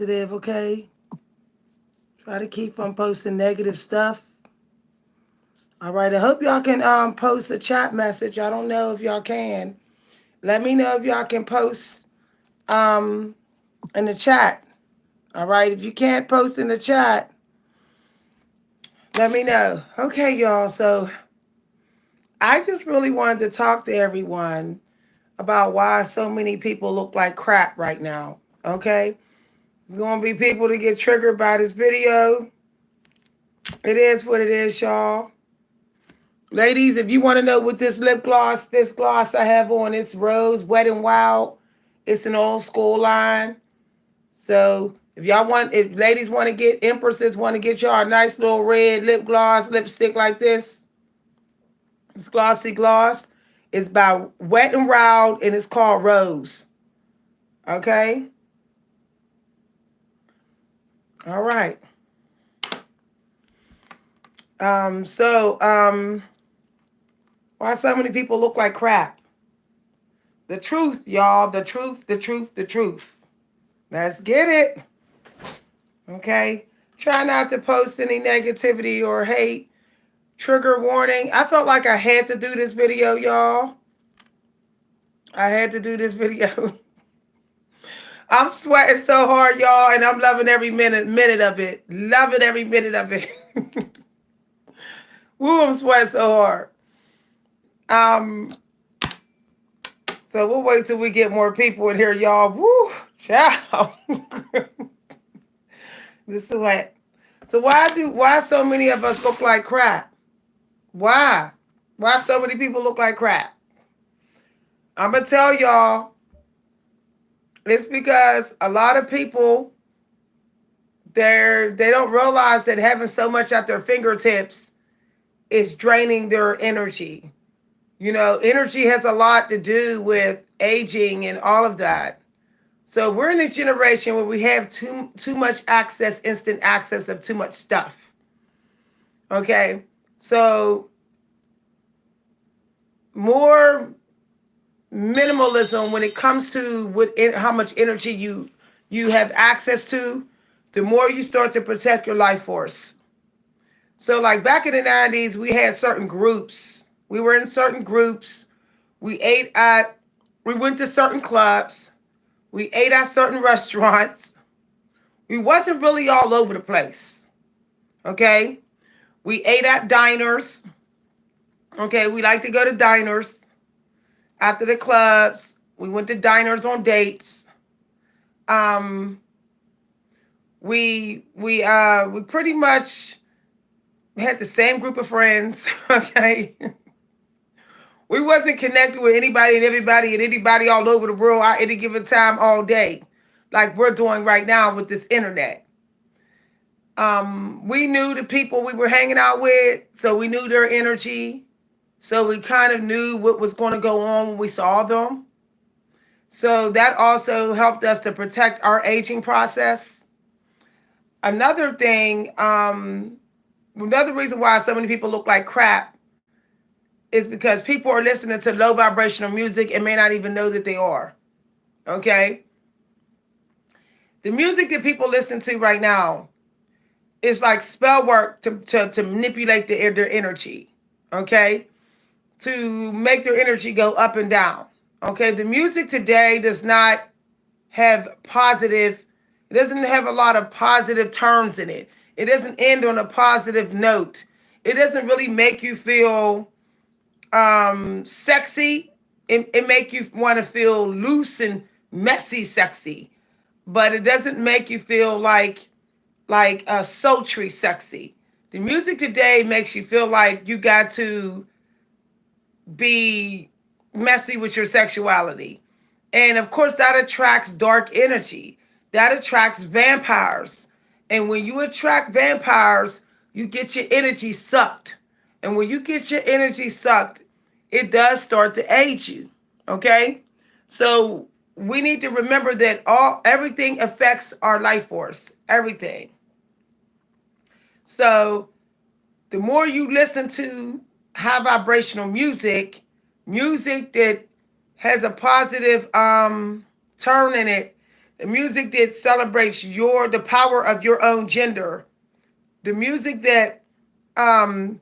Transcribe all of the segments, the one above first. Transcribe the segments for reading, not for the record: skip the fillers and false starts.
positive, okay? Try to keep from posting negative stuff. All right. I hope y'all can post a chat message. I don't know if y'all can. Let me know if y'all can post um in the chat. All right. If you can't post in the chat, let me know. Okay, y'all. So I just really wanted to talk to everyone about why so many people look like crap right now. Okay. There's gonna be people that get triggered by this video. It is what it is, y'all. Ladies, if you want to know what this gloss I have on, it's Rose Wet and Wild. It's an old school line. So if ladies want to get, empresses want to get y'all a nice little red lip gloss, lipstick like this, it's glossy gloss. It's by Wet and Wild and it's called Rose. Okay? All right. Why so many people look like crap? The truth, y'all. The truth, the truth, the truth. Let's get it. Okay? Try not to post any negativity or hate. Trigger warning. I felt like I had to do this video, y'all. I had to do this video. I'm sweating so hard, y'all, and I'm loving every minute of it. Loving every minute of it. Woo, I'm sweating so hard. Um, so we'll wait till we get more people in here, y'all. Woo, ciao. The sweat. So why so many of us look like crap? Why? Why so many people look like crap? I'm gonna tell y'all, it's because a lot of people they don't realize that having so much at their fingertips is draining their energy. You know, energy has a lot to do with aging and all of that. So we're in this generation where we have too much access, instant access of too much stuff. Okay, so more minimalism when it comes to how much energy you have access to, the more you start to protect your life force. So like back in the 90s, we had certain groups. We were in certain groups. We ate at we went to certain clubs. We ate at certain restaurants. We wasn't really all over the place. Okay? We ate at diners. Okay, we like to go to diners. After the clubs, we went to diners on dates. Um, we pretty much had the same group of friends. Okay, we wasn't connected with anybody and anybody all over the world at any given time all day, like we're doing right now with this internet. We knew the people we were hanging out with, so we knew their energy. So we kind of knew what was going to go on when we saw them. So that also helped us to protect our aging process. Another thing, another reason why so many people look like crap is because people are listening to low vibrational music and may not even know that they are. Okay? The music that people listen to right now is like spell work to manipulate their energy. Okay? To make their energy go up and down. Okay? The music today does not have positive, it doesn't have a lot of positive terms in it. It doesn't end on a positive note. It doesn't really make you feel sexy. It make you want to feel loose and messy sexy. But it doesn't make you feel like sultry sexy. The music today makes you feel like you got to be messy with your sexuality. And of course, that attracts dark energy. That attracts vampires. And when you attract vampires, you get your energy sucked. And when you get your energy sucked, it does start to age you. Okay? So we need to remember that everything affects our life force. Everything. So the more you listen to high vibrational music that has a positive turn in it, the music that celebrates the power of your own gender, the music that um,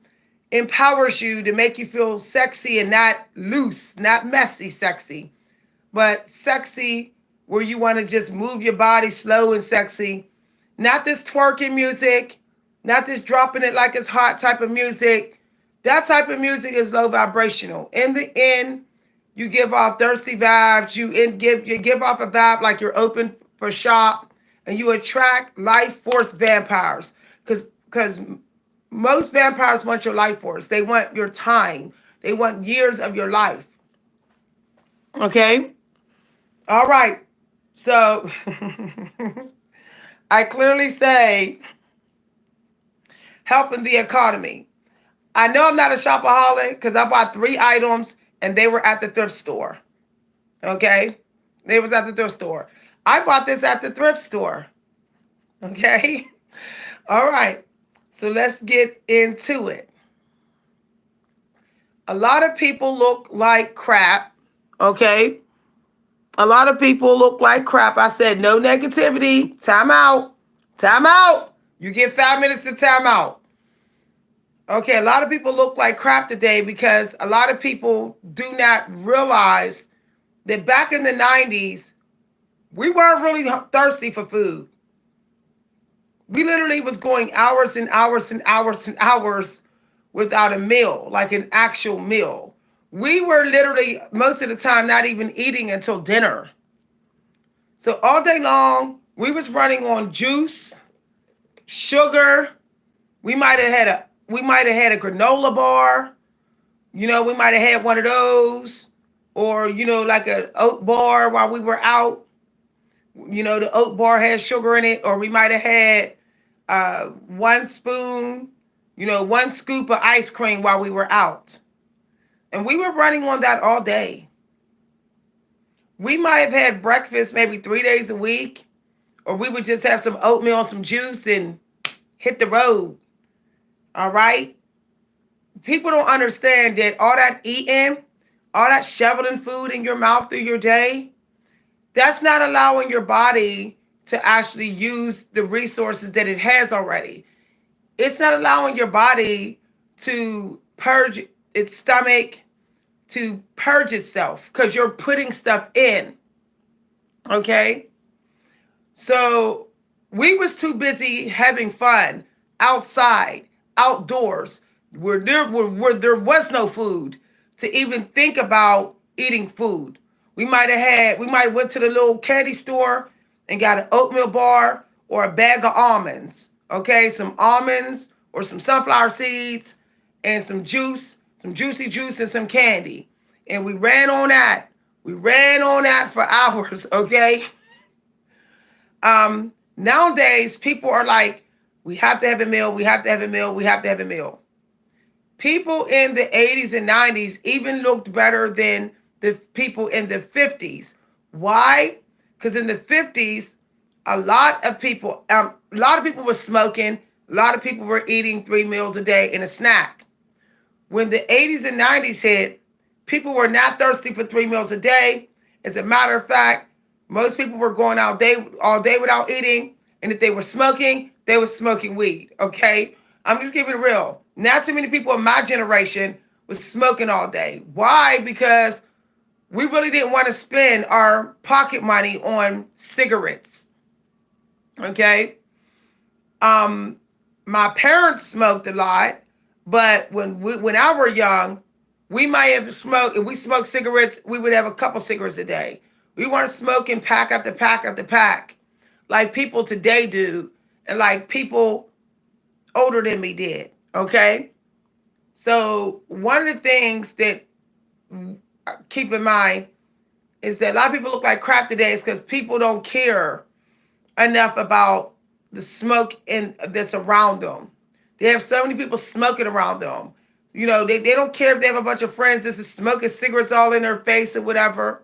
empowers you to make you feel sexy and not loose, not messy sexy, but sexy where you want to just move your body slow and sexy. Not this twerking music, not this dropping it like it's hot type of music. That type of music is low vibrational. In the end, you give off thirsty vibes. You give off a vibe like you're open for shop, and you attract life force vampires. Because most vampires want your life force. They want your time. They want years of your life. Okay? All right. So I clearly say helping the economy. I know I'm not a shopaholic because I bought 3 items and they were at the thrift store. Okay? They was at the thrift store. I bought this at the thrift store. Okay? All right. So let's get into it. A lot of people look like crap. Okay? A lot of people look like crap. I said no negativity. Time out. Time out. You get 5 minutes to time out. Okay, a lot of people look like crap today because a lot of people do not realize that back in the 90s, we weren't really thirsty for food. We literally was going hours and hours and hours and hours without a meal, like an actual meal. We were literally, most of the time, not even eating until dinner. So all day long, we was running on juice, sugar. We might have had a granola bar. You know, we might have had one of those, or like an oat bar while we were out. You know, the oat bar had sugar in it, or we might have had 1 spoon, one scoop of ice cream while we were out. And we were running on that all day. We might have had breakfast maybe 3 days a week, or we would just have some oatmeal and some juice and hit the road. All right? People don't understand that all that eating, all that shoveling food in your mouth through your day, that's not allowing your body to actually use the resources that it has already. It's not allowing your body to purge its stomach, to purge itself, because you're putting stuff in. Okay? So we was too busy having fun outside, outdoors, where there was no food to even think about eating food. We might have went to the little candy store and got an oatmeal bar or a bag of almonds. Okay, some almonds or some sunflower seeds and some juice, some juicy juice and some candy. And we ran on that. We ran on that for hours, okay? Nowadays, people are like, we have to have a meal, we have to have a meal, we have to have a meal. People in the 80s and 90s even looked better than the people in the 50s. Why? Because in the 50s, a lot of people were smoking. A lot of people were eating 3 meals a day and a snack. When the 80s and 90s hit, people were not thirsty for 3 meals a day. As a matter of fact, most people were going out all day without eating. And if they were smoking, they were smoking weed. Okay? I'm just keeping it real. Not too many people in my generation was smoking all day. Why? Because we really didn't want to spend our pocket money on cigarettes. Okay? My parents smoked a lot, but when I were young, we might have smoked, if we smoked cigarettes, we would have a couple cigarettes a day. We weren't smoking pack after pack after pack like people today do, and like people older than me did. Okay? So one of the things that keep in mind is that a lot of people look like crap today is because people don't care enough about the smoke that's around them. They have so many people smoking around them. You know, they don't care if they have a bunch of friends that's smoking cigarettes all in their face or whatever.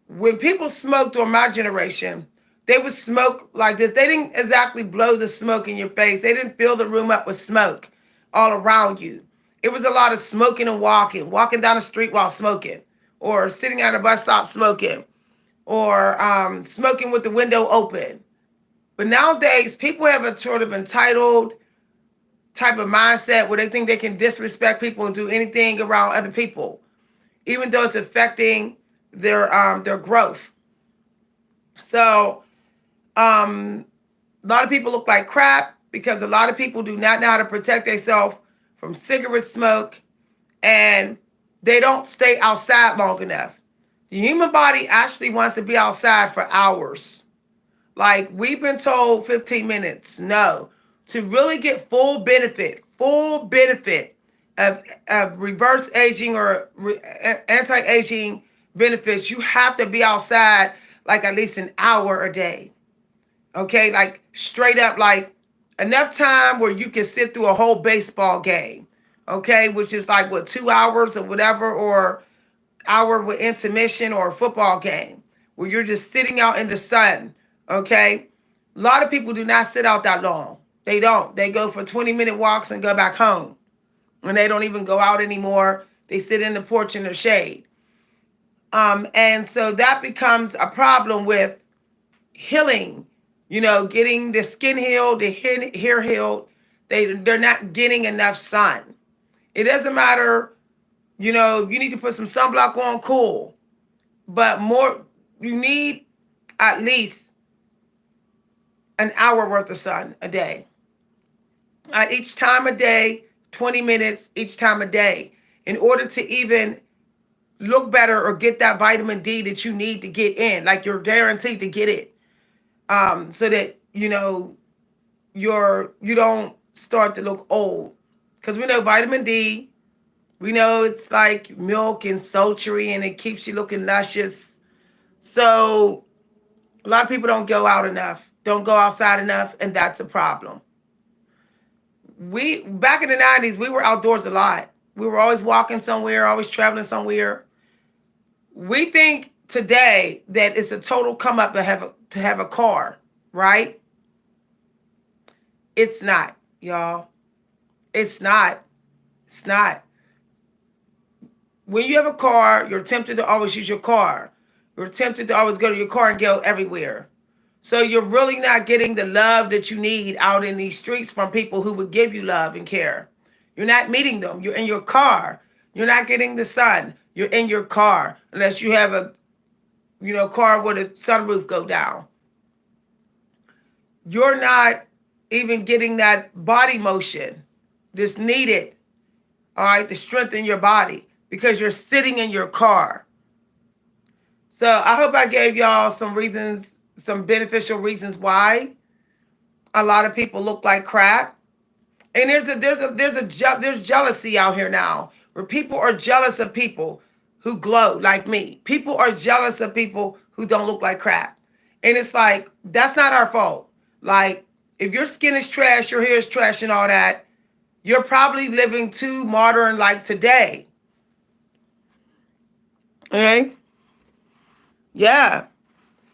When people smoked on my generation, they would smoke like this. They didn't exactly blow the smoke in your face. They didn't fill the room up with smoke all around you. It was a lot of smoking and walking down the street while smoking, or sitting at a bus stop smoking, or smoking with the window open. But nowadays, people have a sort of entitled type of mindset where they think they can disrespect people and do anything around other people, even though it's affecting their growth. So a lot of people look like crap because a lot of people do not know how to protect themselves from cigarette smoke, and they don't stay outside long enough. The human body actually wants to be outside for hours. Like we've been told 15 minutes. No. To really get full benefit of reverse aging or anti-aging benefits, you have to be outside like at least an hour a day. Okay, like straight up, like enough time where you can sit through a whole baseball game. Okay, which is like what, 2 hours or whatever, or hour with intermission, or a football game where you're just sitting out in the sun. Okay, a lot of people do not sit out that long. They don't. They go for 20-minute walks and go back home, and they don't even go out anymore. They sit in the porch in the shade. And so that becomes a problem with healing. Getting the skin healed, the hair healed. They're not getting enough sun. It doesn't matter, if you need to put some sunblock on, cool. But you need at least an hour worth of sun a day. Each time a day, 20 minutes each time a day, in order to even look better or get that vitamin D that you need to get in, like you're guaranteed to get it. So that you don't start to look old, because we know vitamin D, we know it's like milk and sultry, and it keeps you looking luscious. So a lot of people don't go out enough, don't go outside enough, and that's a problem. We back in the 90s, we were outdoors a lot. We were always walking somewhere, always traveling somewhere. We think today that it's a total come up to have a car, right? It's not, y'all. It's not. It's not. When you have a car, you're tempted to always use your car. You're tempted to always go to your car and go everywhere. So you're really not getting the love that you need out in these streets from people who would give you love and care. You're not meeting them. You're in your car. You're not getting the sun. You're in your car, unless you have a car where the sunroof go down. You're not even getting that body motion that's needed, all right, to strengthen your body, because you're sitting in your car. So I hope I gave y'all some reasons, some beneficial reasons why a lot of people look like crap. And there's jealousy out here now, where people are jealous of people who glow like me. People are jealous of people who don't look like crap. And it's like, that's not our fault. Like, if your skin is trash, your hair is trash and all that, you're probably living too modern like today. Okay? Yeah.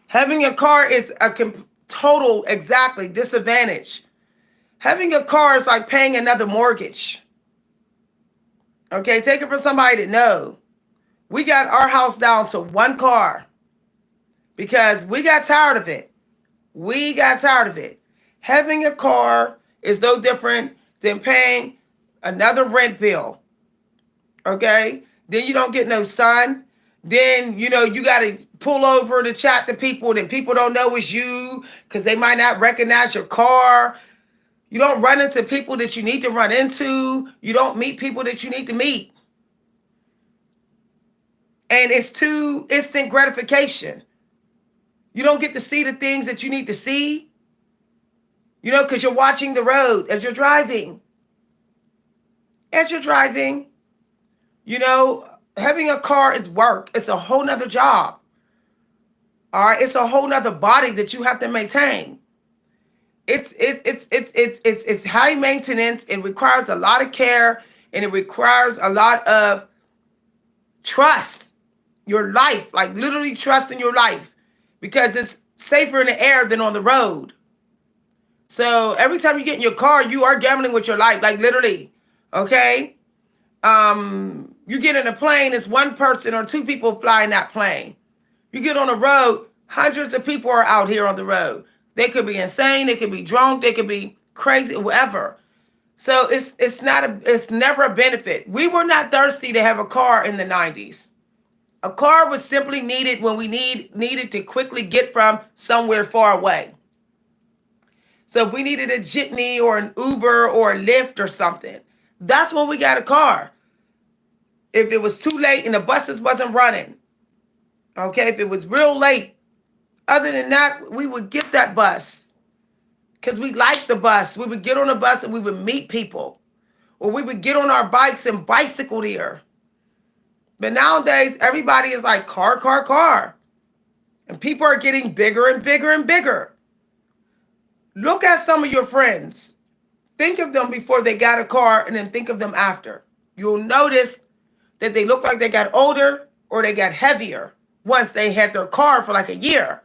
Having a car is a total, exactly, disadvantage. Having a car is like paying another mortgage. Okay, take it from somebody that knows. We got our house down to one car because we got tired of it. We got tired of it. Having a car is no different than paying another rent bill. Okay? Then you don't get no sun. Then, you got to pull over to chat to people that people don't know it's you, because they might not recognize your car. You don't run into people that you need to run into. You don't meet people that you need to meet. And it's too instant gratification. You don't get to see the things that you need to see, because you're watching the road as you're driving. Having a car is work. It's a whole nother job. All right. It's a whole nother body that you have to maintain. It's high maintenance. It requires a lot of care, and it requires a lot of trust. Your life, like literally trust in your life, because it's safer in the air than on the road. So every time you get in your car, you are gambling with your life, like literally. Okay. You get in a plane, it's one person or two people flying that plane. You get on a road, Hundreds of people are out here on the road. They could be insane, they could be drunk, they could be crazy, whatever. So it's never a benefit. We were not thirsty to have a car in the 90s. A car was simply needed when we needed to quickly get from somewhere far away. So if we needed a jitney or an Uber or a Lyft or something, that's when we got a car. If it was too late and the buses wasn't running, okay, if it was real late, other than that, we would get that bus because we liked the bus. We would get on the bus and we would meet people, or we would get on our bikes and bicycle here. But nowadays, everybody is like car, car, car. And people are getting bigger and bigger and bigger. Look at some of your friends. Think of them before they got a car and then think of them after. You'll notice that they look like they got older or they got heavier once they had their car for like a year.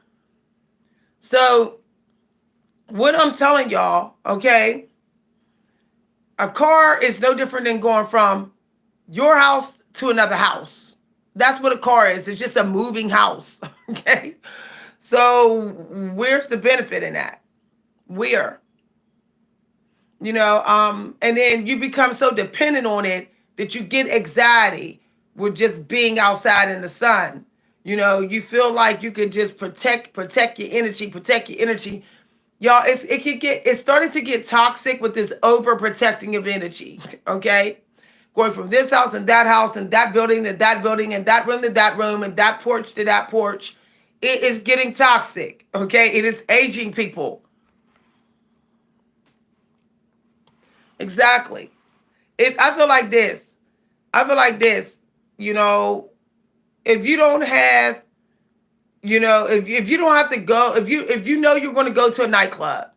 So what I'm telling y'all, okay, a car is no different than going from your house to another house. That's what a car is. It's just a moving house, okay? So where's the benefit in that? Where? And then you become so dependent on it that you get anxiety with just being outside in the sun. You feel like you can just protect your energy. Y'all, it's starting to get toxic with this overprotecting of energy, okay? Going from this house and that building to that building and that room to that room and that porch to that porch. It is getting toxic, okay? It is aging people. Exactly. I feel like this, if you don't have, if you don't have to go, if you know you're going to go to a nightclub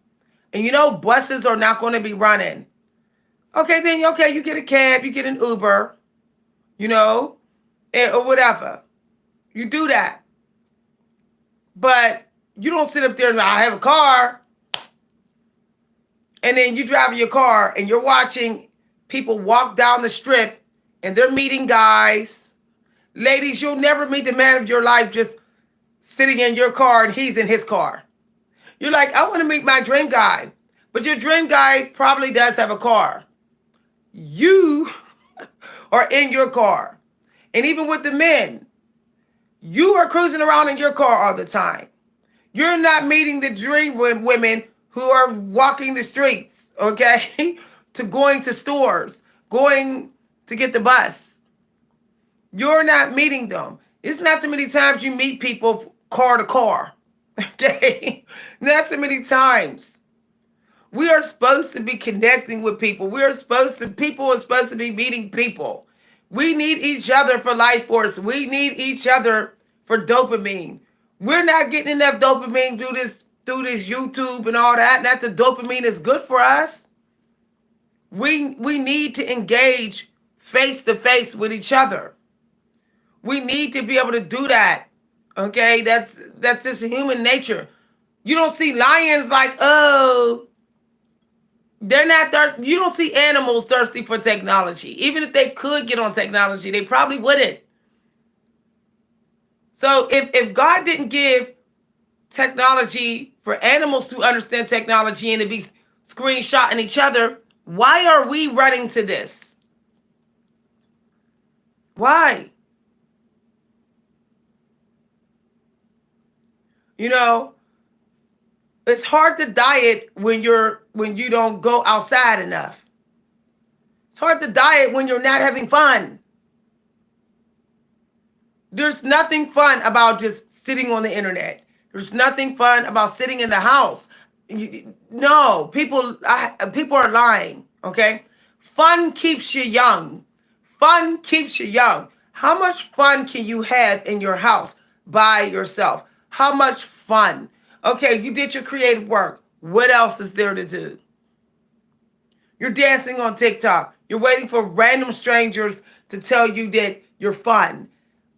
and buses are not going to be running, okay, then you get a cab, you get an Uber, or whatever. You do that. But you don't sit up there and I have a car. And then you drive your car and you're watching people walk down the strip and they're meeting guys. Ladies, you'll never meet the man of your life just sitting in your car and he's in his car. You're like, I want to meet my dream guy. But your dream guy probably does have a car. You are in your car. And even with the men, you are cruising around in your car all the time. You're not meeting the dream women who are walking the streets, okay? To going to stores, going to get the bus. You're not meeting them. It's not too many times you meet people car to car, okay? Not too many times. We are supposed to be connecting with people. People are supposed to be meeting people. We need each other for life force. We need each other for dopamine. We're not getting enough dopamine through this YouTube and all that. Not the dopamine is good for us. We need to engage face to face with each other. We need to be able to do that. Okay, that's just human nature. You don't see lions like, oh, they're not thirsty. You don't see animals thirsty for technology. Even if they could get on technology, they probably wouldn't. So if God didn't give technology for animals to understand technology and to be screenshotting each other, why are we running to this? Why? It's hard to diet when you don't go outside enough. It's hard to diet when you're not having fun. There's nothing fun about just sitting on the internet. There's nothing fun about sitting in the house. No, people are lying, okay? Fun keeps you young. Fun keeps you young. How much fun can you have in your house by yourself? How much fun? Okay, you did your creative work. What else is there to do? You're dancing on TikTok. You're waiting for random strangers to tell you that you're fun.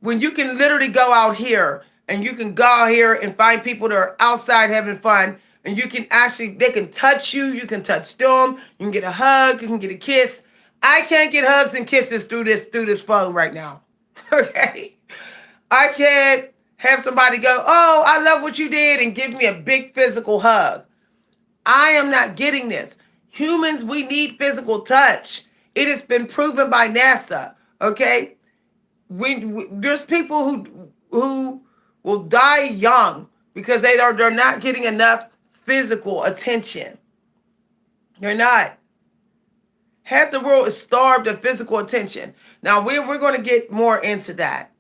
When you can literally go out here and you can go out here and find people that are outside having fun, and they can touch you, you can touch them, you can get a hug, you can get a kiss. I can't get hugs and kisses through this phone right now. Okay? I can't have somebody go, oh, I love what you did, and give me a big physical hug. I am not getting this. Humans, we need physical touch. It has been proven by NASA. Okay, there's people who will die young because they're not getting enough physical attention. They're not. Half the world is starved of physical attention. Now we're going to get more into that.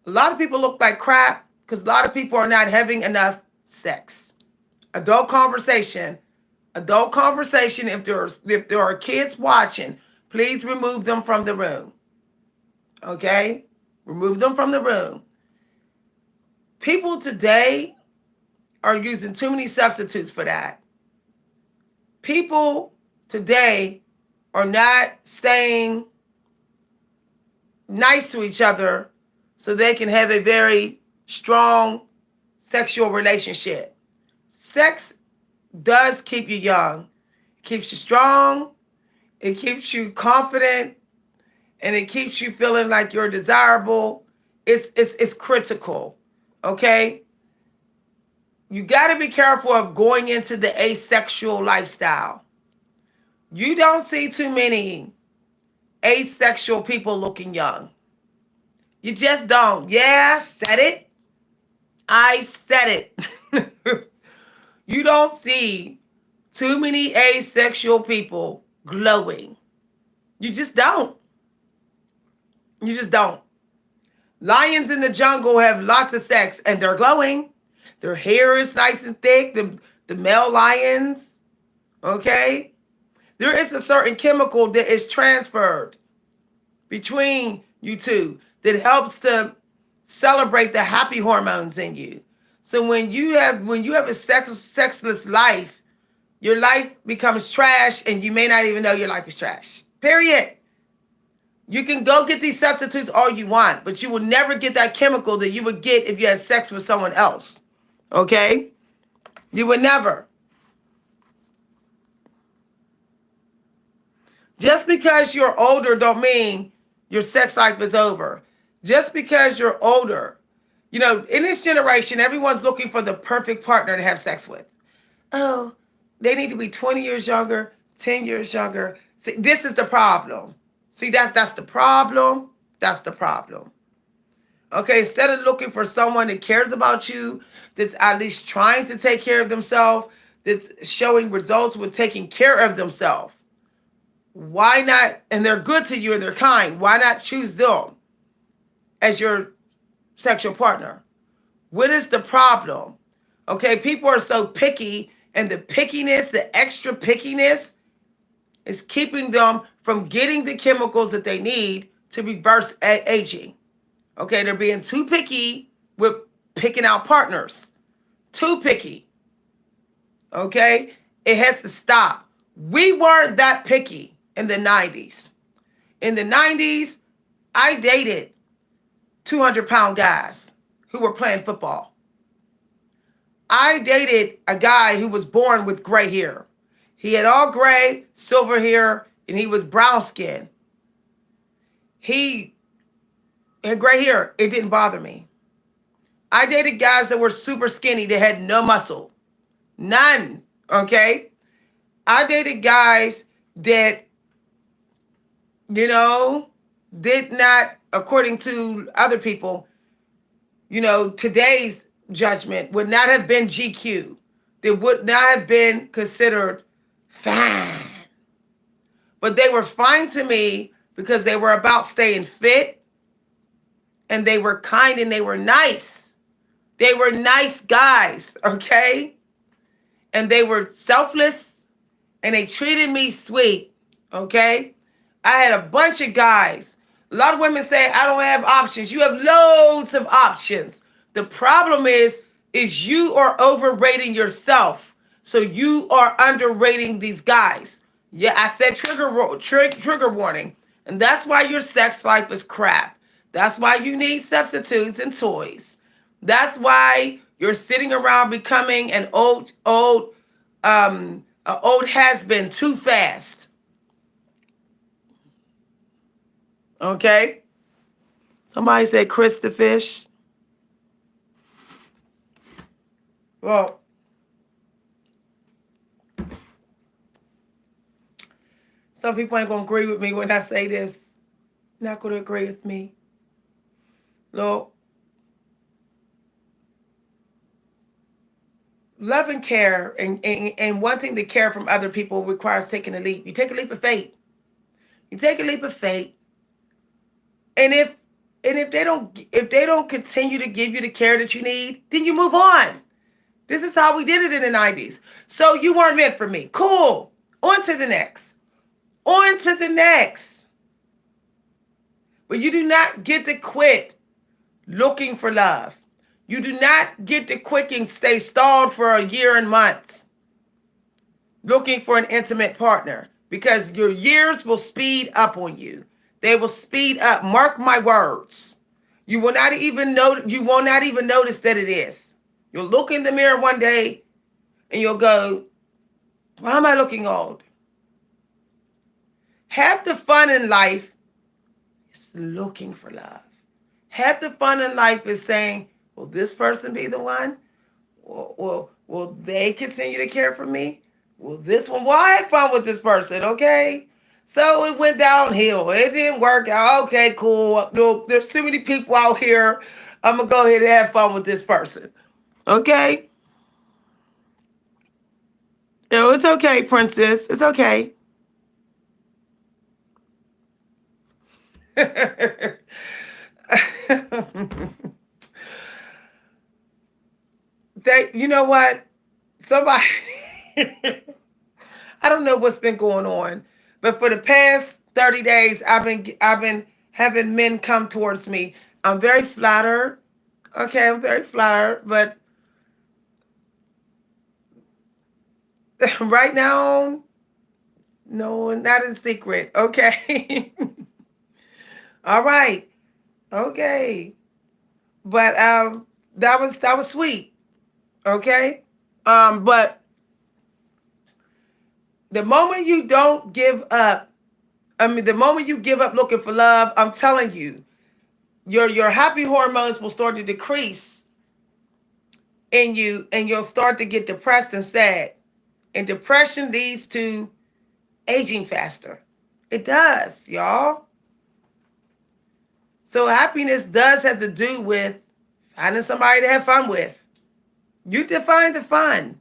A lot of people look like crap because a lot of people are not having enough sex. Adult conversation. Adult conversation. If there are kids watching, please remove them from the room. Okay? Remove them from the room. People today are using too many substitutes for that. People today are not staying nice to each other so they can have a very strong sexual relationship. Sex does keep you young. It keeps you strong. It keeps you confident. And it keeps you feeling like you're desirable. It's critical. Okay? You got to be careful of going into the asexual lifestyle. You don't see too many asexual people looking young. You just don't. Yeah, I said it. I said it. You don't see too many asexual people glowing. You just don't. You just don't. Lions in the jungle have lots of sex and they're glowing. Their hair is nice and thick. The male lions. Okay? There is a certain chemical that is transferred between you two that helps to celebrate the happy hormones in you. So when you have a sexless life, your life becomes trash and you may not even know your life is trash. Period. You can go get these substitutes all you want, but you will never get that chemical that you would get if you had sex with someone else. Okay? You would never. Just because you're older don't mean your sex life is over. Just because you're older, in this generation, everyone's looking for the perfect partner to have sex with. Oh, they need to be 20 years younger, 10 years younger. See, this is the problem. See, that's the problem. That's the problem. Okay, instead of looking for someone that cares about you, that's at least trying to take care of themselves, that's showing results with taking care of themselves. Why not? And they're good to you and they're kind. Why not choose them as your sexual partner? What is the problem? Okay, people are so picky, and the pickiness, the extra pickiness, is keeping them from getting the chemicals that they need to reverse aging. Okay, they're being too picky with picking out partners. Too picky. Okay, it has to stop. We weren't that picky in the 90s. In the 90s, I dated 200-pound guys who were playing football. I dated a guy who was born with gray hair. He had all gray, silver hair, and he was brown skin. He had gray hair. It didn't bother me. I dated guys that were super skinny. They had no muscle. None. Okay? I dated guys that, did not, according to other people, today's judgment would not have been GQ. They would not have been considered fine. But they were fine to me because they were about staying fit and they were kind and they were nice. They were nice guys, okay? And they were selfless and they treated me sweet, okay? I had a bunch of guys. A lot of women say, I don't have options. You have loads of options. The problem is you are overrating yourself. So you are underrating these guys. Yeah, I said trigger warning. And that's why your sex life is crap. That's why you need substitutes and toys. That's why you're sitting around becoming an old has-been too fast. Okay? Somebody said Chris the fish. Well, some people ain't going to agree with me when I say this. Not going to agree with me. Look, love and care and wanting to care from other people requires taking a leap. You take a leap of faith. You take a leap of faith. And if they don't continue to give you the care that you need, then you move on. This is how we did it in the 90s. So you weren't meant for me. Cool. On to the next. On to the next. But you do not get to quit looking for love. You do not get to quit and stay stalled for a year and months looking for an intimate partner, because your years will speed up on you. They will speed up. Mark my words. You will not even notice that it is. You'll look in the mirror one day and you'll go, why am I looking old? Half the fun in life is looking for love. Half the fun in life is saying, will this person be the one? Will they continue to care for me? Will this one? Well, I had fun with this person, okay? So it went downhill. It didn't work out. Okay, cool. Look, there's too many people out here. I'm going to go ahead and have fun with this person. Okay? No, it's okay, princess. It's okay. You know what? Somebody, I don't know what's been going on, but for the past 30 days, I've been having men come towards me. I'm very flattered. Okay, I'm very flattered, but right now, no, not in secret. Okay. All right. Okay. But that was sweet. Okay? But the moment you don't give up, the moment you give up looking for love, I'm telling you, your happy hormones will start to decrease in you, and you'll start to get depressed and sad. And depression leads to aging faster. It does, y'all. So happiness does have to do with finding somebody to have fun with. You define the fun.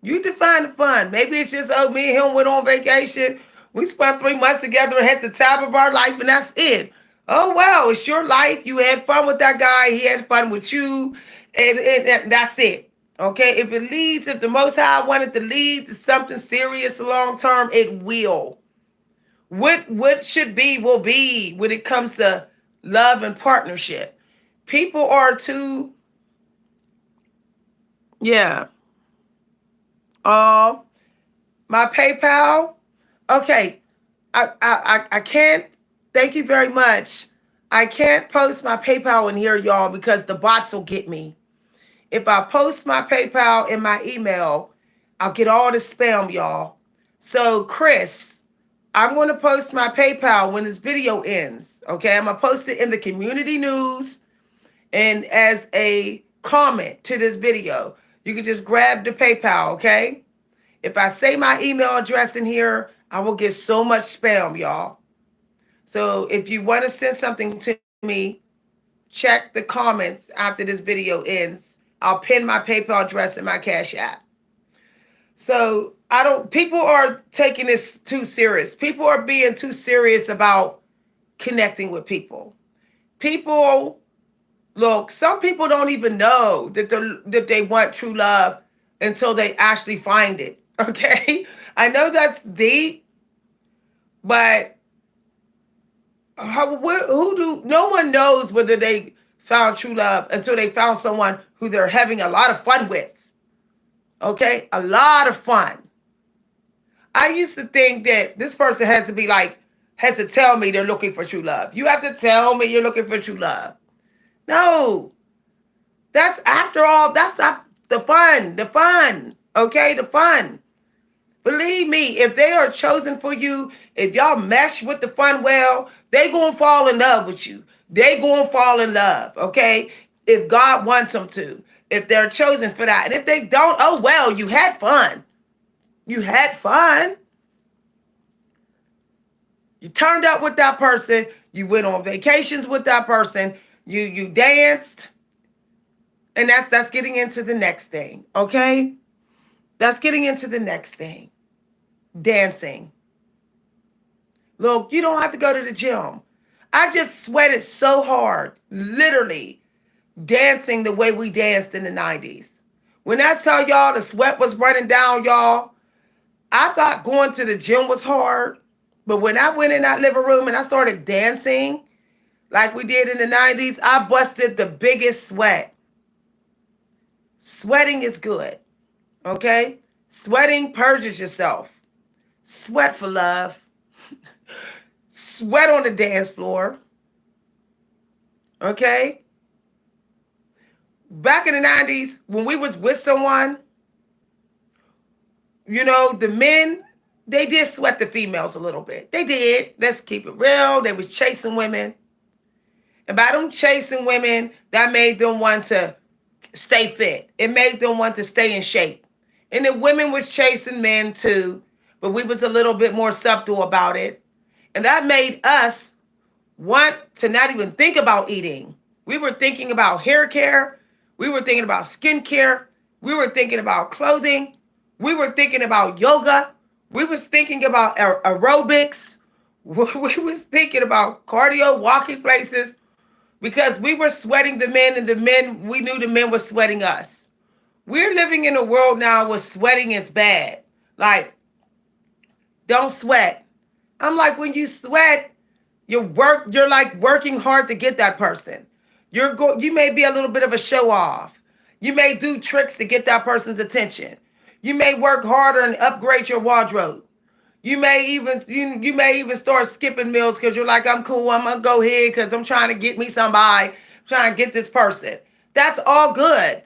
You define the fun. Maybe it's just, oh, me and him went on vacation. We spent 3 months together and had the time of our life, and that's it. Oh, wow, it's your life. You had fun with that guy. He had fun with you, and that's it. Okay, if the Most High wanted to lead to something serious long term, it will. What should be will be when it comes to love and partnership. People are too, yeah. My PayPal. Okay, I can't. Thank you very much. I can't post my PayPal in here, y'all, because the bots will get me. If I post my PayPal in my email, I'll get all the spam, y'all. So, Chris, I'm going to post my PayPal when this video ends. Okay, I'm going to post it in the community news and as a comment to this video. You can just grab the PayPal, okay? If I say my email address in here, I will get so much spam, y'all. So if you want to send something to me, check the comments after this video ends. I'll pin my PayPal address in my Cash App. So people are taking this too serious. People are being too serious about connecting with people. Look, some people don't even know that they want true love until they actually find it. Okay? I know that's deep, but no one knows whether they found true love until they found someone who they're having a lot of fun with. Okay? A lot of fun. I used to think that this person has to tell me they're looking for true love. You have to tell me you're looking for true love. No. That's after all, that's not the fun. Okay? The fun. Believe me, if they are chosen for you, if y'all mesh with the fun well, they gonna fall in love with you. They gonna fall in love, okay? If God wants them to. if they're chosen for that. And if they don't, oh well, you had fun. You had fun. You turned up with that person. You went on vacations with that person. You danced. And that's getting into the next thing, okay? That's getting into the next thing. Dancing. Look, you don't have to go to the gym. I just sweated so hard, literally, dancing the way we danced in the 90s. When I tell y'all the sweat was running down, y'all, I thought going to the gym was hard. But when I went in that living room and I started dancing like we did in the 90s, I busted the biggest sweat. Sweating is good, okay? Sweating purges yourself. Sweat for love. Sweat on the dance floor, okay? Back in the 90s, when we was with someone, you know, the men, they did sweat the females a little bit. They did. Let's keep it real. They was chasing women. And by them chasing women, that made them want to stay fit. It made them want to stay in shape. And the women was chasing men too, but we was a little bit more subtle about it. And that made us want to not even think about eating. We were thinking about hair care. We were thinking about skincare. We were thinking about clothing. We were thinking about yoga. We was thinking about aerobics. We was thinking about cardio, walking places, because we were sweating the men, and the men, we knew the men were sweating us. We're living in a world now where sweating is bad. Like, don't sweat. I'm like, when you sweat, you're like working hard to get that person. You may be a little bit of a show off. You may do tricks to get that person's attention. You may work harder and upgrade your wardrobe. You may even start skipping meals because you're like, I'm cool, I'm gonna go ahead because I'm trying to get me somebody, I'm trying to get this person. That's all good.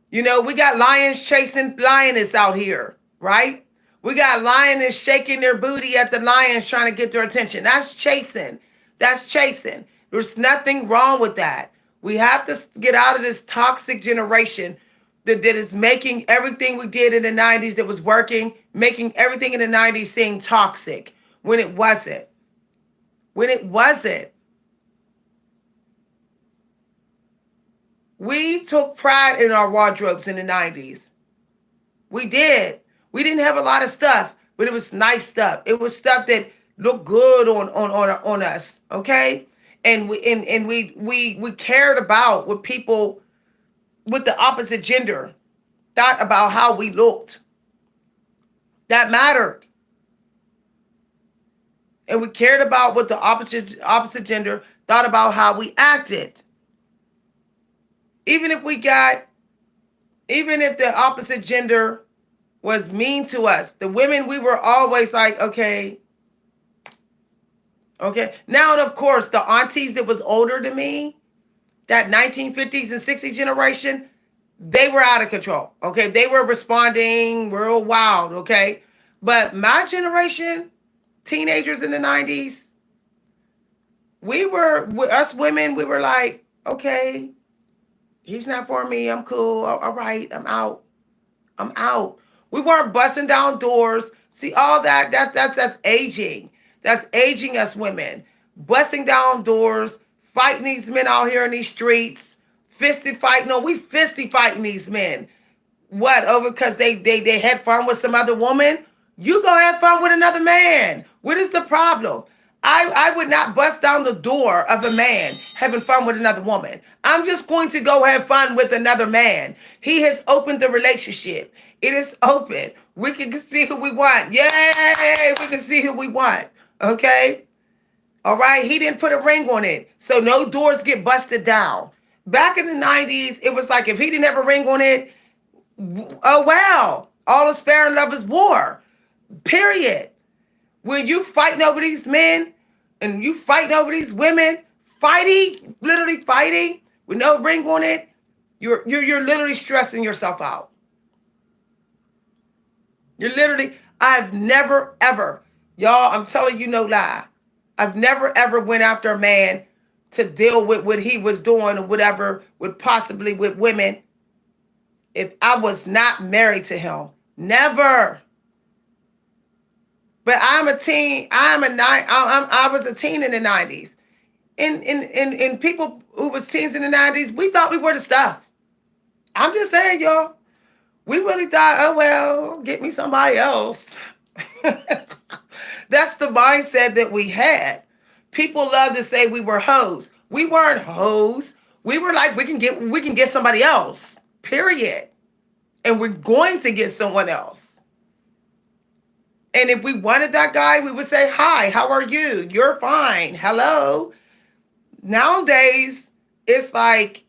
You know, we got lions chasing lioness out here, right? We got lioness shaking their booty at the lions trying to get their attention. That's chasing. That's chasing. There's nothing wrong with that. We have to get out of this toxic generation that is making everything we did in the 90s that was working, making everything in the 90s seem toxic when it wasn't. When it wasn't. We took pride in our wardrobes in the 90s. We did. We didn't have a lot of stuff, but it was nice stuff. It was stuff that looked good on us, okay? And we cared about what people with the opposite gender thought about how we looked. That mattered. And we cared about what the opposite gender thought about how we acted. Even if the opposite gender was mean to us, the women, we were always like, okay. Now, of course, the aunties that was older than me, that 1950s and 60s generation, they were out of control, okay? They were responding real wild, okay? But my generation, teenagers in the 90s, us women, we were like, okay, he's not for me. I'm cool. All right, I'm out. We weren't busting down doors. See, all that's aging. That's aging us women. Busting down doors, fighting these men out here in these streets, fisty fighting. No, we fisty fighting these men. What, over because they had fun with some other woman? You go have fun with another man. What is the problem? I would not bust down the door of a man having fun with another woman. I'm just going to go have fun with another man. He has opened the relationship. It is open. We can see who we want. Yay! We can see who we want. Okay? All right? He didn't put a ring on it. So no doors get busted down. Back in the 90s, it was like if he didn't have a ring on it, oh well. All is fair in love is war. Period. When you fighting over these men and you fighting over these women, literally fighting with no ring on it, you're literally stressing yourself out. I've never ever, y'all, I'm telling you no lie. I've never ever went after a man to deal with what he was doing or whatever with possibly with women. if I was not married to him. Never. But I'm a teen. I was a teen in the 90s. And people who was teens in the 90s, we thought we were the stuff. I'm just saying, y'all. We really thought, oh well, get me somebody else. That's the mindset that we had. People love to say we were hoes. We weren't hoes. We were like, we can get somebody else. Period. And we're going to get someone else. And if we wanted that guy, we would say, hi, how are you? You're fine. Hello. Nowadays, it's like,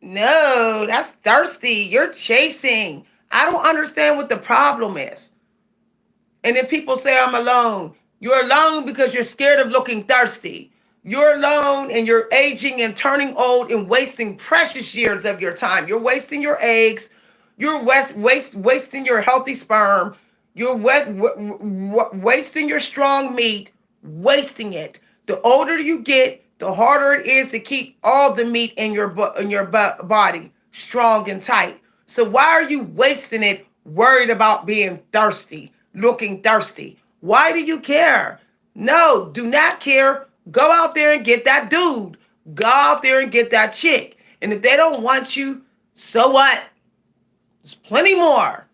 no, that's thirsty. You're chasing. I don't understand what the problem is. And then people say, I'm alone. You're alone because you're scared of looking thirsty. You're alone and you're aging and turning old and wasting precious years of your time. You're wasting your eggs. You're wasting your healthy sperm. You're wasting your strong meat, wasting it. The older you get, the harder it is to keep all the meat in your body strong and tight. So why are you wasting it worried about being thirsty, looking thirsty? Why do you care? No, do not care. Go out there and get that dude. Go out there and get that chick. And if they don't want you, so what? There's plenty more.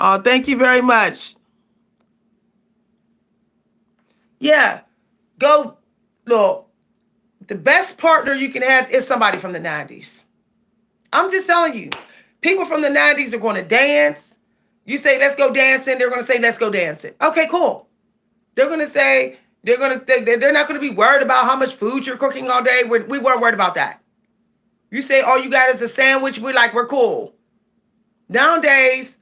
Oh, thank you very much. Yeah, go look. The best partner you can have is somebody from the 90s. I'm just telling you. People from the 90s are going to dance. You say, let's go dancing. They're going to say, let's go dancing. Okay, cool. They're going to say, they're not going to be worried about how much food you're cooking all day. We weren't worried about that. You say, all you got is a sandwich. We're cool. Nowadays,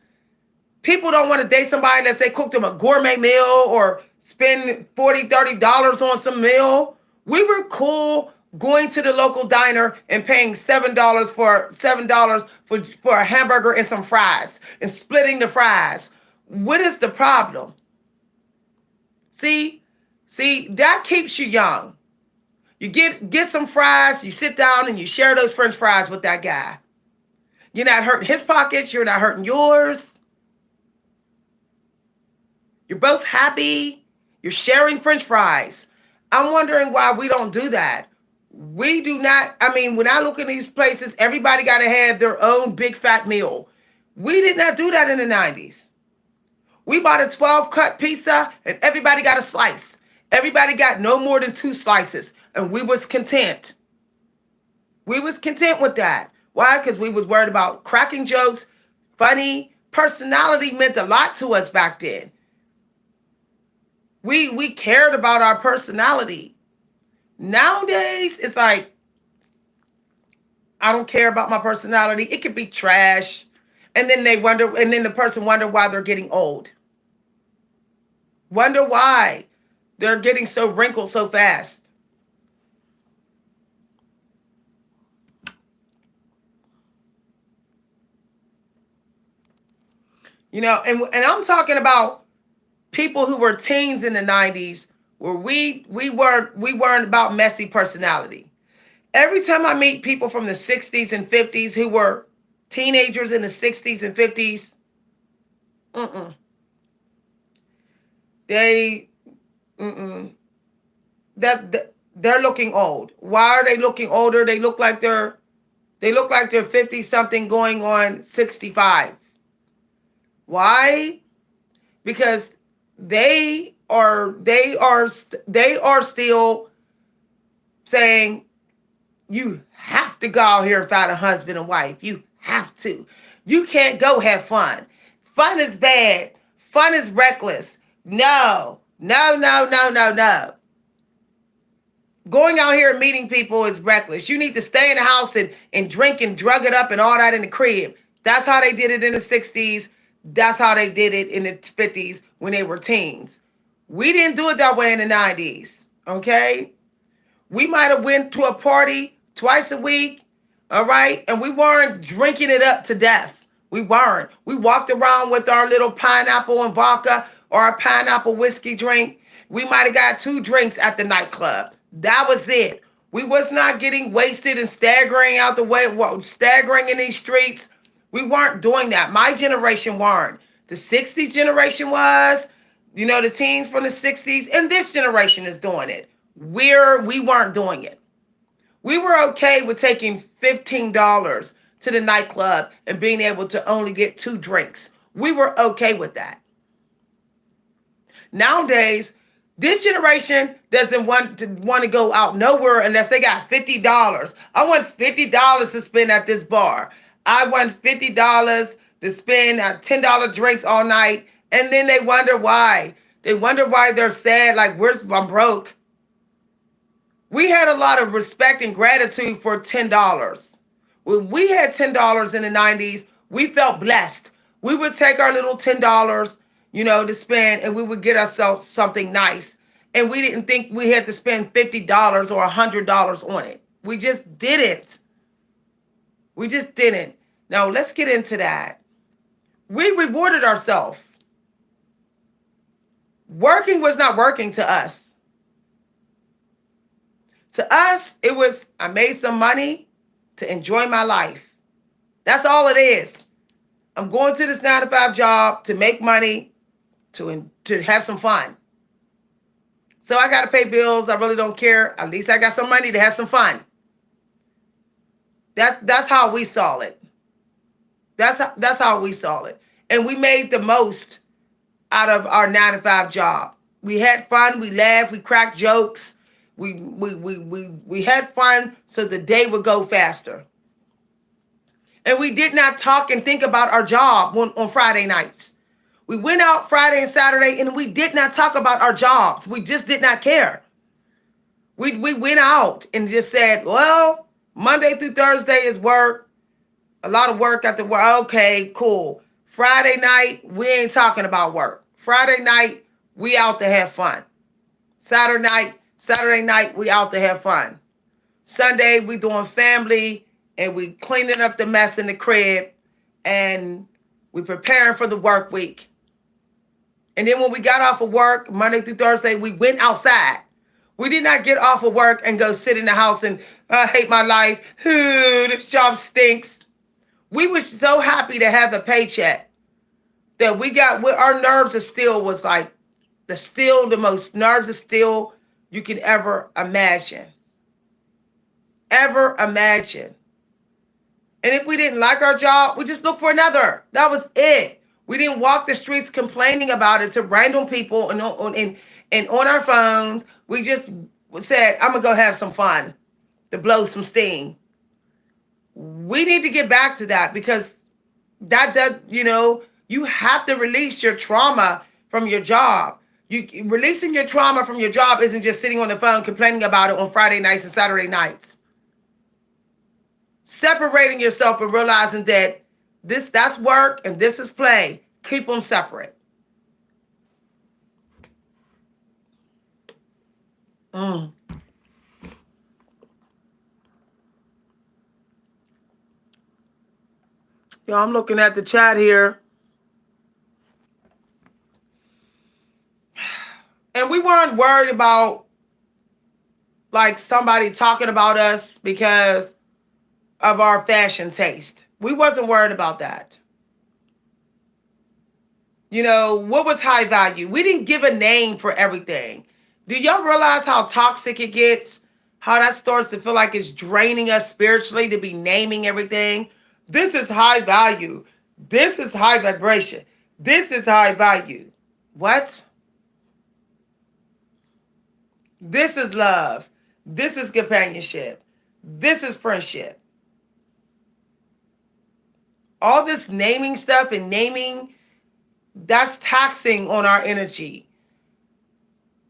people don't want to date somebody unless they cooked them a gourmet meal or spend $40, $30 on some meal. We were cool going to the local diner and paying $7 for a hamburger and some fries and splitting the fries. What is the problem? See, that keeps you young. You get some fries, you sit down and you share those French fries with that guy. You're not hurting his pockets, you're not hurting yours. You're both happy. You're sharing French fries. I'm wondering why we don't do that. We do not. I mean, when I look at these places, everybody got to have their own big fat meal. We did not do that in the 90s. We bought a 12-cut pizza and everybody got a slice. Everybody got no more than 2 slices and we was content. We was content with that. Why? Because we was worried about cracking jokes, funny. Personality meant a lot to us back then. We cared about our personality. Nowadays, it's like, I don't care about my personality. It could be trash. And then the person wonder why they're getting old. Wonder why they're getting so wrinkled so fast. You know, and I'm talking about people who were teens in the 90s where we weren't about messy personality. Every time I meet people from the 60s and 50s who were teenagers in the 60s and 50s, they they're looking old. Why are they looking older? They look like they're 50 something going on 65. Why? Because they are still saying you have to go out here and find a husband and wife. You have to. You can't go have fun. Fun is bad. Fun is reckless. No. Going out here and meeting people is reckless. You need to stay in the house and drink and drug it up and all that in the crib. That's how they did it in the 60s. That's how they did it in the 50s when they were teens. We didn't do it that way in the 90s, okay? We might have went to a party twice a week, all right? And we weren't drinking it up to death. We weren't. We walked around with our little pineapple and vodka or a pineapple whiskey drink. We might have got 2 drinks at the nightclub. That was it. We was not getting wasted and staggering out the way, staggering in these streets. We weren't doing that. My generation weren't. The 60s generation was, the teens from the 60s, and this generation is doing it. We weren't doing it. We were okay with taking $15 to the nightclub and being able to only get 2 drinks. We were okay with that. Nowadays, this generation doesn't want to go out nowhere unless they got $50. I want $50 to spend at this bar. I want $50 to spend $10 drinks all night. And then they wonder why. They wonder why they're sad, like, I'm broke. We had a lot of respect and gratitude for $10. When we had $10 in the 90s, we felt blessed. We would take our little $10, to spend, and we would get ourselves something nice. And we didn't think we had to spend $50 or $100 on it. We just didn't. We just didn't. Now, let's get into that. We rewarded ourselves. Working was not working to us. To us, it was, I made some money to enjoy my life. That's all it is. I'm going to this 9-to-5 job to make money, to have some fun. So I got to pay bills. I really don't care. At least I got some money to have some fun. That's how we saw it. That's how we saw it. And we made the most out of our 9-to-5 job. We had fun. We laughed. We cracked jokes. We had fun so the day would go faster. And we did not talk and think about our job on Friday nights. We went out Friday and Saturday and we did not talk about our jobs. We just did not care. We went out and just said, well, Monday through Thursday is work. A lot of work at the work. Okay, cool. Friday night, we ain't talking about work. Friday night, we out to have fun. Saturday night, we out to have fun. Sunday, we doing family and we cleaning up the mess in the crib and we preparing for the work week. And then when we got off of work, Monday through Thursday, we went outside. We did not get off of work and go sit in the house and I hate my life. This job stinks. We were so happy to have a paycheck that our nerves of steel was like the most nerves of steel you can ever imagine. Ever imagine. And if we didn't like our job, we just looked for another. That was it. We didn't walk the streets complaining about it to random people and on our phones. We just said, I'm going to go have some fun to blow some steam. We need to get back to that because that does, you have to release your trauma from your job. Releasing your trauma from your job isn't just sitting on the phone complaining about it on Friday nights and Saturday nights. Separating yourself and realizing that that's work and this is play. Keep them separate. Yo, I'm looking at the chat here. And we weren't worried about like somebody talking about us because of our fashion taste. We wasn't worried about that. What was high value? We didn't give a name for everything. Do y'all realize how toxic it gets? How that starts to feel like it's draining us spiritually to be naming everything? This is high value. This is high vibration. This is high value. What? This is love. This is companionship. This is friendship. All this naming stuff and naming, that's taxing on our energy.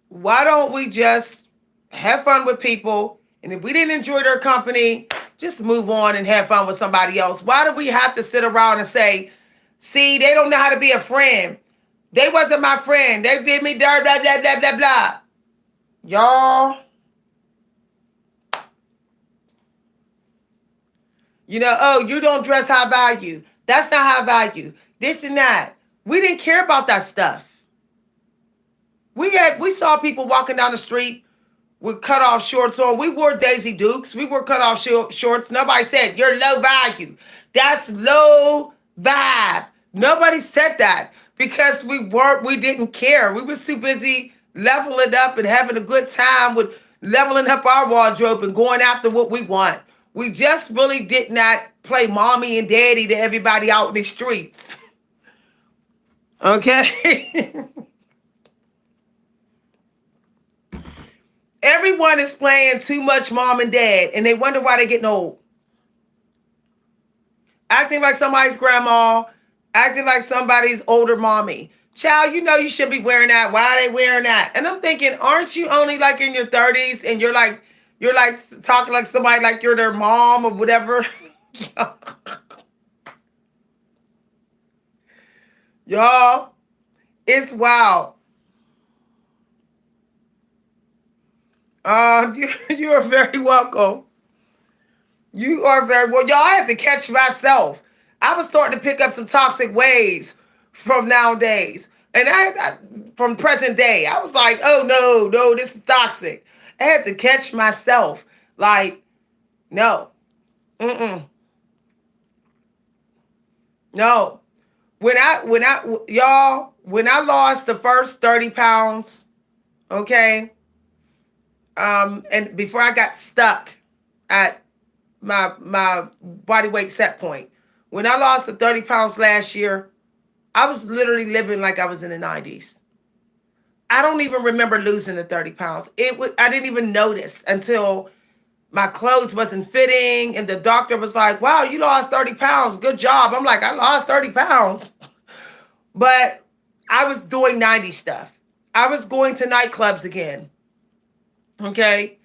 Why don't we just have fun with people? And if we didn't enjoy their company, just move on and have fun with somebody else. Why do we have to sit around and say, see, they don't know how to be a friend. They wasn't my friend. They did me dirt, blah, blah, blah, blah, blah. Y'all. Oh, you don't dress high value. That's not high value. This and that. We didn't care about that stuff. We saw people walking down the street with cut off shorts on. We wore Daisy Dukes. We wore cut off shorts. Nobody said you're low value. That's low vibe. Nobody said that because we didn't care. We were too busy leveling up and having a good time with leveling up our wardrobe and going after what we want. We just really did not play mommy and daddy to everybody out in the streets. Okay? Everyone is playing too much mom and dad, and they wonder why they're getting old. Acting like somebody's grandma, acting like somebody's older mommy. Child, you know you should be wearing that. Why are they wearing that? And I'm thinking, aren't you only like in your 30s and you're like talking like somebody like you're their mom or whatever? Y'all, it's wild. You are very welcome. You are very well. Y'all, I have to catch myself. I was starting to pick up some toxic ways from nowadays. And from present day, I was like, oh no, this is toxic. I had to catch myself. Like, no. Mm-mm. No. When I lost the first 30 pounds, okay, and before I got stuck at my body weight set point. When I lost the 30 pounds last year, I was literally living like I was in the 90s. I don't even remember losing the 30 pounds. I didn't even notice until my clothes wasn't fitting and the doctor was like, wow, you lost 30 pounds. Good job. I'm like, I lost 30 pounds. But I was doing 90 stuff. I was going to nightclubs again. Okay.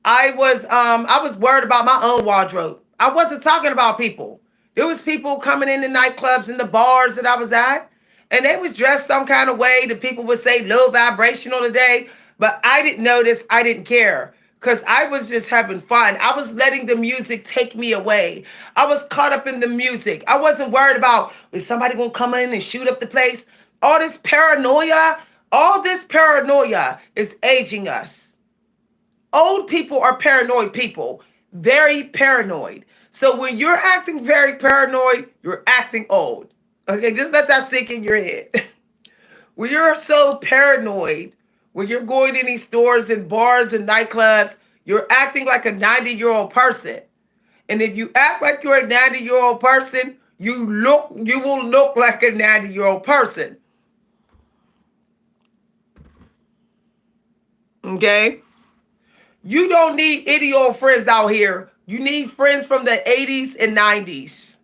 I was worried about my own wardrobe. I wasn't talking about people. There was people coming in the nightclubs and the bars that I was at, and they was dressed some kind of way that people would say low vibrational today, but I didn't notice. I didn't care because I was just having fun. I was letting the music take me away. I was caught up in the music. I wasn't worried about, is somebody going to come in and shoot up the place? All this paranoia is aging us. Old people are paranoid people, very paranoid. So when you're acting very paranoid, you're acting old. Okay, just let that sink in your head. When you're so paranoid, when you're going to these stores and bars and nightclubs, you're acting like a 90-year-old person. And if you act like you're a 90-year-old person, you will look like a 90-year-old person. Okay? You don't need any old friends out here. You need friends from the 80s and 90s.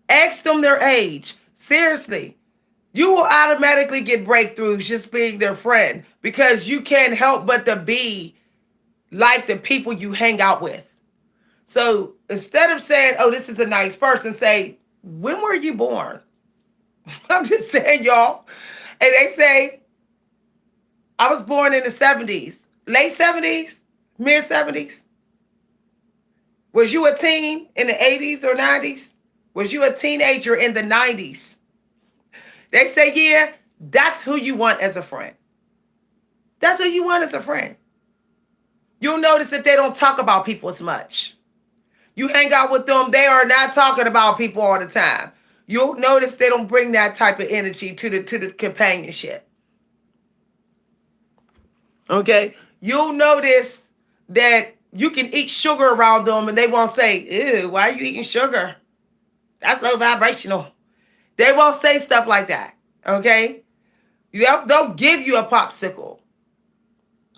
Ask them their age. Seriously. You will automatically get breakthroughs just being their friend because you can't help but to be like the people you hang out with. So instead of saying, oh, this is a nice person, say, when were you born? I'm just saying, y'all. And they say, I was born in the 70s. Late 70s? Mid 70s? Was you a teen in the 80s or 90s? Was you a teenager in the 90s? They say, yeah, that's who you want as a friend. That's who you want as a friend. You'll notice that they don't talk about people as much. You hang out with them, they are not talking about people all the time. You'll notice they don't bring that type of energy to the companionship. Okay? You'll notice that you can eat sugar around them and they won't say, ew, why are you eating sugar? That's low vibrational. They won't say stuff like that. Okay? They'll give you a popsicle.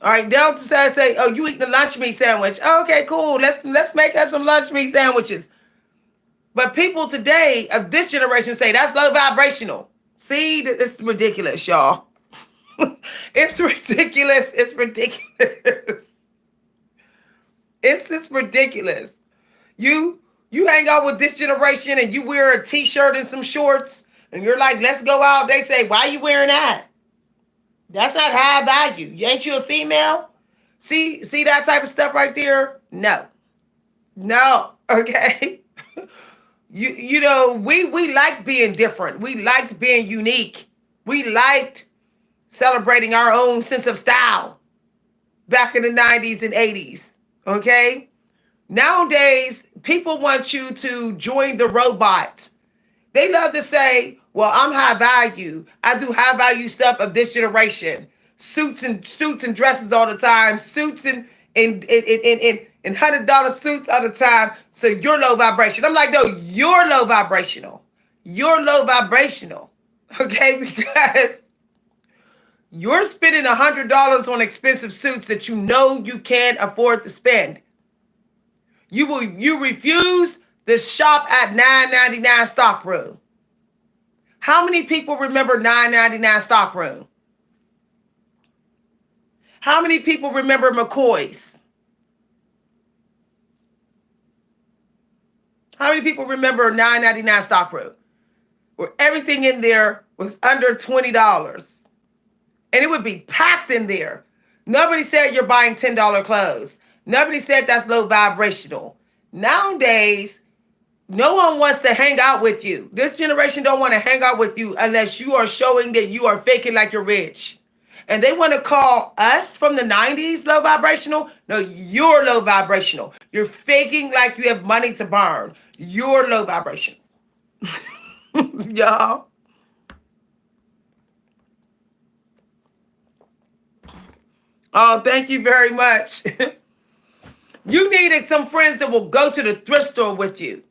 All right, they'll say, oh, you eating a lunch meat sandwich. Okay, cool. Let's make us some lunch meat sandwiches. But people today of this generation say that's low vibrational. See, it's ridiculous, y'all. It's ridiculous. It's ridiculous. It's just ridiculous. You hang out with this generation and you wear a t-shirt and some shorts and you're like, let's go out. They say, why are you wearing that? That's not high value. Ain't you a female? See that type of stuff right there? No. Okay. You know, we like being different. We liked being unique. We liked celebrating our own sense of style. back in the 90s and 80s. Okay? Nowadays, people want you to join the robots. They love to say, well, I'm high value. I do high value stuff of this generation. Suits and dresses all the time. Suits and $100 suits all the time. So you're low vibration. I'm like, no, you're low vibrational. You're low vibrational. Okay? Because you're spending $100 on expensive suits that you know you can't afford to spend. You refuse to shop at $9.99 stockroom. How many people remember $9.99 stockroom? How many people remember McCoy's? How many people remember $9.99 stockroom? Where everything in there was under $20. And it would be packed in there. Nobody said you're buying $10 clothes. Nobody said that's low vibrational. Nowadays, no one wants to hang out with you. This generation don't want to hang out with you unless you are showing that you are faking like you're rich. And they want to call us from the 90s low vibrational. No, you're low vibrational. You're faking like you have money to burn. You're low vibration. Y'all. Oh, thank you very much. You needed some friends that will go to the thrift store with you.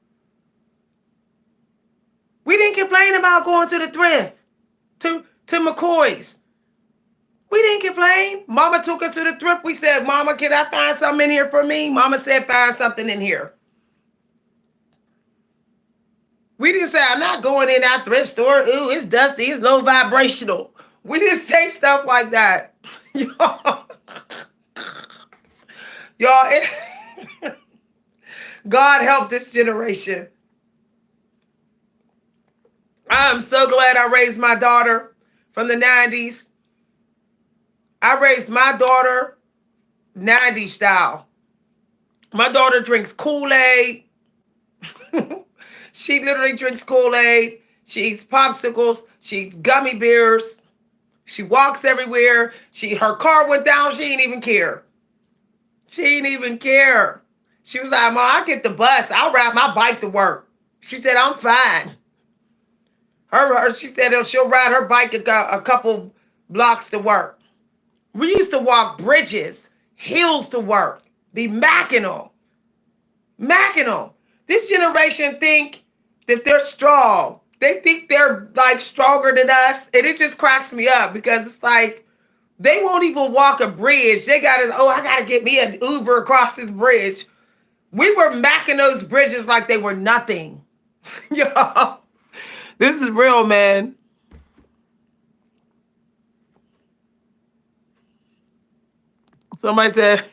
We didn't complain about going to the thrift, to McCoy's. We didn't complain. Mama took us to the thrift. We said, Mama, can I find something in here for me? Mama said, find something in here. We didn't say, I'm not going in that thrift store. Ooh, it's dusty. It's low vibrational. We didn't say stuff like that. Y'all, God help this generation. I'm so glad I raised my daughter from the 90s. I raised my daughter 90s style. My daughter drinks Kool-Aid. She literally drinks Kool-Aid. She eats popsicles. She eats gummy bears. She walks everywhere. Her car went down. She didn't even care. She didn't even care. She was like, Mom, I'll get the bus. I'll ride my bike to work. She said, I'm fine. She said she'll ride her bike a couple blocks to work. We used to walk bridges, hills to work, be macking them. Macking them. This generation think that they're strong. They think they're like stronger than us. And it just cracks me up because it's like they won't even walk a bridge. They got to, I got to get me an Uber across this bridge. We were macking those bridges like they were nothing. Yo, this is real, man. Somebody said,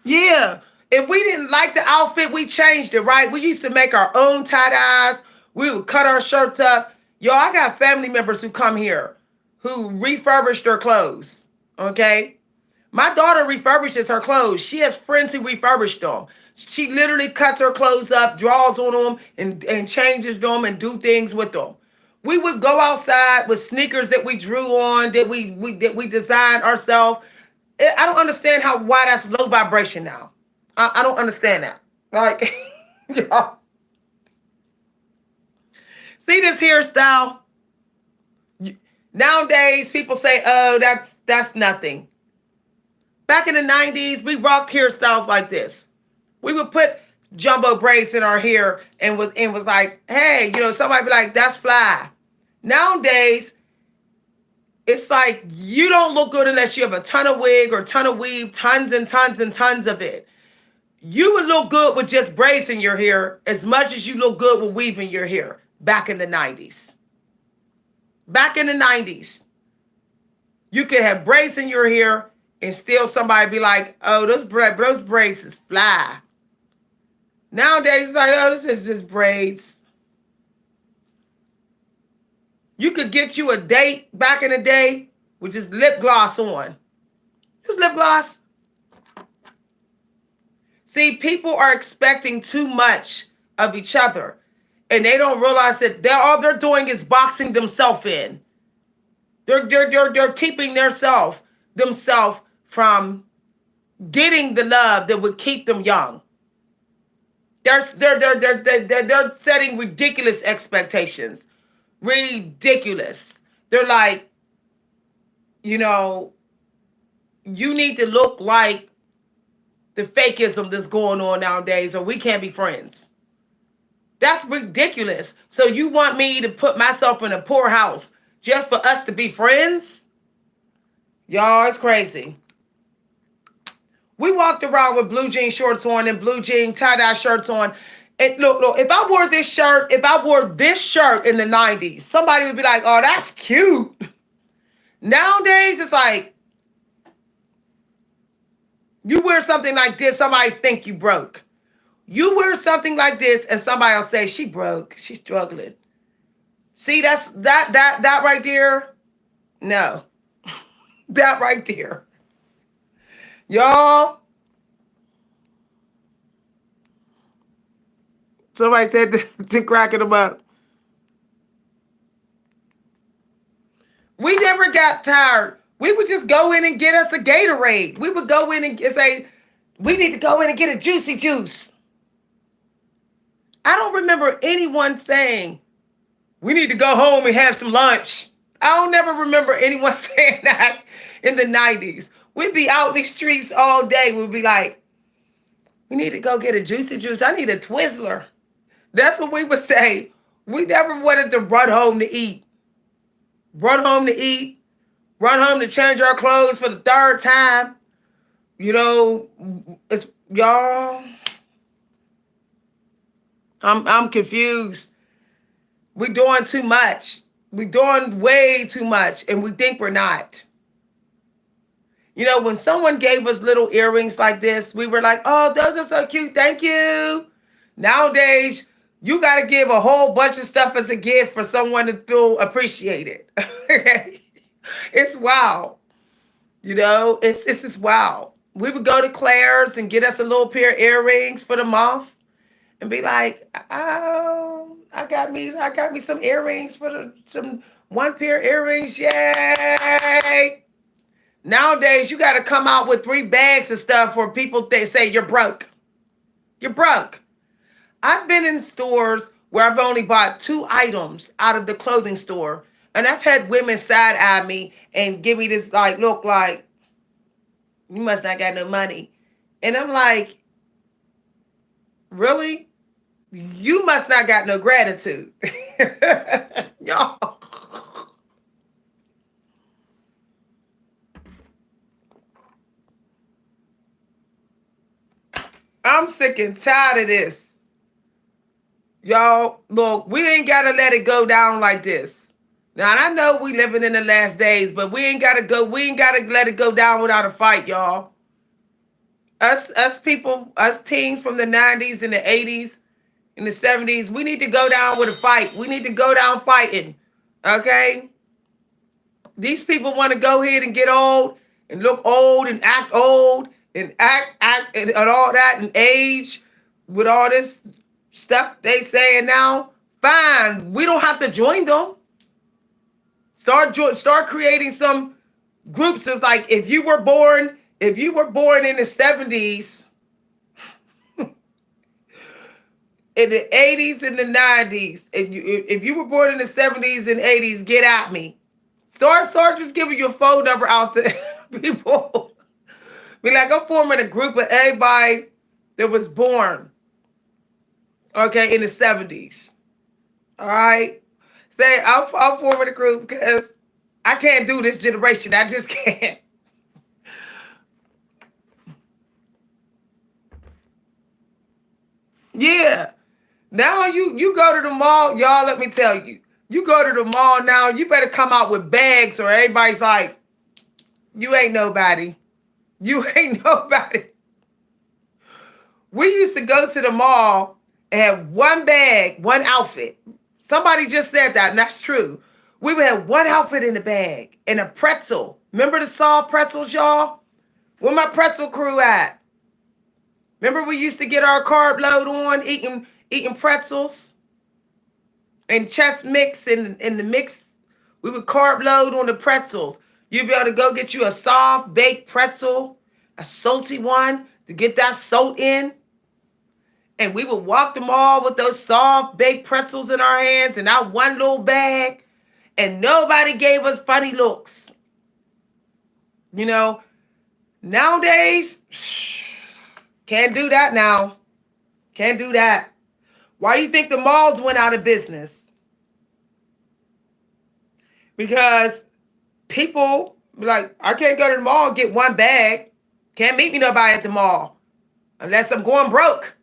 yeah, if we didn't like the outfit, we changed it, right? We used to make our own tie-dyes. We would cut our shirts up. Yo, I got family members who come here who refurbish their clothes, okay? My daughter refurbishes her clothes. She has friends who refurbish them. She literally cuts her clothes up, draws on them, and changes them and do things with them. We would go outside with sneakers that we drew on, that we designed ourselves. I don't understand why that's low vibration now. I don't understand that. Like, yeah. See this hairstyle? Nowadays, people say, oh, that's nothing. Back in the 90s, we rocked hairstyles like this. We would put jumbo braids in our hair and was like, hey, somebody be like, that's fly. Nowadays, it's like you don't look good unless you have a ton of wig or ton of weave, tons and tons and tons of it. You would look good with just braids in your hair as much as you look good with weave in your hair back in the 90s. Back in the 90s, you could have braids in your hair and still somebody be like, oh, those braids is fly. Nowadays, it's like, oh, this is just braids. You could get you a date back in the day with just lip gloss on. Just lip gloss. See, people are expecting too much of each other. And they don't realize that all they're doing is boxing themselves in. They're keeping themselves from getting the love that would keep them young. They're setting ridiculous expectations. Ridiculous. They're like, you know, you need to look like the fakeism that's going on nowadays, or we can't be friends. That's ridiculous. So you want me to put myself in a poor house just for us to be friends? Y'all, it's crazy. We walked around with blue jean shorts on and blue jean tie-dye shirts on. And look, if I wore this shirt in the 90s, somebody would be like, oh, that's cute. Nowadays, it's like, you wear something like this, somebody think you broke. You wear something like this, and somebody will say, she broke, she's struggling. See, that's that right there. No, that right there. Y'all, somebody said to cracking them up. We never got tired. We would just go in and get us a Gatorade. We would go in and say, we need to go in and get a juicy juice. I don't remember anyone saying, we need to go home and have some lunch. I don't never remember anyone saying that in the 90s. We'd be out in the streets all day. We'd be like, we need to go get a juicy juice. I need a Twizzler. That's what we would say. We never wanted to run home to eat. Run home to eat. Run home to change our clothes for the third time. You know, it's y'all. I'm confused. We're doing too much. We're doing way too much, and we think we're not. You know, when someone gave us little earrings like this, we were like, oh, those are so cute. Thank you. Nowadays, you got to give a whole bunch of stuff as a gift for someone to feel appreciated. It's wild. You know, it's just wild. We would go to Claire's and get us a little pair of earrings for the month and be like, oh, I got me some earrings for some one pair of earrings. Yay. Nowadays, you got to come out with 3 bags of stuff for people they say you're broke. You're broke. I've been in stores where I've only bought 2 items out of the clothing store. And I've had women side eye me and give me this like look like, you must not got no money. And I'm like, really? You must not got no gratitude. Y'all. I'm sick and tired of this. Y'all, look, we ain't got to let it go down like this. Now, I know we living in the last days, but we ain't got to let it go down without a fight, y'all. Us people, us teens from the 90s and the 80s and the 70s, we need to go down with a fight. We need to go down fighting, okay? These people want to go ahead and get old and look old and act old and act and all that and age with all this stuff they saying now. Fine, we don't have to join them. Start creating some groups. It's like if you were born in the 70s, in the 80s and the 90s, if you were born in the 70s and 80s, get at me. Start just giving your phone number out to people. Be like, I'm forming a group of everybody that was born, okay, in the 70s. All right? Say, I'm forming a group because I can't do this generation. I just can't. Yeah. Now you go to the mall, y'all, let me tell you. You go to the mall now, you better come out with bags or everybody's like, you ain't nobody. You ain't nobody. We used to go to the mall and have one bag, one outfit. Somebody just said that, and that's true. We would have one outfit in the bag and a pretzel. Remember the soft pretzels, y'all? Where my pretzel crew at? Remember we used to get our carb load on eating pretzels and chest mix and the mix We would carb load on the pretzels. You'd be able to go get you a soft baked pretzel, a salty one, to get that salt in. And we would walk the mall with those soft baked pretzels in our hands and our one little bag. And nobody gave us funny looks. You know, nowadays, can't do that now. Can't do that. Why do you think the malls went out of business? Because people like, I can't go to the mall and get one bag. Can't meet me nobody at the mall unless I'm going broke.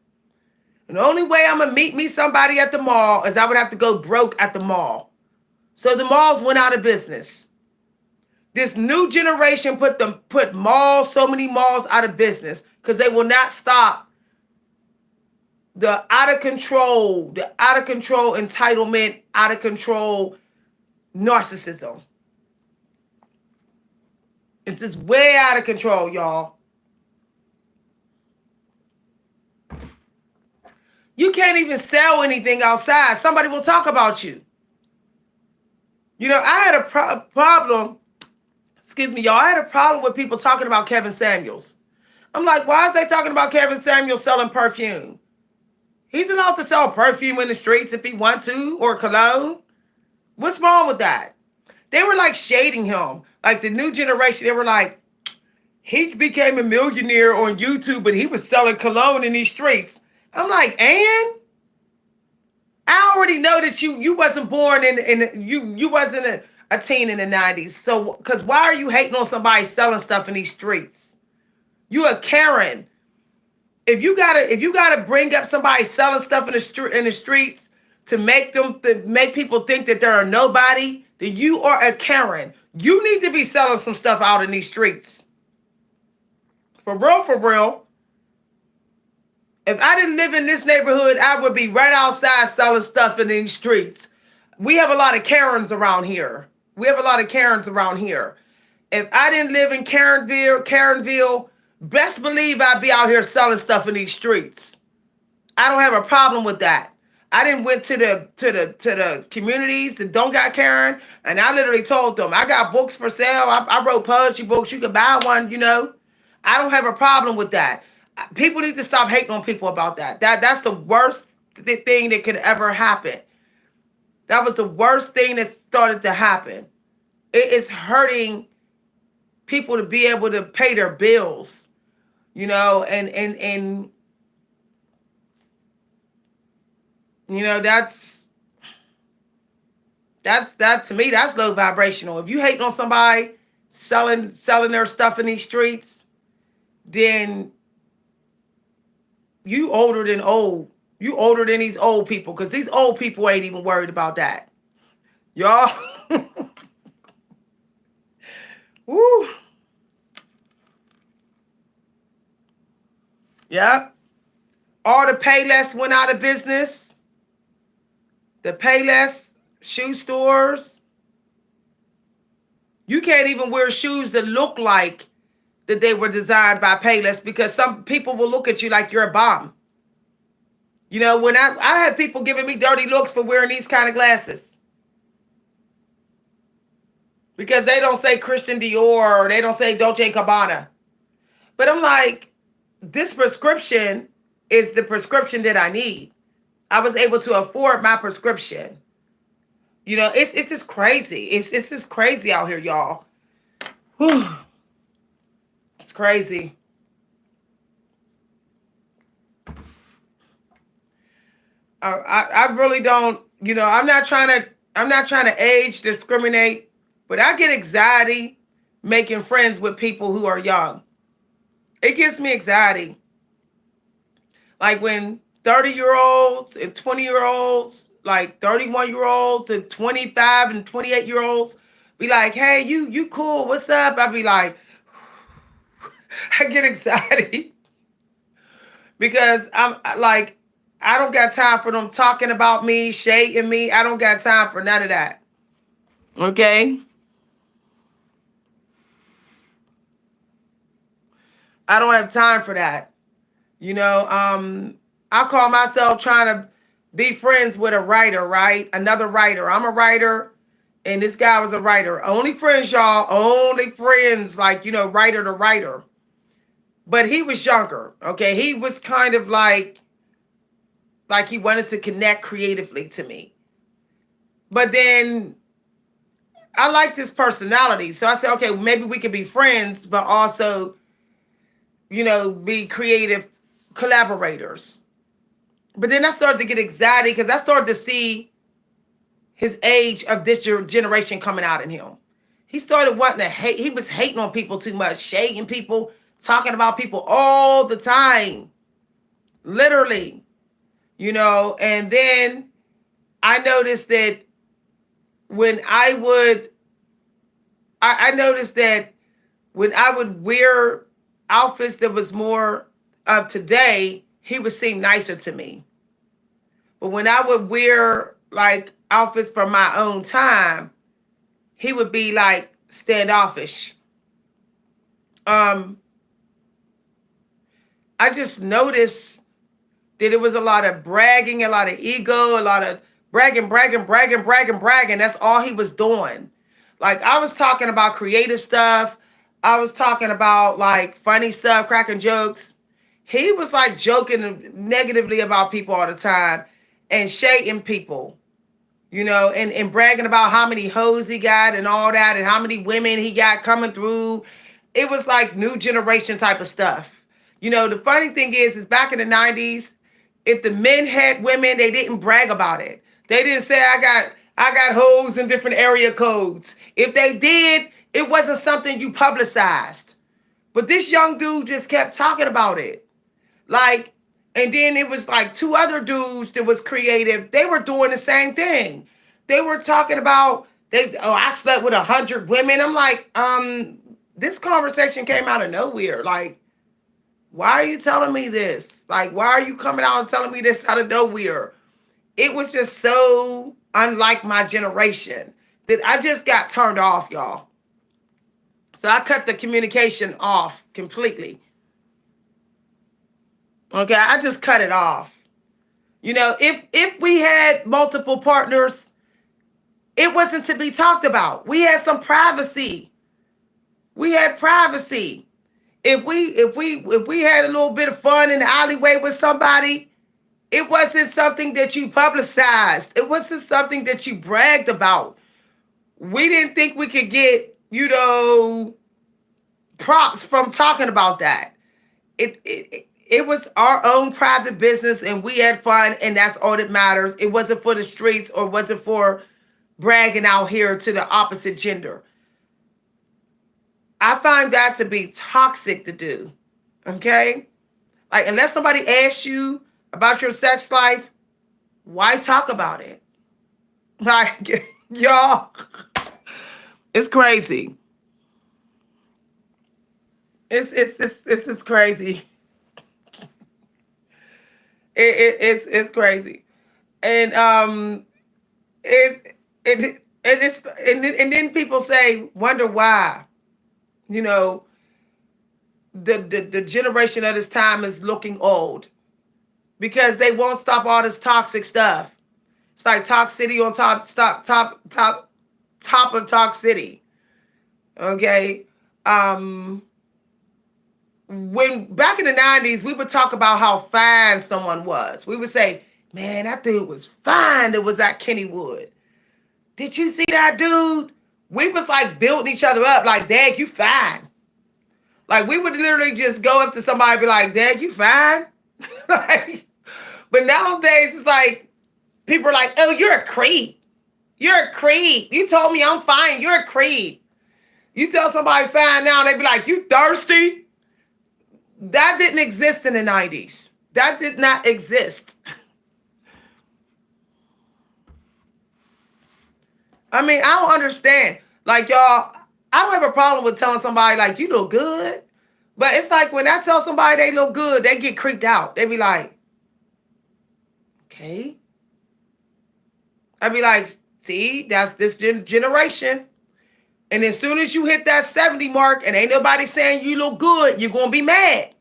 And the only way I'm going to meet me somebody at the mall is I would have to go broke at the mall. So the malls went out of business. This new generation put malls, so many malls out of business because they will not stop the out of control entitlement, out of control narcissism. It's just way out of control, y'all. You can't even sell anything outside. Somebody will talk about you. You know, I had a problem. Excuse me, y'all. I had a problem with people talking about Kevin Samuels. I'm like, why is they talking about Kevin Samuels selling perfume? He's allowed to sell perfume in the streets if he wants to, or cologne. What's wrong with that? They were like shading him. Like the new generation, they were like, he became a millionaire on YouTube, but he was selling cologne in these streets. I'm like, and I already know that you wasn't born you wasn't a teen in the 90s. So, because why are you hating on somebody selling stuff in these streets? You a Karen. If you gotta bring up somebody selling stuff in the streets to make people think that they're a nobody, then you are a Karen. You need to be selling some stuff out in these streets. For real, for real. If I didn't live in this neighborhood, I would be right outside selling stuff in these streets. We have a lot of Karens around here. If I didn't live in Karenville, best believe I'd be out here selling stuff in these streets. I don't have a problem with that. I didn't went to the communities that don't got Karen, and I literally told them, I got books for sale. I wrote poetry books. You could buy one, you know. I don't have a problem with that. People need to stop hating on people about that. That's the worst thing that could ever happen. That was the worst thing that started to happen. It is hurting people to be able to pay their bills, you know, and you know, that to me, that's low vibrational. If you hating on somebody selling their stuff in these streets, then you older than old. You older than these old people, because these old people ain't even worried about that. Y'all. Woo. Yep. All the Payless went out of business. The Payless shoe stores. You can't even wear shoes that look like that they were designed by Payless, because some people will look at you like you're a bum. You know, when I had people giving me dirty looks for wearing these kind of glasses, because they don't say Christian Dior or they don't say Dolce & Gabbana. But I'm like, this prescription is the prescription that I need. I was able to afford my prescription. You know, it's just crazy. It's just crazy out here, y'all. Whew. It's crazy. I really don't, you know, I'm not trying to age discriminate, but I get anxiety making friends with people who are young. It gives me anxiety. Like when 30-year-olds and 20-year-olds, like 31-year-olds and 25 and 28-year-olds be like, hey, you cool, what's up? I be like, I get anxiety because I'm like, I don't got time for them talking about me, shading me. I don't got time for none of that. Okay? I don't have time for that. You know, I call myself trying to be friends with a writer, right? Another writer. I'm a writer, And this guy was a writer. Only friends, y'all. Only friends, like, writer to writer. But he was younger. Okay. He was kind of like he wanted to connect creatively to me. But then I liked his personality. So I said, okay, maybe we could be friends, but also, be creative collaborators. But then I started to get excited because I started to see his age of this generation coming out in him. He started wanting to hate. He was hating on people too much, shading people, talking about people all the time. Literally. And then I noticed that when I noticed that when I would wear outfits that was more of today, he would seem nicer to me. But when I would wear like outfits from my own time, he would be like standoffish. Um, I just noticed that it was a lot of bragging, a lot of ego, a lot of bragging. That's all he was doing. Like I was talking about creative stuff. I was talking about like funny stuff, cracking jokes. He was like joking negatively about people all the time and shading people, and bragging about how many hoes he got and all that and how many women he got coming through. It was like new generation type of stuff. The funny thing is back in the 90s, if the men had women, they didn't brag about it. They didn't say I got hoes in different area codes. If they did, it wasn't something you publicized. But this young dude just kept talking about it. Like, and then it was like two other dudes that was creative. They were doing the same thing. They were talking about I slept with 100 women. I'm like, this conversation came out of nowhere. Like, why are you telling me this? Like, why are you coming out and telling me this out of nowhere? It was just so unlike my generation that I just got turned off, y'all. So I cut the communication off completely. Okay, I just cut it off. If we had multiple partners, it wasn't to be talked about. We had some privacy. We had privacy. If we had a little bit of fun in the alleyway with somebody, it wasn't something that you publicized. It wasn't something that you bragged about. We didn't think we could get, props from talking about that. It was our own private business and we had fun and that's all that matters. It wasn't for the streets or wasn't for bragging out here to the opposite gender. I find that to be toxic to do. Okay? Like, unless somebody asks you about your sex life, why talk about it? Like, y'all, it's crazy. It's crazy. It's crazy. And and then people say, wonder why. The generation of this time is looking old because they won't stop all this toxic stuff. It's like Talk City on top of Talk City. Okay. When back in the 90s, we would talk about how fine someone was. We would say, man, that dude was fine that was at Kennywood. Did you see that dude? We was like building each other up like, Dad, you fine. Like we would literally just go up to somebody and be like, Dad, you fine? Like, but nowadays it's like, people are like, oh, you're a creep. You're a creep. You told me I'm fine. You're a creep. You tell somebody fine now, they be like, you thirsty? That didn't exist in the 90s. That did not exist. I mean, I don't understand. Like, y'all, I don't have a problem with telling somebody, like, you look good. But it's like when I tell somebody they look good, they get creeped out. They be like, okay. I be like, see, that's this generation. And as soon as you hit that 70 mark and ain't nobody saying you look good, you're going to be mad.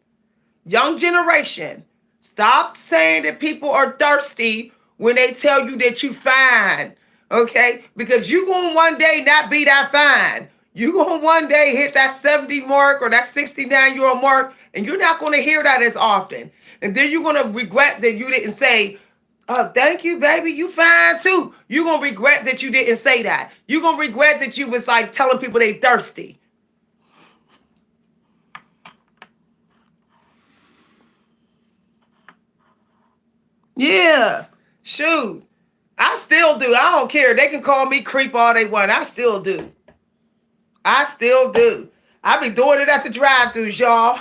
Young generation, stop saying that people are thirsty when they tell you that you fine. Okay? Because you going to one day not be that fine. You going to one day hit that 70 mark or that 69-year-old mark, and you're not going to hear that as often. And then you're going to regret that you didn't say, oh, thank you, baby. You fine too. You're going to regret that you didn't say that. You're going to regret that you was like telling people they thirsty. Yeah. Shoot. I still do. I don't care. They can call me creep all they want. I still do. I still do. I be doing it at the drive-thrus, y'all.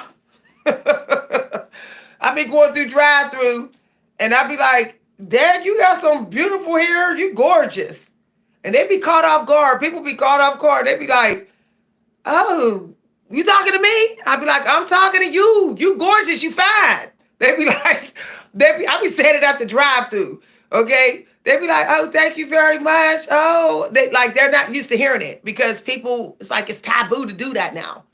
I be going through drive-thru, and I be like, Dad, you got some beautiful hair. You gorgeous. And they be caught off guard. People be caught off guard. They be like, oh, you talking to me? I be like, I'm talking to you. You gorgeous. You fine. They be like, I be saying it at the drive-thru. Okay. They be like, oh, thank you very much. Oh, they're not used to hearing it because people, it's like it's taboo to do that now.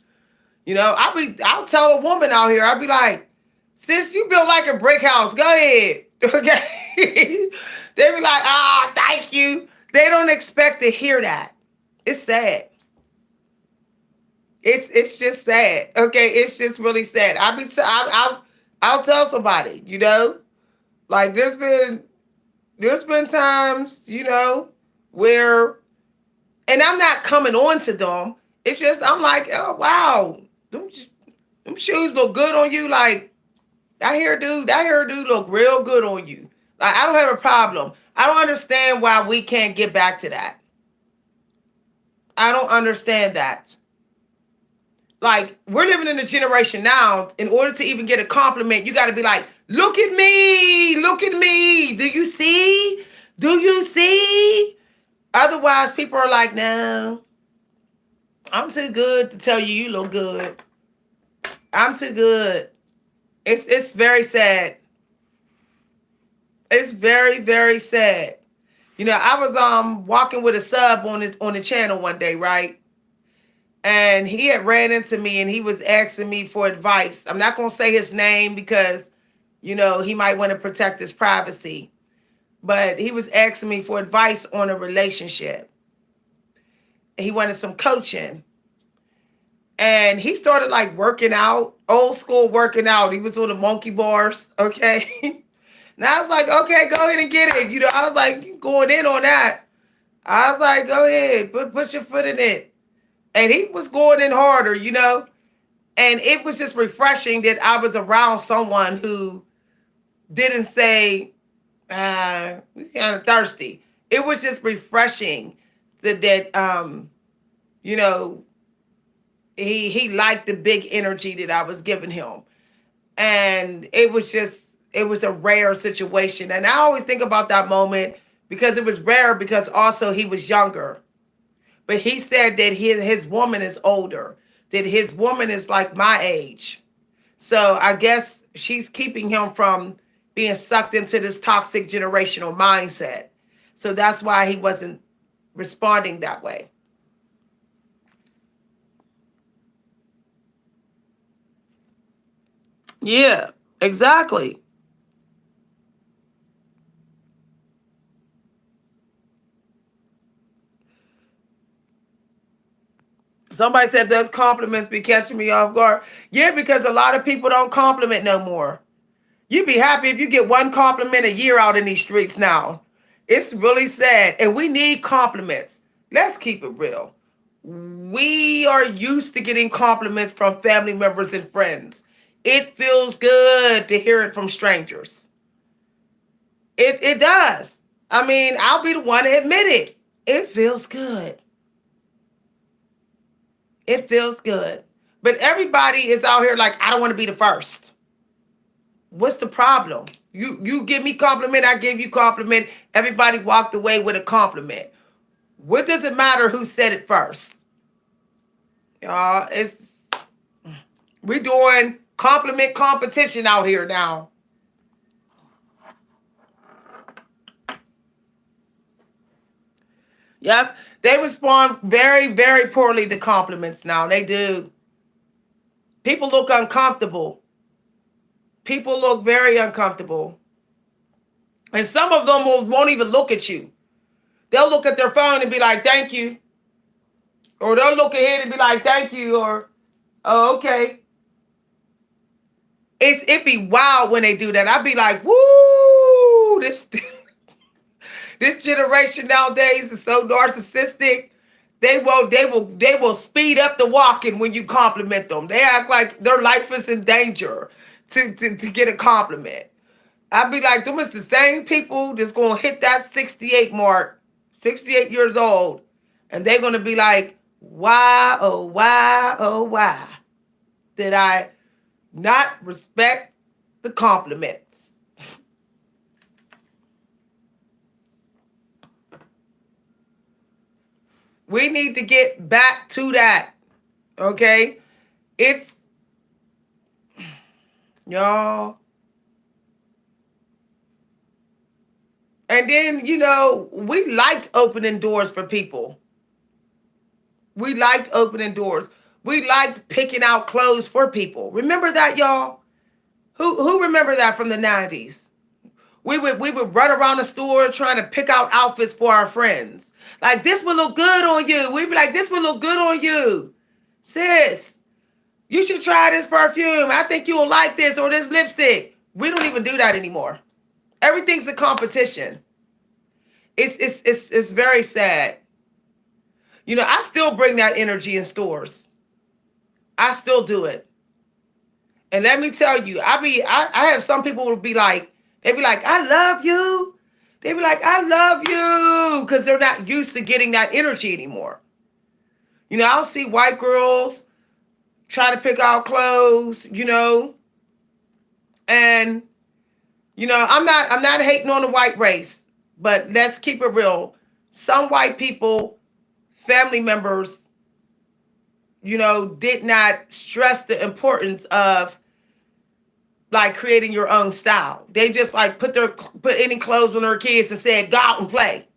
You know, I'll tell a woman out here, I'll be like, sis, you built like a brick house. Go ahead. Okay. They be like, oh, thank you. They don't expect to hear that. It's sad. It's just sad. Okay. It's just really sad. I'll tell somebody, you know, like there's been times, you know, where, and I'm not coming on to them. It's just, I'm like, oh, wow. Them shoes look good on you. Like, that hairdo look real good on you. Like, I don't have a problem. I don't understand why we can't get back to that. I don't understand that. Like, we're living in a generation now, in order to even get a compliment, you got to be like, look at me. Look at me. Do you see? Do you see? Otherwise, people are like, no, I'm too good to tell you you look good. I'm too good. It's very sad. It's very, very sad. You know, I was walking with a sub on the channel one day, right? And he had ran into me and he was asking me for advice. I'm not going to say his name because, you know, he might want to protect his privacy. But he was asking me for advice on a relationship. He wanted some coaching. And he started like working out, old school working out. He was on the monkey bars, okay? And I was like, okay, go ahead and get it. You know, I was like going in on that. I was like, go ahead, put your foot in it. And he was going in harder, you know? And it was just refreshing that I was around someone who didn't say, you're kind of thirsty. It was just refreshing that you know, he liked the big energy that I was giving him. And it was a rare situation. And I always think about that moment because it was rare because also he was younger. But he said that his woman is older, that his woman is like my age. So I guess she's keeping him from being sucked into this toxic generational mindset. So that's why he wasn't responding that way. Yeah, exactly. Somebody said those compliments be catching me off guard. Yeah, because a lot of people don't compliment no more. You'd be happy if you get one compliment a year out in these streets now. It's really sad. And we need compliments. Let's keep it real. We are used to getting compliments from family members and friends. It feels good to hear it from strangers. It does. I mean, I'll be the one to admit it. It feels good. It feels good. But everybody is out here like, I don't want to be the first. What's the problem? You give me compliment, I give you compliment. Everybody walked away with a compliment. What does it matter who said it first? Y'all, we're doing compliment competition out here now. Yep. They respond very, very poorly to compliments now. They do. People look uncomfortable. People look very uncomfortable. And some of them won't even look at you. They'll look at their phone and be like, thank you. Or they'll look ahead and be like, thank you. Or, oh, okay. It be wild when they do that. I'd be like, woo, this generation nowadays is so narcissistic. They will speed up the walking when you compliment them. They act like their life is in danger to get a compliment. I'd be like, them is the same people that's gonna hit that 68 mark, 68 years old, and they're gonna be like, why, oh why did I not respect the compliments? We need to get back to that. Okay? It's y'all. And then, we liked opening doors for people. We liked opening doors. We liked picking out clothes for people. Remember that, y'all? Who remember that from the 90s? We would run around the store trying to pick out outfits for our friends. Like, this would look good on you. We'd be like, this would look good on you. Sis, you should try this perfume. I think you'll like this, or this lipstick. We don't even do that anymore. Everything's a competition. It's very sad. I still bring that energy in stores. I still do it. And let me tell you, I have some people will be like, they be like, I love you. They be like, I love you. Because they're not used to getting that energy anymore. I'll see white girls try to pick out clothes, and I'm not hating on the white race, but let's keep it real. Some white people, family members, did not stress the importance of like creating your own style. They just like put any clothes on their kids and said, go out and play.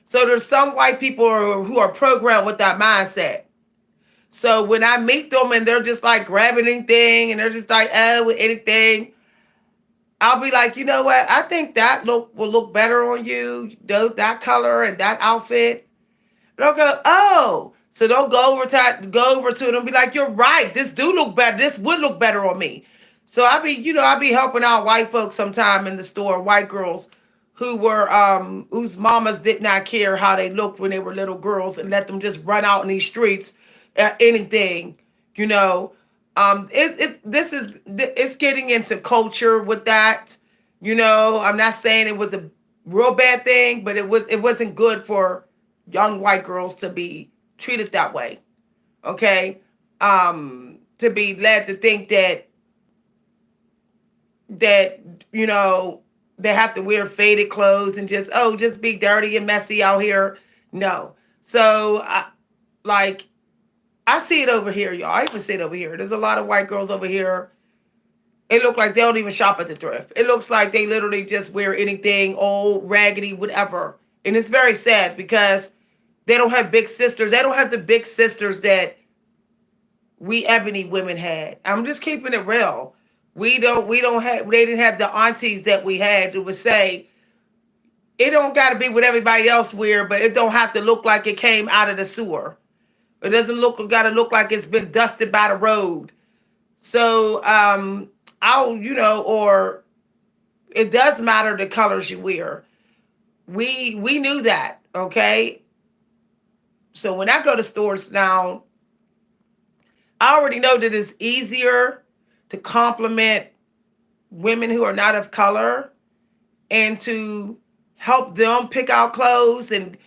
So there's some white people who are programmed with that mindset. So when I meet them and they're just like grabbing anything and they're just like, with anything, I'll be like, you know what? I think that look will look better on you, that color and that outfit. And they'll go, oh. So they'll go over to them and be like, you're right. This do look better. This would look better on me. So I be helping out white folks sometime in the store, white girls whose mamas did not care how they looked when they were little girls and let them just run out in these streets at anything, you know. It's getting into culture with that. I'm not saying it was a real bad thing, but it wasn't good for young white girls to be treated that way. Okay. To be led to think that they have to wear faded clothes and just be dirty and messy out here. No. So I see it over here, y'all. I even see it over here. There's a lot of white girls over here. It looks like they don't even shop at the thrift. It looks like they literally just wear anything, old, raggedy, whatever. And it's very sad because they don't have big sisters. They don't have the big sisters that we ebony women had. I'm just keeping it real. They didn't have the aunties that we had that would say, it don't got to be what everybody else wear, but it don't have to look like it came out of the sewer. It doesn't got to look like it's been dusted by the road. So, or it does matter the colors you wear. We knew that, okay? So when I go to stores now, I already know that it's easier to compliment women who are not of color and to help them pick out clothes and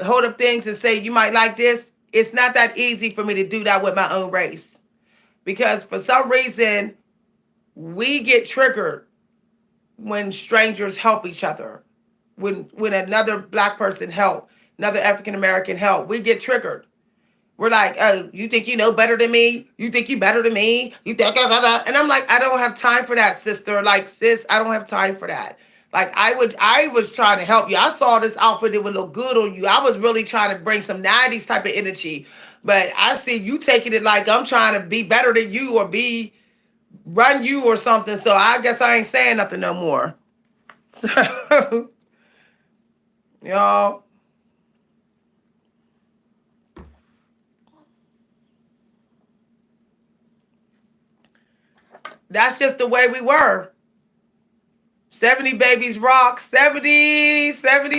hold up things and say, you might like this. It's not that easy for me to do that with my own race. Because for some reason, we get triggered when strangers help each other. When another black person help, another African American help, we get triggered. We're like, oh, you think you know better than me? You think you better than me? You think, and I'm like, I don't have time for that, sister. Like, sis, I don't have time for that. Like, I was trying to help you. I saw this outfit that would look good on you. I was really trying to bring some 90s type of energy. But I see you taking it like I'm trying to be better than you or run you or something. So I guess I ain't saying nothing no more. So, y'all, That's just the way we were. 70 babies rock. 70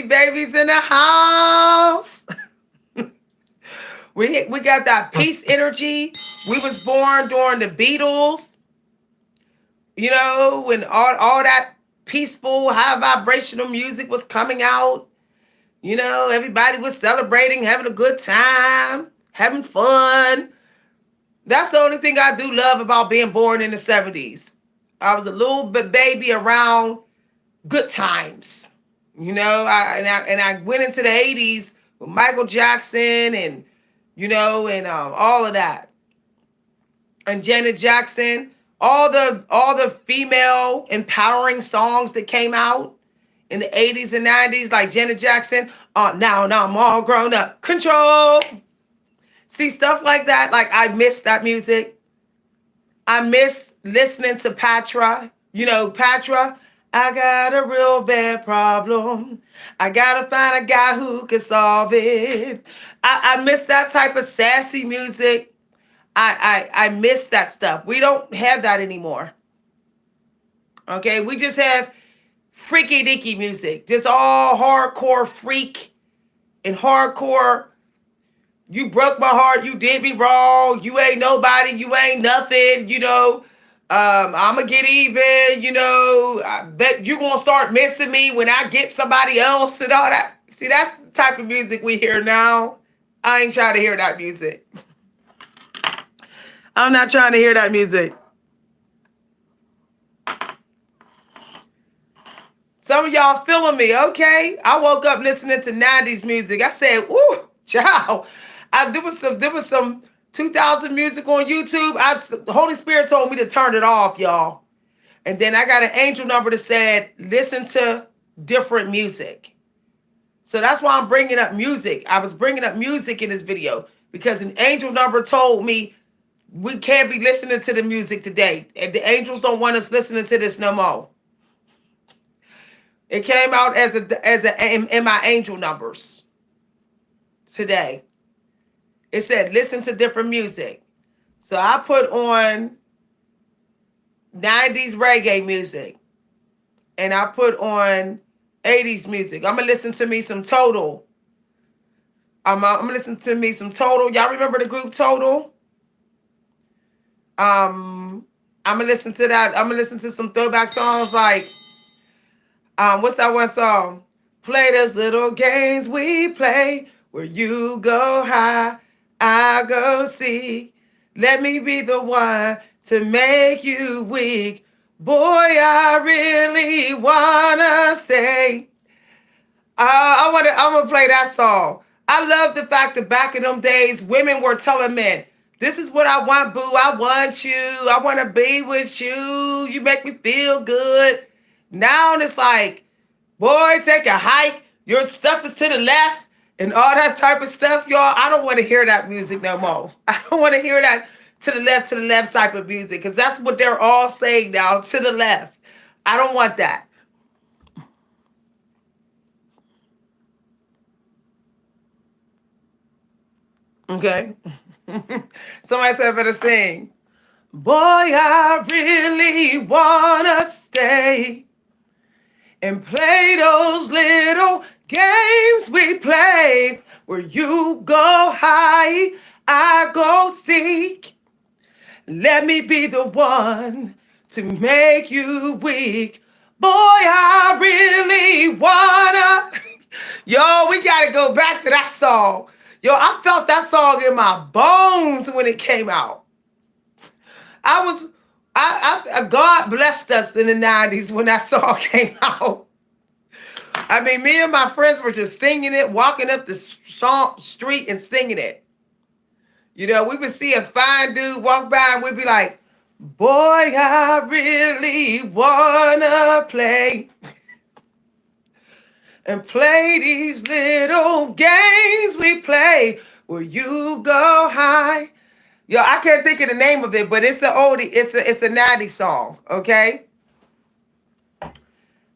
babies in the house. We got that peace energy. We was born during the Beatles. You know, when all that peaceful, high vibrational music was coming out. You know, everybody was celebrating, having a good time, having fun. That's the only thing I do love about being born in the 70s. I was a little bit baby around good times. You know, I went into the 80s with Michael Jackson and, you know, and all of that. And Janet Jackson, all the female empowering songs that came out in the 80s and 90s, like Janet Jackson, now I'm all grown up. Control. See, stuff like that, like I miss that music. I miss listening to Patra. You know, Patra, I got a real bad problem. I gotta find a guy who can solve it. I miss that type of sassy music. I miss that stuff. We don't have that anymore. Okay, we just have freaky dicky music. Just all hardcore freak and hardcore. You broke my heart. You did me wrong. You ain't nobody. You ain't nothing. You know, I'm going to get even. You know, I bet you're going to start missing me when I get somebody else and all that. See, that's the type of music we hear now. I ain't trying to hear that music. I'm not trying to hear that music. Some of y'all feeling me, okay? I woke up listening to 90s music. I said, ooh, child. There was some 2000 music on YouTube. The Holy Spirit told me to turn it off, y'all. And then I got an angel number that said, listen to different music. So that's why I'm bringing up music. I was bringing up music in this video because an angel number told me we can't be listening to the music today. And the angels don't want us listening to this no more. It came out in my angel numbers today. It said, listen to different music. So I put on 90s reggae music. And I put on 80s music. I'm going to listen to me some Total. I'm going to listen to me some Total. Y'all remember the group Total? I'm going to listen to that. I'm going to listen to some throwback songs like, what's that one song? Play those little games we play where you go high, I go seek. Let me be the one to make you weak. Boy, I really wanna say. I'm gonna play that song. I love the fact that back in them days, women were telling men, this is what I want, boo. I want you. I want to be with you. You make me feel good. Now it's like, boy, take a hike. Your stuff is to the left and all that type of stuff, y'all. I don't want to hear that music no more. I don't want to hear that to the left type of music because that's what they're all saying now, to the left. I don't want that. Okay. Somebody said I better sing. Boy, I really want to stay and play those little games we play where you go high, I go seek. Let me be the one to make you weak. Boy, I really wanna. Yo, we gotta go back to that song. Yo, I felt that song in my bones when it came out. God blessed us in the 90s when that song came out. I mean, me and my friends were just singing it, walking up the street and singing it. You know, we would see a fine dude walk by and we'd be like, boy, I really wanna play. And play these little games we play where you go high. Yo, I can't think of the name of it, but it's an oldie. It's a 90s song, okay?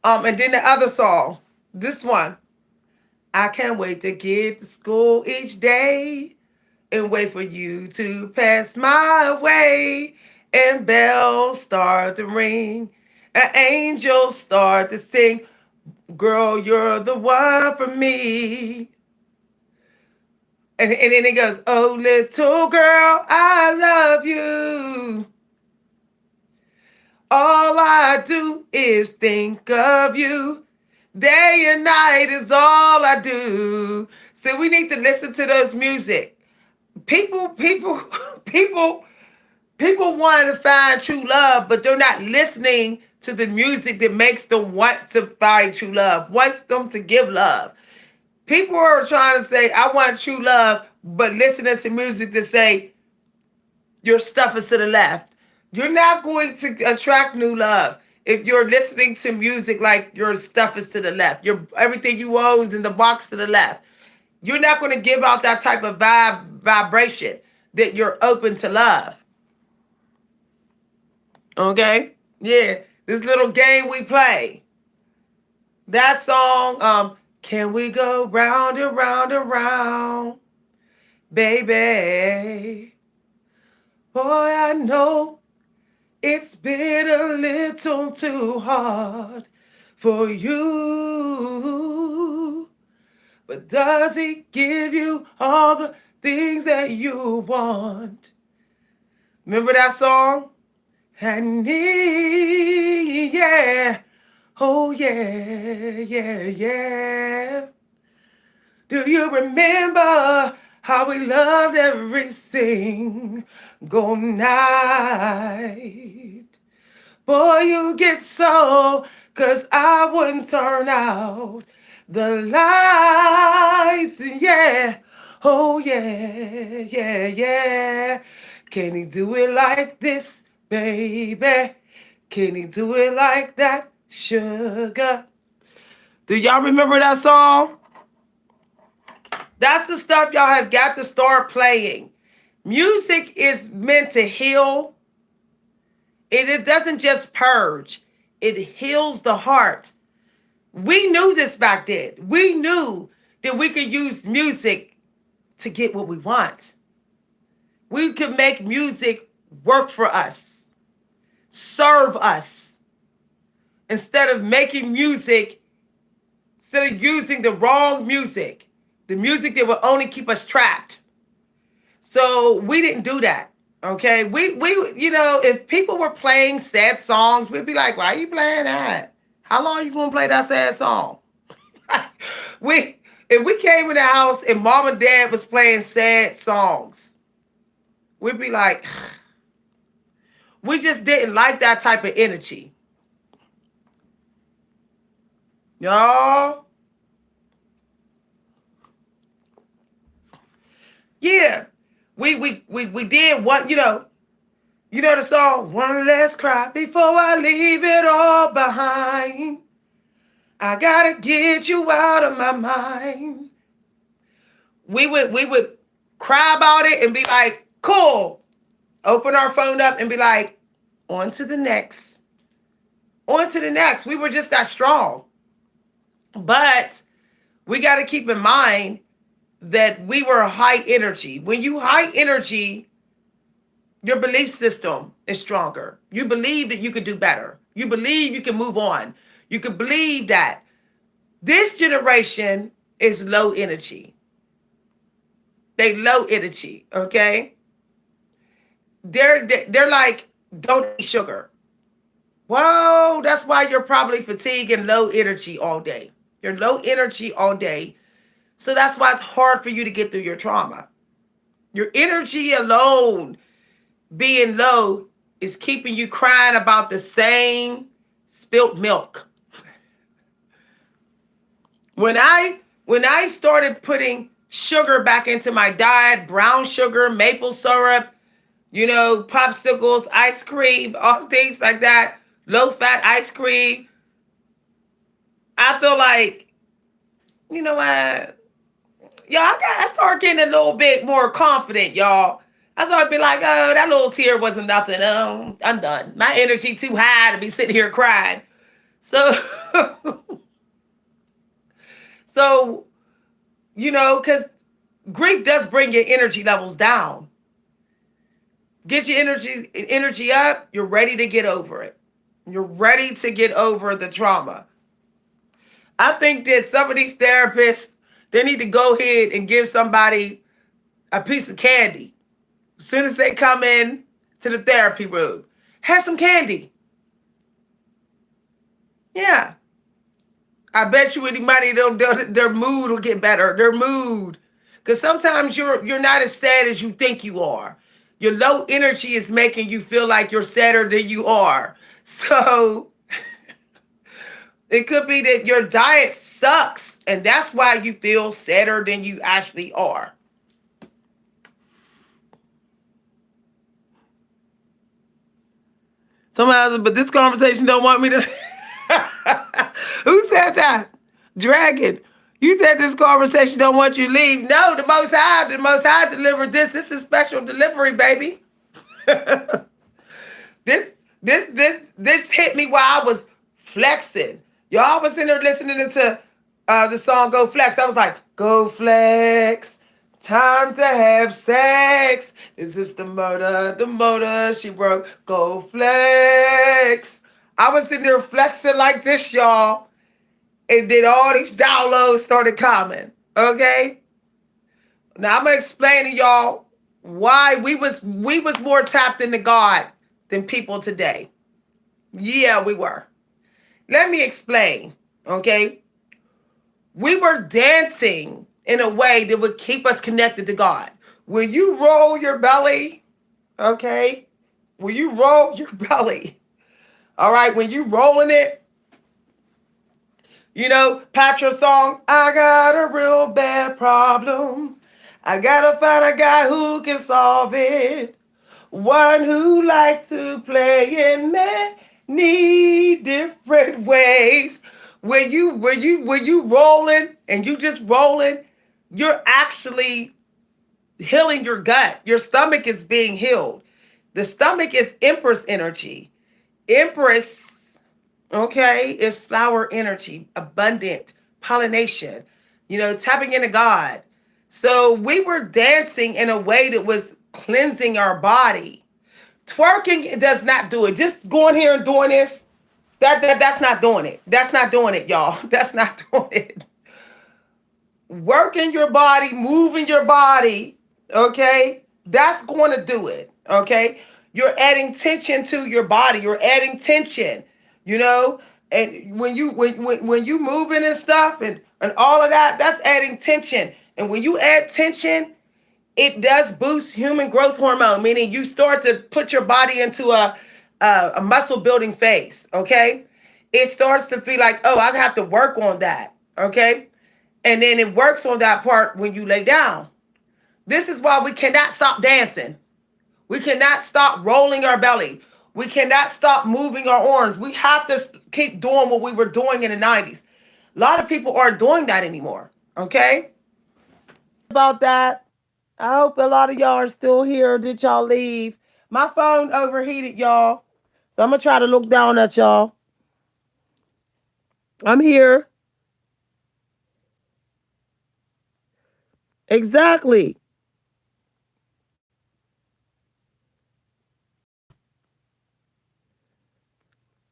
And then the other song, this one. I can't wait to get to school each day and wait for you to pass my way. and bells start to ring, and angels start to sing. Girl, you're the one for me. And then it goes, oh, little girl, I love you. All I do is think of you. Day and night is all I do. So we need to listen to those music. People, people, people, people want to find true love, but they're not listening to the music that makes them want to find true love, wants them to give love. People are trying to say, I want true love, but listening to music to say, your stuff is to the left. You're not going to attract new love if you're listening to music like your stuff is to the left. Your everything you own is in the box to the left. You're not going to give out that type of vibration that you're open to love. Okay? Yeah. This little game we play. That song, can we go round and round and round, baby? Boy, I know it's been a little too hard for you. But does he give you all the things that you want? Remember that song? Honey, yeah. Oh, yeah, yeah, yeah. Do you remember how we loved every single night? Boy, you get so, 'cause I wouldn't turn out the lights, yeah. Oh, yeah, yeah, yeah. Can he do it like this, baby? Can he do it like that, sugar? Do y'all remember that song? That's the stuff y'all have got to start playing. Music is meant to heal. It doesn't just purge. It heals the heart. We knew this back then. We knew that we could use music to get what we want. We could make music work for us, serve us. Instead of making music, instead of using the wrong music, the music that will only keep us trapped. So we didn't do that. Okay. We if people were playing sad songs, we'd be like, why are you playing that? How long are you gonna play that sad song? If we came in the house and mom and dad was playing sad songs, we'd be like, we just didn't like that type of energy. Y'all. Yeah. We did what, the song, one less cry before I leave it all behind. I gotta get you out of my mind. We would cry about it and be like, cool. Open our phone up and be like, on to the next. On to the next. We were just that strong. But we got to keep in mind that we were high energy. When you high energy, your belief system is stronger. You believe that you could do better. You believe you can move on. You can believe that this generation is low energy. They low energy, okay? They're like, don't eat sugar. Whoa, that's why you're probably fatigued and low energy all day. You're low energy all day. So that's why it's hard for you to get through your trauma. Your energy alone being low is keeping you crying about the same spilt milk. When I started putting sugar back into my diet, brown sugar, maple syrup, popsicles, ice cream, all things like that, low fat ice cream, I feel like, you know what? Y'all, I started getting a little bit more confident, y'all. I started being like, oh, that little tear wasn't nothing. I'm done. My energy too high to be sitting here crying. So, so, because grief does bring your energy levels down. Get your energy up. You're ready to get over it. You're ready to get over the trauma. I think that some of these therapists, they need to go ahead and give somebody a piece of candy. As soon as they come in to the therapy room, have some candy. Yeah. I bet you any money their mood will get better. Their mood. Because sometimes you're not as sad as you think you are. Your low energy is making you feel like you're sadder than you are. So it could be that your diet sucks, and that's why you feel sadder than you actually are. Somehow, but this conversation don't want me to. Who said that? Dragon. You said this conversation don't want you to leave. No, the Most High delivered this. This is special delivery, baby. this, this hit me while I was flexing. Y'all was in there listening to the song "Go Flex." I was like, "Go flex, time to have sex. Is this the motor she broke? Go flex." I was in there flexing like this, y'all. And then all these downloads started coming. Okay? Now I'm gonna explain to y'all why we was more tapped into God than people today. Yeah, we were. Let me explain. Okay? We were dancing in a way that would keep us connected to God. When you roll your belly, okay? When you roll your belly, all right, when you rolling it, you know, Patra's song, I got a real bad problem. I gotta find a guy who can solve it. One who likes to play in many different ways. When you rolling and you just rolling, you're actually healing your gut. Your stomach is being healed. The stomach is Empress energy. Empress, okay, is flower energy, abundant, pollination, you know, tapping into God. So we were dancing in a way that was cleansing our body. Twerking does not do it. Just going here and doing this, that's not doing it. That's not doing it, y'all. That's not doing it. Working your body, moving your body, okay? That's going to do it, okay? You're adding tension to your body. You're adding tension, you know? And when you moving and stuff and all of that, that's adding tension. And when you add tension, it does boost human growth hormone, meaning you start to put your body into a muscle building phase, okay? It starts to feel like, oh, I have to work on that, okay? And then it works on that part when you lay down. This is why we cannot stop dancing. We cannot stop rolling our belly. We cannot stop moving our arms. We have to keep doing what we were doing in the 90s. A lot of people aren't doing that anymore, okay? About that. I hope a lot of y'all are still here. Did y'all leave? My phone overheated, y'all. So I'm going to try to look down at y'all. I'm here. Exactly.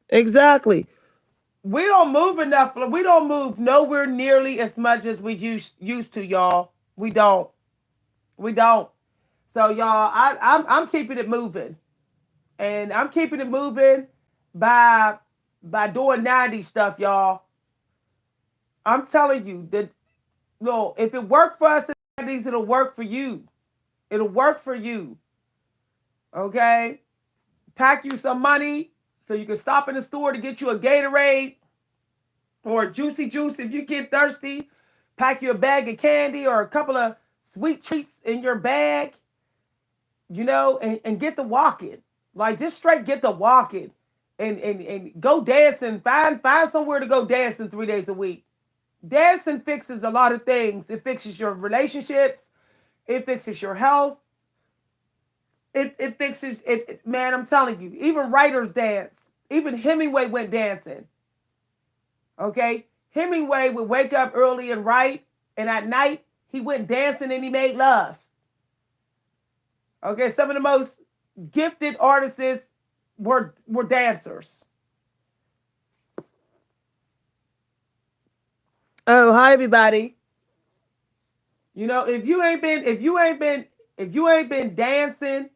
Exactly. We don't move enough. We don't move nowhere nearly as much as we used to, y'all. We don't. We don't. So y'all, I'm keeping it moving. And I'm keeping it moving by doing 90 stuff, y'all. I'm telling you that no, if it worked for us in the 90s, it'll work for you. It'll work for you. Okay? Pack you some money so you can stop in the store to get you a Gatorade or a Juicy Juice if you get thirsty. Pack you a bag of candy or a couple of sweet treats in your bag, you know, and get to walking. Like just straight get to walking and go dancing. Find somewhere to go dancing 3 days a week. Dancing fixes a lot of things. It fixes your relationships. It fixes your health. It fixes it. Man, I'm telling you, even writers dance. Even Hemingway went dancing. Okay, Hemingway would wake up early and write, and at night he went dancing and he made love. Okay, some of the most gifted artists were dancers. Oh, hi everybody. If you ain't been dancing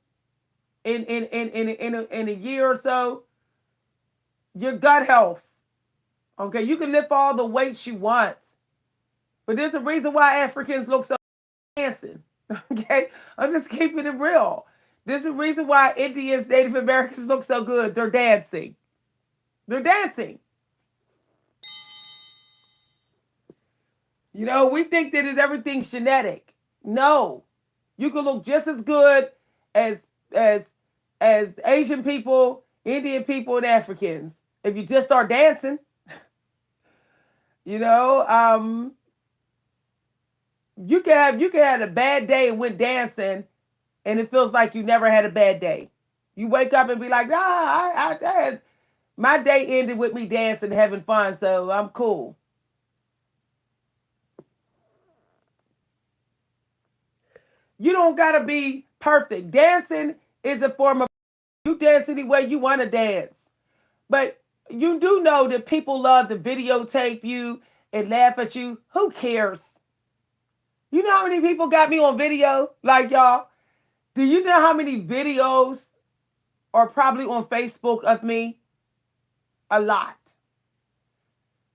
in a year or so, your gut health. Okay, you can lift all the weights you want, but there's a reason why Africans look so dancing. Okay, I'm just keeping it real. There's a reason why Indians, Native Americans look so good. They're dancing. They're dancing. We think that is everything genetic. No, you can look just as good as as as Asian people, Indian people, and Africans if you just start dancing. You know, you can have a bad day and went dancing, and it feels like you never had a bad day. You wake up and be like, I had my day ended with me dancing, having fun, so I'm cool. You don't gotta be perfect. Dancing is a form of you dance any way you want to dance. But you do know that people love to videotape you and laugh at you. Who cares? You know how many people got me on video? Like y'all, do you know how many videos are probably on Facebook of me? A lot.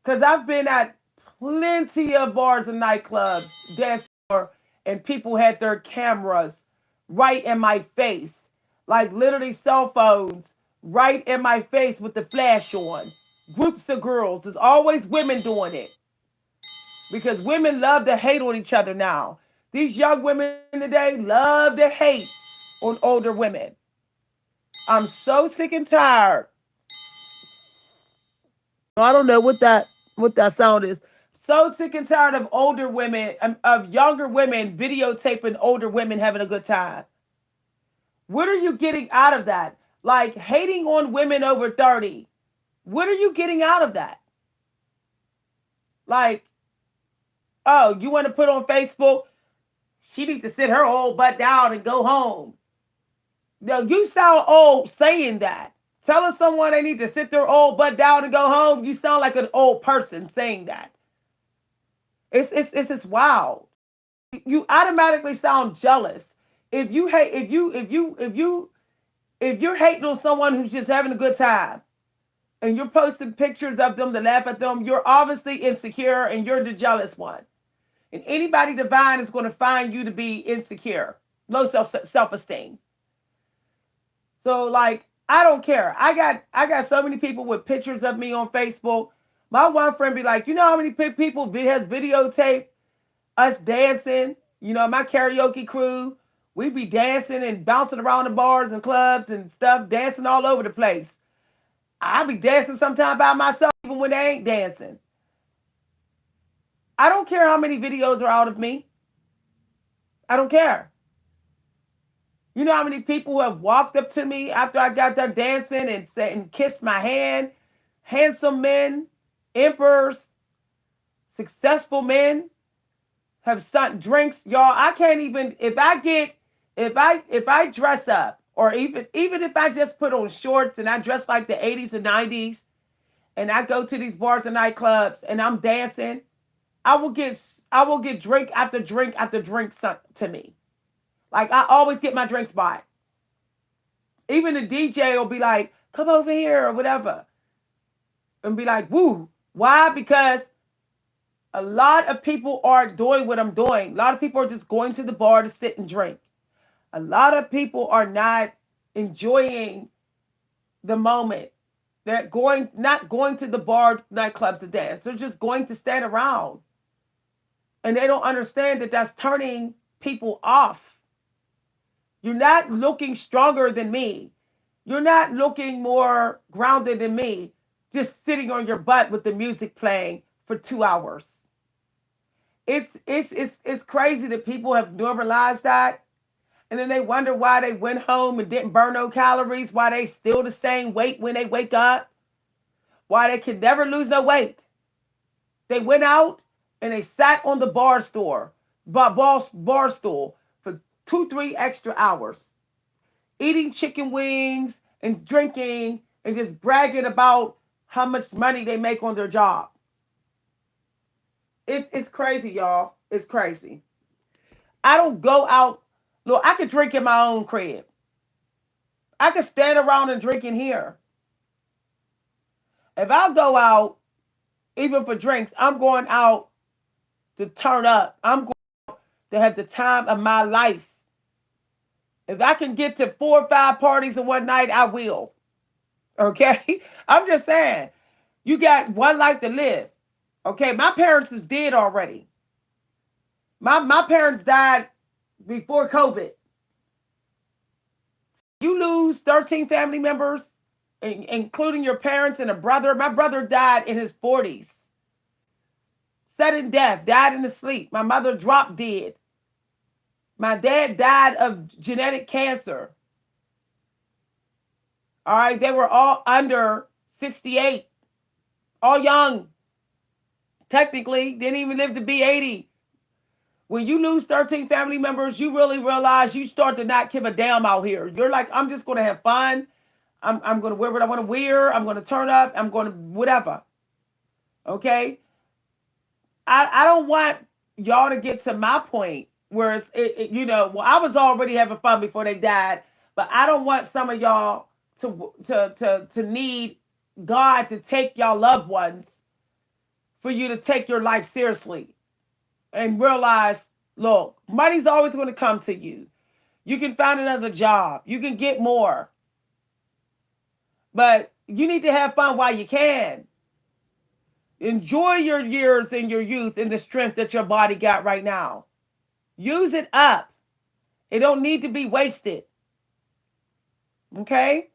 Because I've been at plenty of bars and nightclubs, dance floor, and people had their cameras right in my face. Like literally cell phones right in my face with the flash on. Groups of girls. There's always women doing it. Because women love to hate on each other now. These young women today love to hate on older women. I'm so sick and tired. I don't know what that sound is. So sick and tired of older women, of younger women videotaping older women having a good time. What are you getting out of that? Like hating on women over 30. What are you getting out of that? Like, oh, you want to put on Facebook? She needs to sit her old butt down and go home. No, you sound old saying that. Telling someone they need to sit their old butt down and go home, you sound like an old person saying that. It's wild. You automatically sound jealous. If you're hating on someone who's just having a good time and you're posting pictures of them to laugh at them, you're obviously insecure and you're the jealous one. And anybody divine is going to find you to be insecure, low self-esteem. So like, I don't care. I got so many people with pictures of me on Facebook. My one friend be like, you know how many people has videotaped us dancing? My karaoke crew, we be dancing and bouncing around the bars and clubs and stuff, dancing all over the place. I be dancing sometimes by myself, even when they ain't dancing. I don't care how many videos are out of me. I don't care. You know how many people have walked up to me after I got done dancing and said and kissed my hand? Handsome men, emperors, successful men have sent drinks. Y'all, I can't even if I dress up, or even if I just put on shorts and I dress like the 80s and 90s and I go to these bars and nightclubs and I'm dancing, I will get drink after drink after drink sent to me. Like I always get my drinks bought. Even the DJ will be like, come over here or whatever. And be like, woo. Why? Because a lot of people aren't doing what I'm doing. A lot of people are just going to the bar to sit and drink. A lot of people are not enjoying the moment. They're not going to the bar, nightclubs to dance. They're just going to stand around. And they don't understand that that's turning people off. You're not looking stronger than me. You're not looking more grounded than me, just sitting on your butt with the music playing for 2 hours. It's crazy that people have normalized that. And then they wonder why they went home and didn't burn no calories, why they still the same weight when they wake up, why they can never lose no weight. They went out and they sat on the bar stool for 2, 3 extra hours. eating chicken wings and drinking and just bragging about how much money they make on their job. It's crazy, y'all. It's crazy. I don't go out. Look, I could drink in my own crib. I could stand around and drink in here. If I go out, even for drinks, I'm going out to turn up. I'm going to have the time of my life. If I can get to 4 or 5 parties in one night, I will. Okay? I'm just saying, you got one life to live. Okay? My parents is dead already. My parents died before COVID. You lose 13 family members, including your parents and a brother. My brother died in his 40s. Sudden death, died in his sleep. My mother dropped dead. My dad died of genetic cancer. All right, they were all under 68, all young. Technically, didn't even live to be 80. When you lose 13 family members, you really realize you start to not give a damn out here. You're like, I'm just going to have fun. I'm going to wear what I want to wear. I'm going to turn up. I'm going to whatever. Okay? I don't want y'all to get to my point where well, I was already having fun before they died, but I don't want some of y'all to need God to take y'all loved ones for you to take your life seriously and realize, look, money's always going to come to you. You can find another job. You can get more. But you need to have fun while you can. Enjoy your years and your youth and the strength that your body got right now. Use it up. It don't need to be wasted. Okay?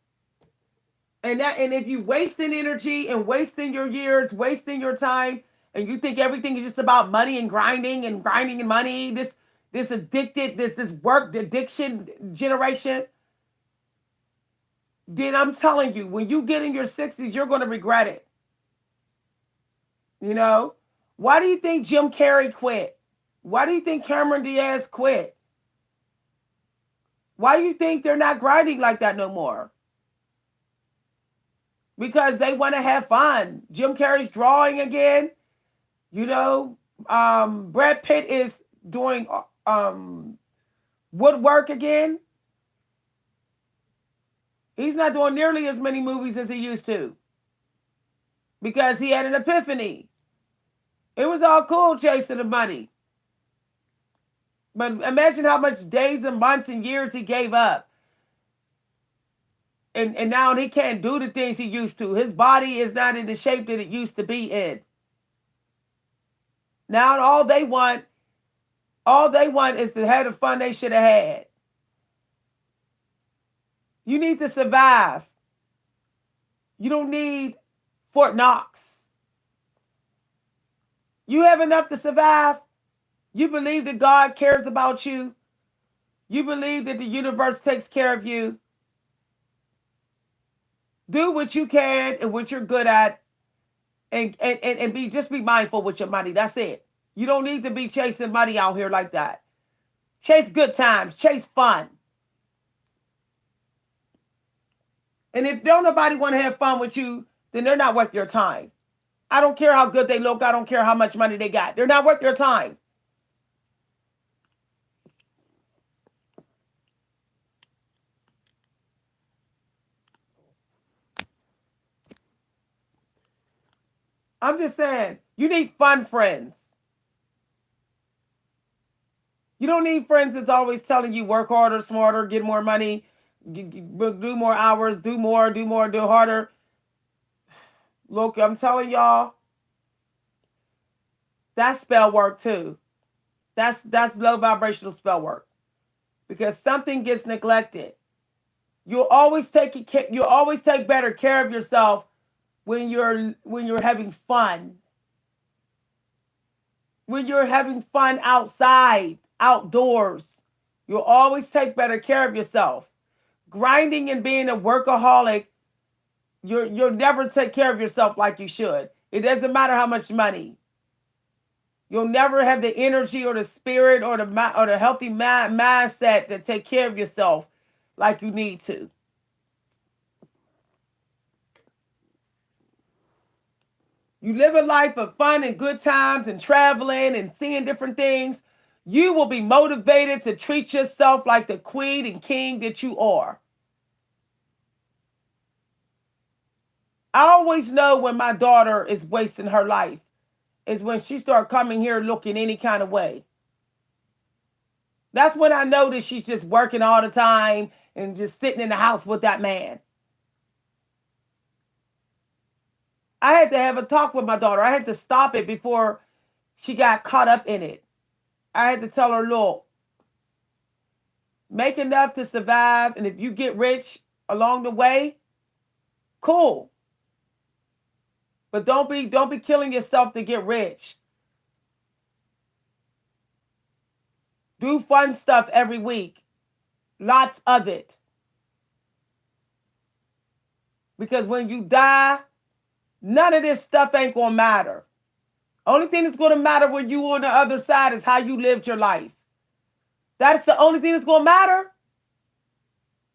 And if you wasting energy and wasting your years, wasting your time, and you think everything is just about money and grinding and money, this addicted, this work addiction generation, then I'm telling you, when you get in your 60s, you're going to regret it. You know? Why do you think Jim Carrey quit? Why do you think Cameron Diaz quit? Why do you think they're not grinding like that no more? Because they want to have fun. Jim Carrey's drawing again. You know, Brad Pitt is doing woodwork again. He's not doing nearly as many movies as he used to because he had an epiphany. It was all cool chasing the money. But imagine how much days and months and years he gave up. And now he can't do the things he used to. His body is not in the shape that it used to be in. Now all they want is to have the fun they should have had. You need to survive. You don't need Fort Knox. You have enough to survive. You believe that God cares about you. You believe that the universe takes care of you. Do what you can and what you're good at. And just be mindful with your money. That's it. You don't need to be chasing money out here like that. Chase good times. Chase fun. And if don't nobody want to have fun with you, then they're not worth your time. I don't care how good they look. I don't care how much money they got. They're not worth your time. I'm just saying, you need fun friends. You don't need friends that's always telling you work harder, smarter, get more money, do more hours, do more, do harder. Look, I'm telling y'all, that's spell work too. That's low vibrational spell work. Because something gets neglected. You'll always take better care of yourself when you're having fun. When you're having fun outside, outdoors, you'll always take better care of yourself. Grinding and being a workaholic, you'll never take care of yourself like you should. It doesn't matter how much money. You'll never have the energy or the spirit or the healthy mindset to take care of yourself. like you need to. You live a life of fun and good times and traveling and seeing different things. You will be motivated to treat yourself like the queen and king that you are. I always know when my daughter is wasting her life is when she start coming here looking any kind of way. That's when I know that she's just working all the time and just sitting in the house with that man. I had to have a talk with my daughter. I had to stop it before she got caught up in it. I had to tell her, look, make enough to survive, and if you get rich along the way, cool. But don't be killing yourself to get rich. Do fun stuff every week. Lots of it. Because when you die, none of this stuff ain't going to matter. Only thing that's going to matter when you on the other side is how you lived your life. That's the only thing that's going to matter.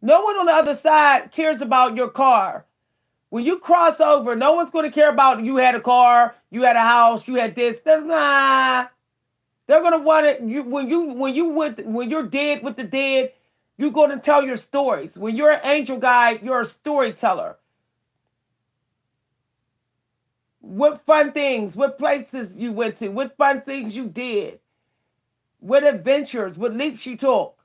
No one on the other side cares about your car. When you cross over, no one's going to care about you had a car, you had a house, you had this. Nah. They're going to want it. When you're dead with the dead, you're going to tell your stories. When you're an angel guide, you're a storyteller. What fun things, what places you went to, what fun things you did, what adventures, what leaps you took.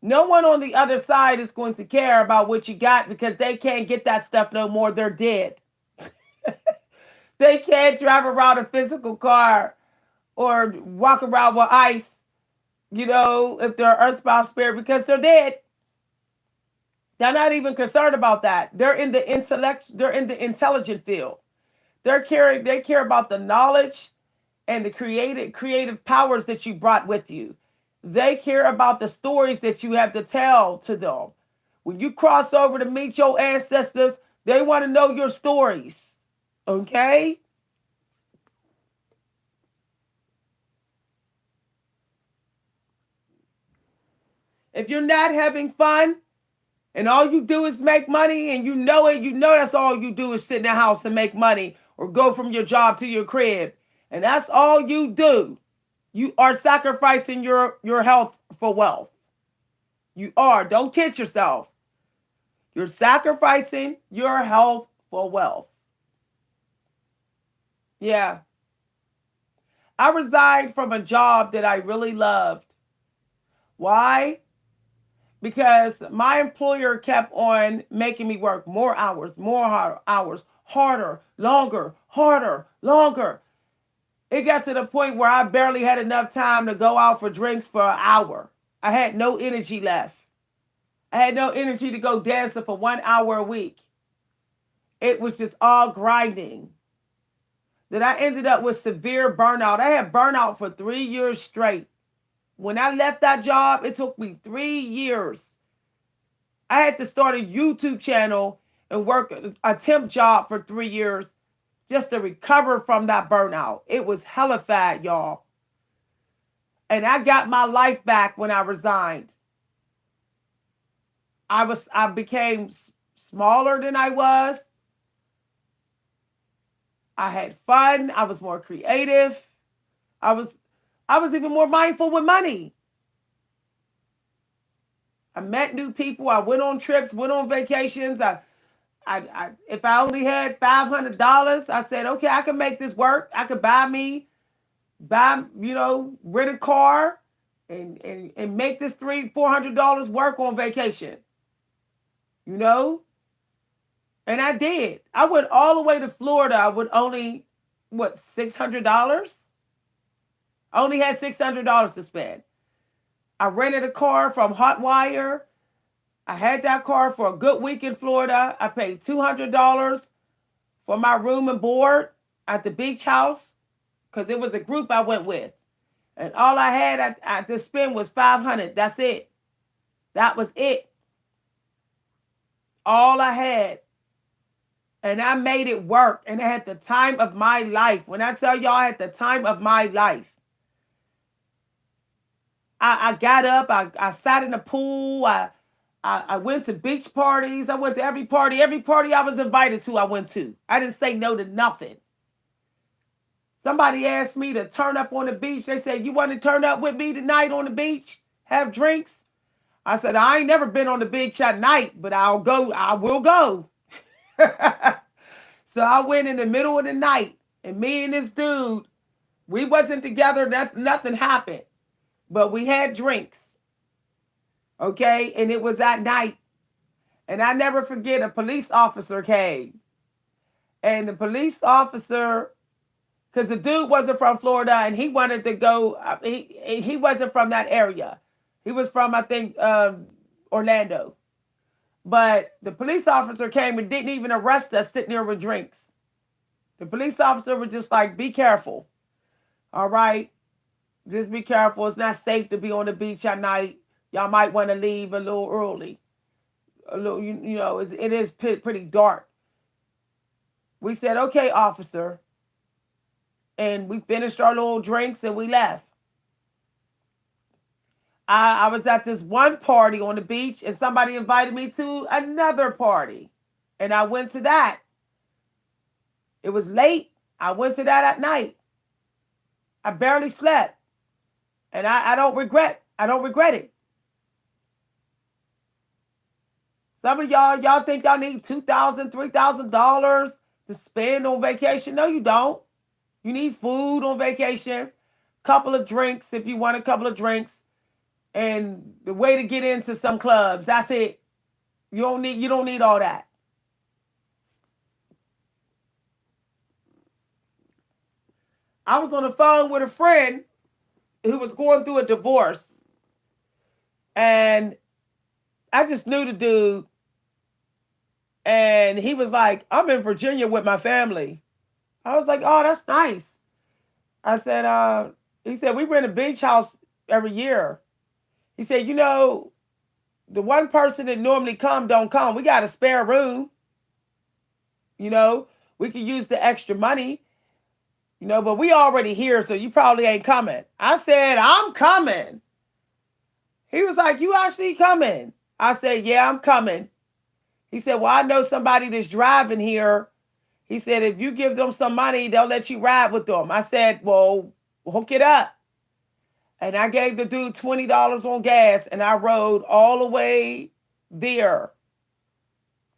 No one on the other side is going to care about what you got because they can't get that stuff no more. They're dead. They can't drive around a physical car or walk around with ice, if they're earthbound spirit, because they're dead. They're not even concerned about that. They're in the intelligent field. They care about the knowledge and the creative powers that you brought with you. They care about the stories that you have to tell to them. When you cross over to meet your ancestors, they want to know your stories. Okay? If you're not having fun and all you do is make money and you know it, that's all you do is sit in the house and make money or go from your job to your crib, and that's all you do, you are sacrificing your health for wealth. You are. Don't kid yourself. You're sacrificing your health for wealth. Yeah. I resigned from a job that I really loved. Why? Because my employer kept on making me work more hours, harder, longer, harder, longer. It got to the point where I barely had enough time to go out for drinks for an hour. I had no energy left. I had no energy to go dancing for 1 hour a week. It was just all grinding. Then I ended up with severe burnout. I had burnout for 3 years straight. When I left that job, it took me 3 years. I had to start a YouTube channel and work a temp job for 3 years just to recover from that burnout. It was hellified, y'all. And I got my life back when I resigned. I became smaller than I was. I had fun. I was more creative. I was even more mindful with money. I met new people. I went on trips, went on vacations. If I only had $500, I said, okay, I can make this work. I could rent a car and make this $300-400 work on vacation. And I did. I went all the way to Florida with only, $600? I only had $600 to spend. I rented a car from Hotwire. I had that car for a good week in Florida. I paid $200 for my room and board at the beach house because it was a group I went with. And all I had to spend was $500. That's it. That was it. All I had. And I made it work. And I had the time of my life. When I tell y'all I had the time of my life. I got up. I sat in the pool. I went to beach parties. I went to every party. Every party I was invited to, I went to. I didn't say no to nothing. Somebody asked me to turn up on the beach. They said, "You want to turn up with me tonight on the beach? Have drinks?" I said, "I ain't never been on the beach at night, but I'll go. I will go." So I went in the middle of the night, and me and this dude, we wasn't together. Nothing happened, but we had drinks. Okay, and it was at night, and I never forget. A police officer came, and the police officer, because the dude wasn't from Florida, and he wanted to go. He wasn't from that area. He was from, I think, Orlando. But the police officer came and didn't even arrest us sitting there with drinks. The police officer was just like, "Be careful. All right? Just be careful. It's not safe to be on the beach at night. Y'all might want to leave a little early. A little, you know, it is pretty dark." We said, "Okay, officer." And we finished our little drinks and we left. I was at this one party on the beach, and somebody invited me to another party. And I went to that. It was late. I went to that at night. I barely slept. And I don't regret. I don't regret it. Some of y'all think y'all need $2,000, $3,000 to spend on vacation. No, you don't. You need food on vacation, couple of drinks if you want a couple of drinks, and the way to get into some clubs. That's it. You don't need all that. I was on the phone with a friend who was going through a divorce, and I just knew the dude, and he was like, "I'm in Virginia with my family." I was like, "Oh, that's nice." I said, he said, "We rent a beach house every year." He said, "You know, the one person that normally don't come. We got a spare room. You know, we could use the extra money, you know, but we already here, so you probably ain't coming." I said, "I'm coming." He was like, "You actually coming?" I said, "Yeah, I'm coming." He said, "Well, I know somebody that's driving here." He said, "If you give them some money, they'll let you ride with them." I said, "Well, hook it up." And I gave the dude $20 on gas, and I rode all the way there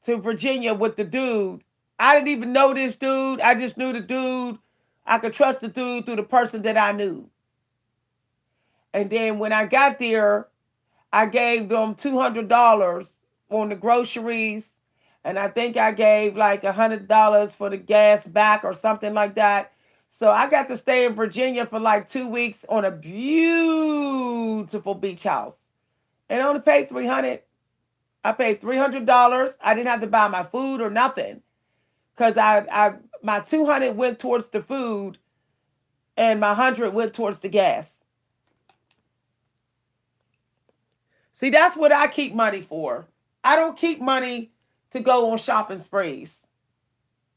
to Virginia with the dude. I didn't even know this dude. I just knew the dude. I could trust the dude through the person that I knew. And then when I got there, I gave them $200 on the groceries. And I think I gave like $100 for the gas back or something like that. So I got to stay in Virginia for like 2 weeks on a beautiful beach house. And I only paid $300. I paid $300. I didn't have to buy my food or nothing. Because my $200 went towards the food and my $100 went towards the gas. See, that's what I keep money for. I don't keep money to go on shopping sprees.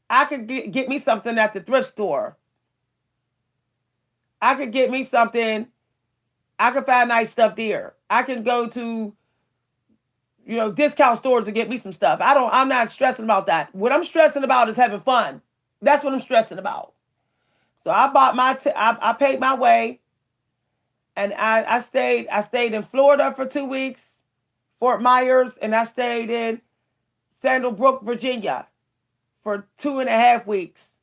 I could get me something at the thrift store. I could get me something. I could find nice stuff there. I can go to, you know, discount stores and get me some stuff. I'm not stressing about that. What I'm stressing about is having fun. That's what I'm stressing about. So I bought I paid my way, and I stayed in Florida for 2 weeks, Fort Myers, and I stayed in Sandalbrook, Virginia for 2.5 weeks.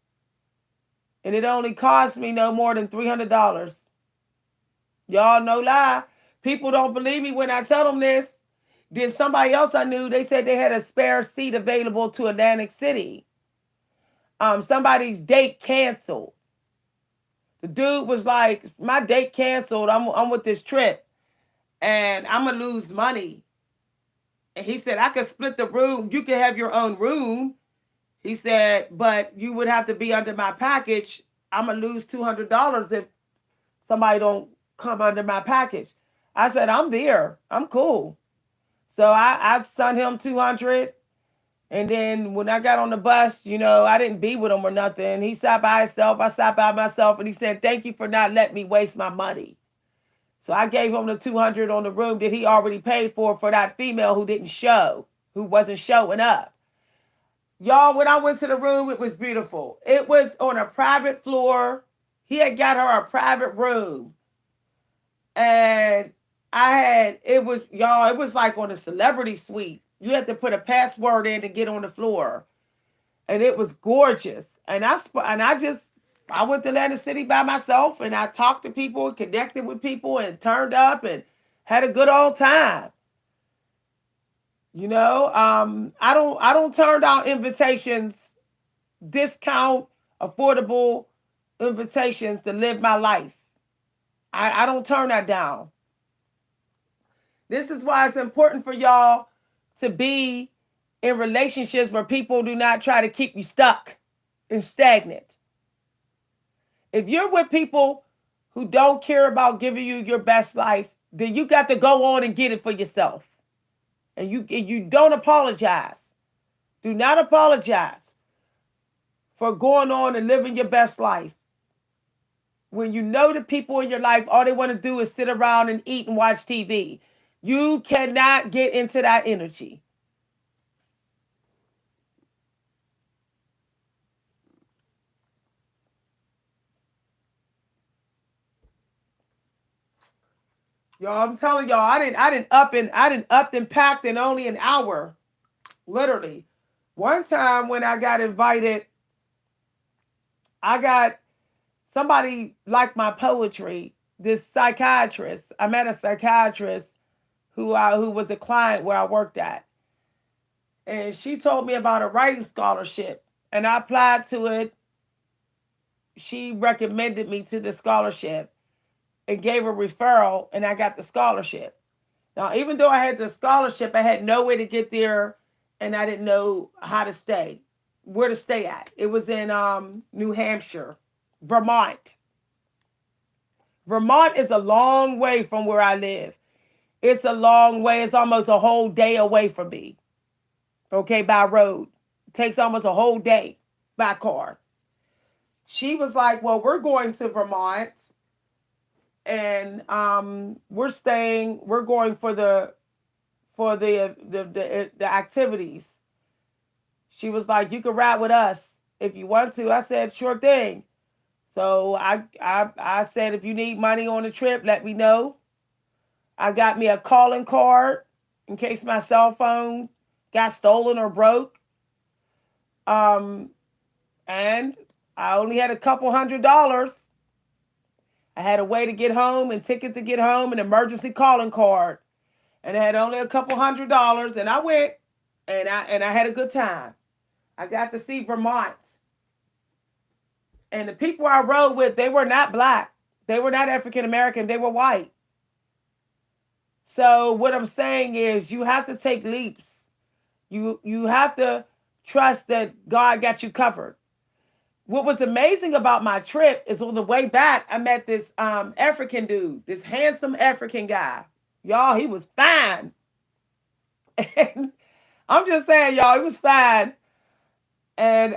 And it only cost me no more than $300. Y'all, no lie. People don't believe me when I tell them this. Then somebody else I knew, they said they had a spare seat available to Atlantic City. Somebody's date canceled. The dude was like, "My date canceled. I'm with this trip, and I'm gonna lose money." And he said, "I could split the room. You can have your own room." He said, "But you would have to be under my package. I'm gonna lose $200 if somebody don't come under my package." I said, "I'm there. I'm cool." So I sent him 200. And then when I got on the bus, you know, I didn't be with him or nothing. He sat by himself. I sat by myself, and he said, "Thank you for not letting me waste my money." So I gave him the 200 on the room that he already paid for that female who didn't show, who wasn't showing up. Y'all, when I went to the room, it was beautiful. It was on a private floor. He had got her a private room. And it was, y'all, it was like on a celebrity suite. You had to put a password in to get on the floor. And it was gorgeous. And I went to Atlantic City by myself, and I talked to people and connected with people and turned up and had a good old time. You know, I don't turn down invitations, discount, affordable invitations to live my life. I don't turn that down. This is why it's important for y'all to be in relationships where people do not try to keep you stuck and stagnant. If you're with people who don't care about giving you your best life, then you got to go on and get it for yourself. And you don't apologize. Do not apologize for going on and living your best life. When you know the people in your life, all they want to do is sit around and eat and watch TV. You cannot get into that energy. Y'all, I'm telling y'all, I didn't up and packed in only an hour. Literally. One time when I got invited, I got somebody liked my poetry. This psychiatrist. I met a psychiatrist who was a client where I worked at. And she told me about a writing scholarship. And I applied to it. She recommended me to the scholarship and gave a referral, and I got the scholarship. Now, even though I had the scholarship, I had no way to get there, and I didn't know how to stay, where to stay at. It was in New Hampshire, Vermont. Vermont is a long way from where I live. It's a long way. It's almost a whole day away from me. Okay, by road. It takes almost a whole day by car. She was like, well, we're going to Vermont. And we're going for the activities. She was like, you can ride with us if you want to. I said, sure thing. So I said, if you need money on the trip, let me know. I got me a calling card in case my cell phone got stolen or broke. And I only had a couple $100. I had a way to get home and ticket to get home, an emergency calling card. And I had only a couple $100, and I went and I had a good time. I got to see Vermont. And the people I rode with, they were not black. They were not African American. They were white. So what I'm saying is you have to take leaps. You have to trust that God got you covered. What was amazing about my trip is on the way back, I met this African dude, this handsome African guy. Y'all, he was fine. And I'm just saying, y'all, he was fine. And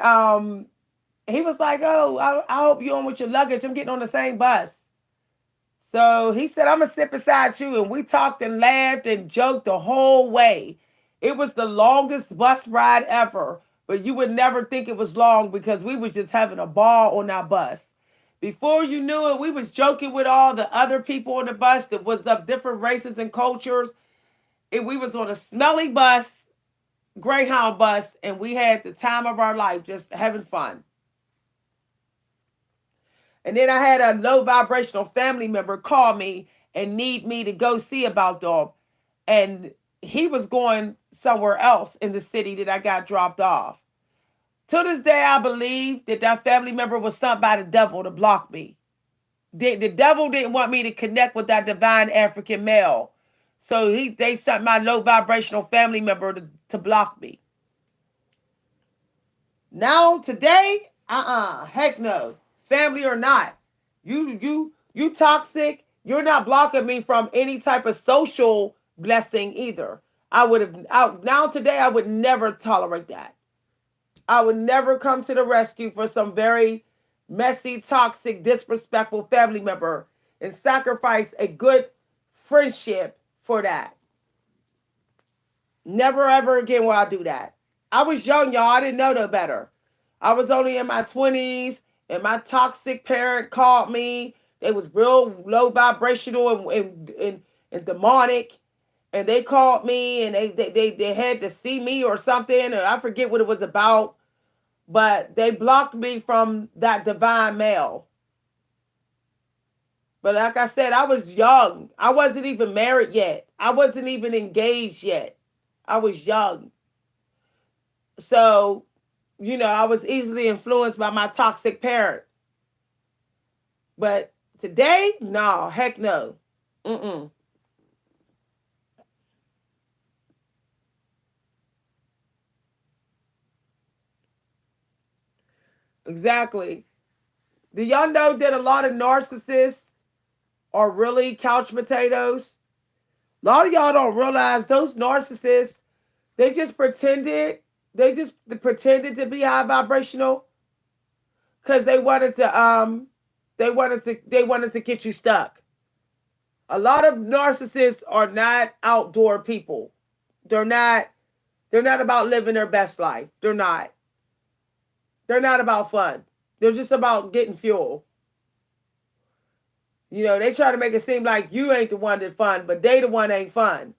he was like, oh, I hope you're on with your luggage. I'm getting on the same bus. So he said, I'm going to sit beside you. And we talked and laughed and joked the whole way. It was the longest bus ride ever. But you would never think it was long because we was just having a ball on our bus. Before you knew it, we was joking with all the other people on the bus that was of different races and cultures. And we was on a smelly bus, Greyhound bus, and we had the time of our life just having fun. And then I had a low vibrational family member call me and need me to go see about them. And he was going somewhere else in the city that I got dropped off. To this day, I believe that family member was sent by the devil to block me. The devil didn't want me to connect with that divine African male. So they sent my low vibrational family member to block me. Now, today, heck no. Family or not. You toxic. You're not blocking me from any type of social blessing either. Now today, I would never tolerate that. I would never come to the rescue for some very messy, toxic, disrespectful family member and sacrifice a good friendship for that. Never ever again will I do that. I was young, y'all. I didn't know no better. I was only in my 20s, and my toxic parent called me. They was real low vibrational and demonic. And they called me, and they had to see me or something, or I forget what it was about. But they blocked me from that divine male. But like I said, I was young. I wasn't even married yet. I wasn't even engaged yet. I was young. So, I was easily influenced by my toxic parent. But today, no, heck no. Mm-mm. Exactly. Do y'all know that a lot of narcissists are really couch potatoes? A lot of y'all don't realize those narcissists, they just pretended, to be high vibrational because they wanted to get you stuck. A lot of narcissists are not outdoor people. They're not they're not about living their best life. They're not. They're not about fun. They're just about getting fuel. They try to make it seem like you ain't the one that's fun, but they the one ain't fun.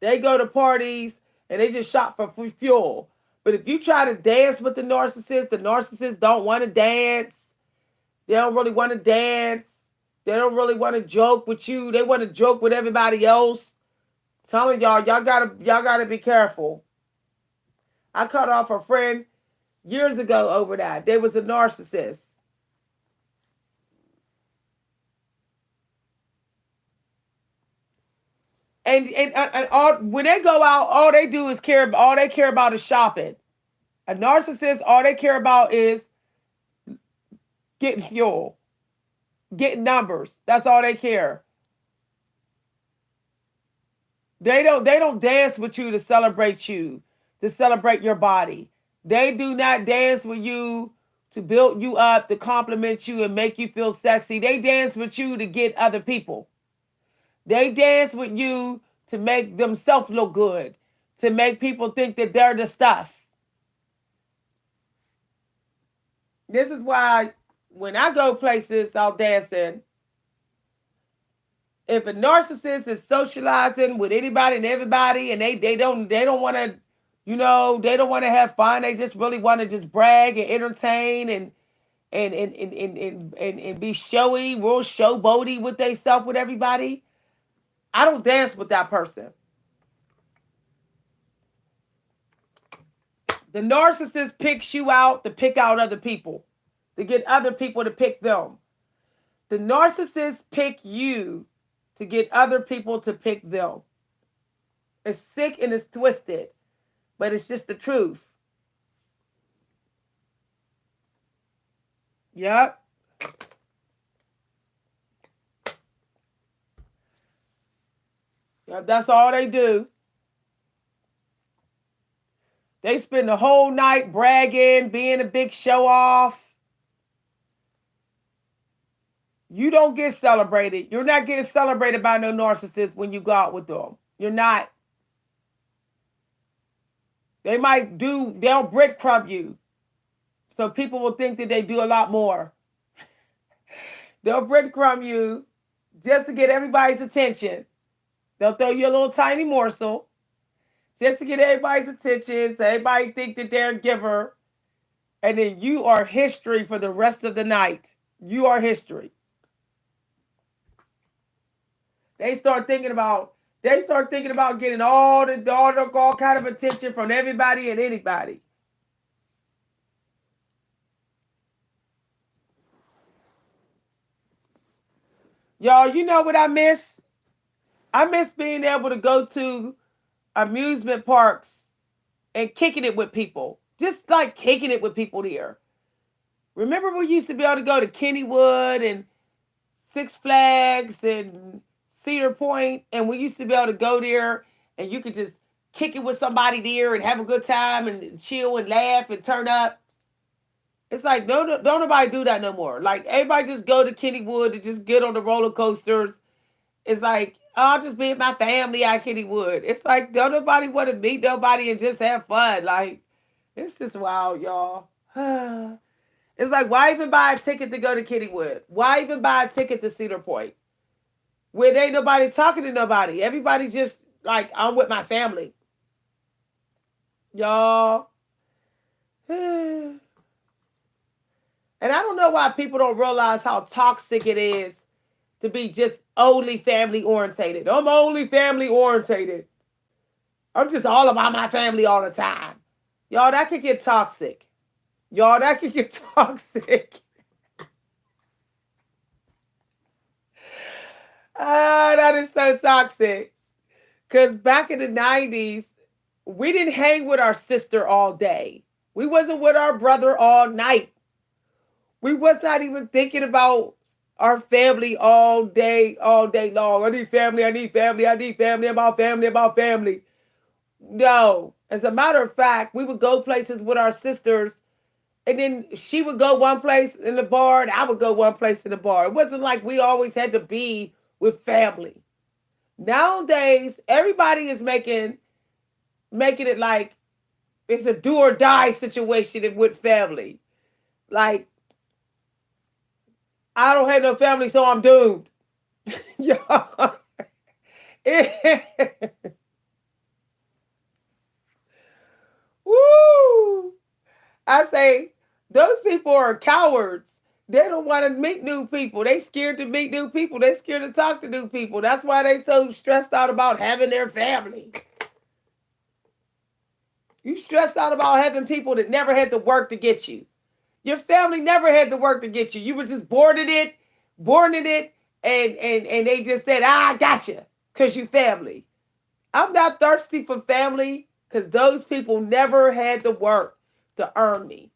They go to parties and they just shop for fuel. But if you try to dance with the narcissists don't want to dance. They don't really want to dance. They don't really want to joke with you. They want to joke with everybody else. I'm telling y'all gotta be careful. I cut off a friend years ago over that. They was a narcissist. And all, when they go out, all they care about is shopping. A narcissist, all they care about is getting fuel, getting numbers. That's all they care. They don't dance with you to celebrate you, to celebrate your body. They do not dance with you to build you up, to compliment you and make you feel sexy. They dance with you to get other people. They dance with you to make themselves look good, to make people think that they're the stuff. This is why when I go places out dancing, if a narcissist is socializing with anybody and everybody, and they don't want to, they don't want to have fun. They just really want to just brag and entertain and be showy, real showboaty with themselves with everybody. I don't dance with that person. The narcissist picks you out to pick out other people, to get other people to pick them. The narcissist pick you to get other people to pick them. It's sick and it's twisted, but it's just the truth. Yep. Yep, that's all they do. They spend the whole night bragging, being a big show off. You don't get celebrated. You're not getting celebrated by no narcissist when you go out with them. You're not. They'll breadcrumb you. So people will think that they do a lot more. They'll breadcrumb you just to get everybody's attention. They'll throw you a little tiny morsel just to get everybody's attention, so everybody think that they're a giver. And then you are history for the rest of the night. You are history. They start thinking about getting all kind of attention from everybody and anybody. Y'all, you know what I miss? I miss being able to go to amusement parks and kicking it with people. Just like kicking it with people here. Remember we used to be able to go to Kennywood and Six Flags and Cedar Point, and we used to be able to go there and you could just kick it with somebody there and have a good time and chill and laugh and turn up. It's like don't nobody do that no more. Like everybody just go to Kennywood and just get on the roller coasters. It's like, oh, I'll just be with my family at Kennywood. It's like don't nobody want to meet nobody and just have fun. Like it's just wild, y'all. It's like, why even buy a ticket to go to Kennywood? Why even buy a ticket to Cedar Point? Where there ain't nobody talking to nobody. Everybody just like, I'm with my family. Y'all. And I don't know why people don't realize how toxic it is to be just only family orientated. I'm only family orientated. I'm just all about my family all the time. Y'all, that could get toxic. Y'all, that could get toxic. That is so toxic. Because back in the 90s, we didn't hang with our sister all day. We wasn't with our brother all night. We was not even thinking about our family all day long. I need family, I need family, I need family, about family, about family. No. As a matter of fact, we would go places with our sisters, and then she would go one place in the bar, and I would go one place in the bar. It wasn't like we always had to be with family. Nowadays, everybody is making it like it's a do or die situation with family. Like, I don't have no family, so I'm doomed. Yeah. Woo! I say those people are cowards. They don't want to meet new people. They scared to meet new people. They scared to talk to new people. That's why they so stressed out about having their family. You stressed out about having people that never had to work to get you. Your family never had to work to get you. You were just born in it, and they just said, I got you, because you family. I'm not thirsty for family because those people never had to work to earn me.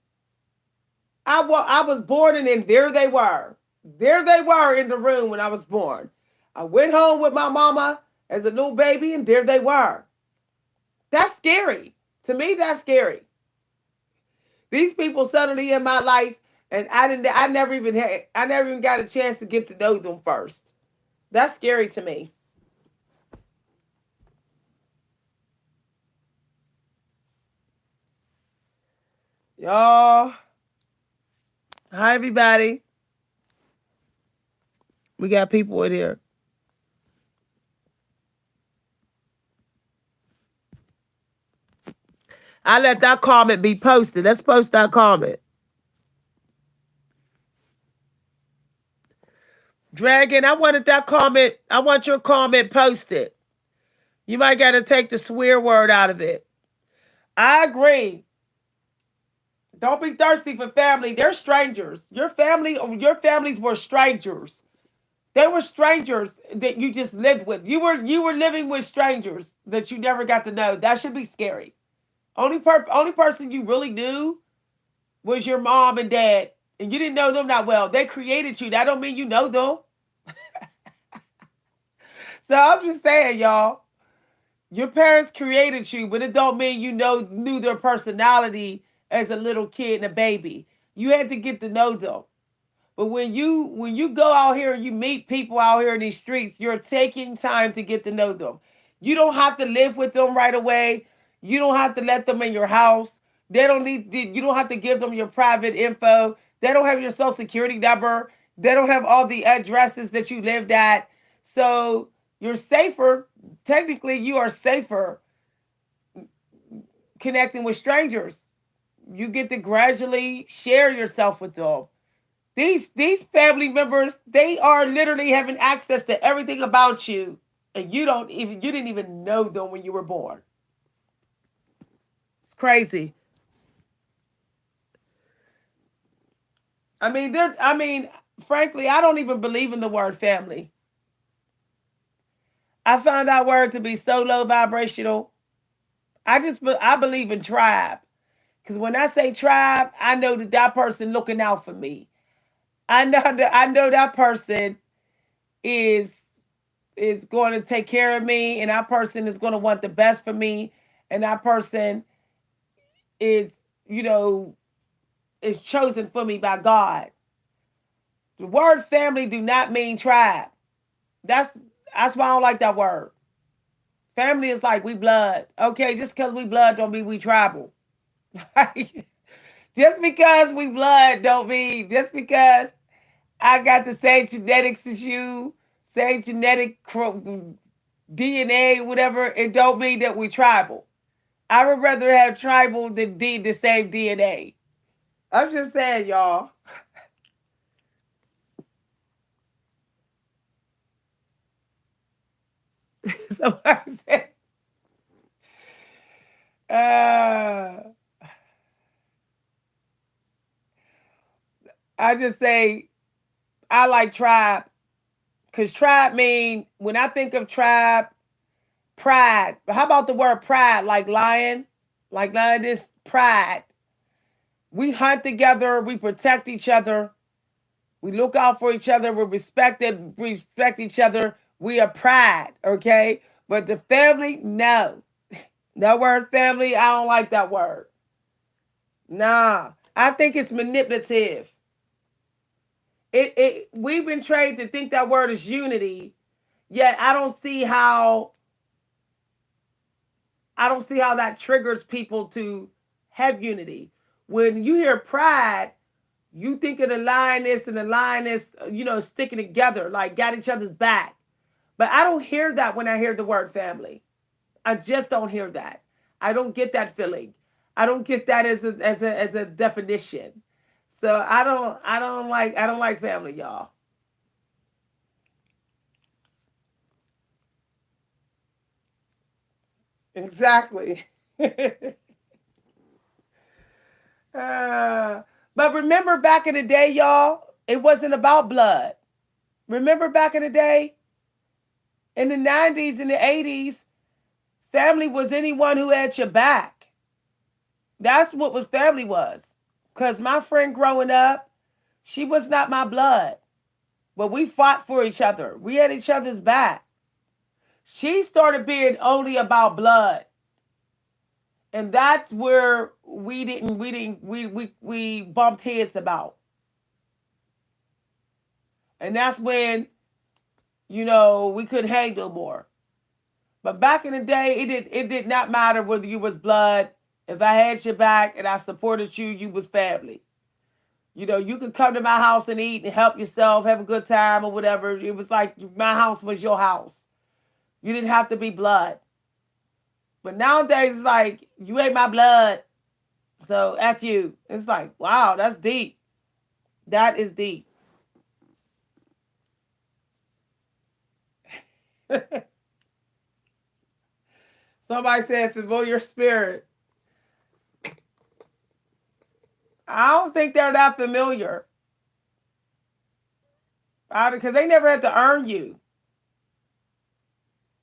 I was born and then there they were. There they were in the room when I was born. I went home with my mama as a little baby and there they were. That's scary. To me, that's scary. These people suddenly in my life, and I never even got a chance to get to know them first. That's scary to me. Y'all, hi everybody. We got people in here. I let that comment be posted. Let's post that comment. Dragon, I wanted that comment. I want your comment posted. You might got to take the swear word out of it. I agree. Don't be thirsty for family. They're strangers. Your families were strangers. They were strangers that you just lived with. You were living with strangers that you never got to know. That should be scary. Only person you really knew was your mom and dad, and you didn't know them that well. They created you. That don't mean you know them. So I'm just saying, y'all. Your parents created you, but it don't mean you knew their personality as a little kid and a baby. You had to get to know them. But when you go out here and you meet people out here in these streets, you're taking time to get to know them. You don't have to live with them right away. You don't have to let them in your house. They don't need you don't have to give them your private info. They don't have your social security number. They don't have all the addresses that you lived at. So you're safer. Technically, you are safer connecting with strangers. You get to gradually share yourself with them. These family members, they are literally having access to everything about you, and you didn't even know them when you were born. It's crazy. Frankly, I don't even believe in the word family. I found that word to be so low vibrational. I believe in tribe, because when I say tribe, I know that person looking out for me. I know that person is is going to take care of me, and that person is going to want the best for me, and that person is, you know, is chosen for me by God. The word family do not mean tribe. That's that's why I don't like that word. Family is like we blood. Okay, just because we blood don't mean we tribal. Just because we blood don't mean just because I got the same genetics as you, same genetic DNA, whatever, it don't mean that we tribal. I would rather have tribal than the same DNA. I'm just saying, y'all. So I said, uh, I just say I like tribe because tribe mean when I think of tribe, pride. But how about the word pride, like lioness, pride? We hunt together, we protect each other, we look out for each other, we respect each other. We are pride, okay? But the family, no. That word family, I don't like that word. Nah. I think it's manipulative. It we've been trained to think that word is unity, yet I don't see how that triggers people to have unity. When you hear pride, you think of the lioness and the lioness, sticking together, like got each other's back. But I don't hear that when I hear the word family. I just don't hear that. I don't get that feeling. I don't get that as a definition. So I don't like family, y'all. Exactly. Uh, but remember back in the day, y'all, it wasn't about blood. Remember back in the day, in the 90s and the 80s, family was anyone who had your back. That's what was family was. Because my friend growing up, she was not my blood, but we fought for each other. We had each other's back. She started being only about blood. And that's where we bumped heads about. And that's when, we couldn't hang no more. But back in the day, it did not matter whether you was blood. If I had your back and I supported you, you was family. You could come to my house and eat and help yourself, have a good time or whatever. It was like my house was your house. You didn't have to be blood. But nowadays, it's like, you ain't my blood. So F you. It's like, wow, that's deep. That is deep. Somebody said familiar spirit. I don't think they're that familiar. Because they never had to earn you.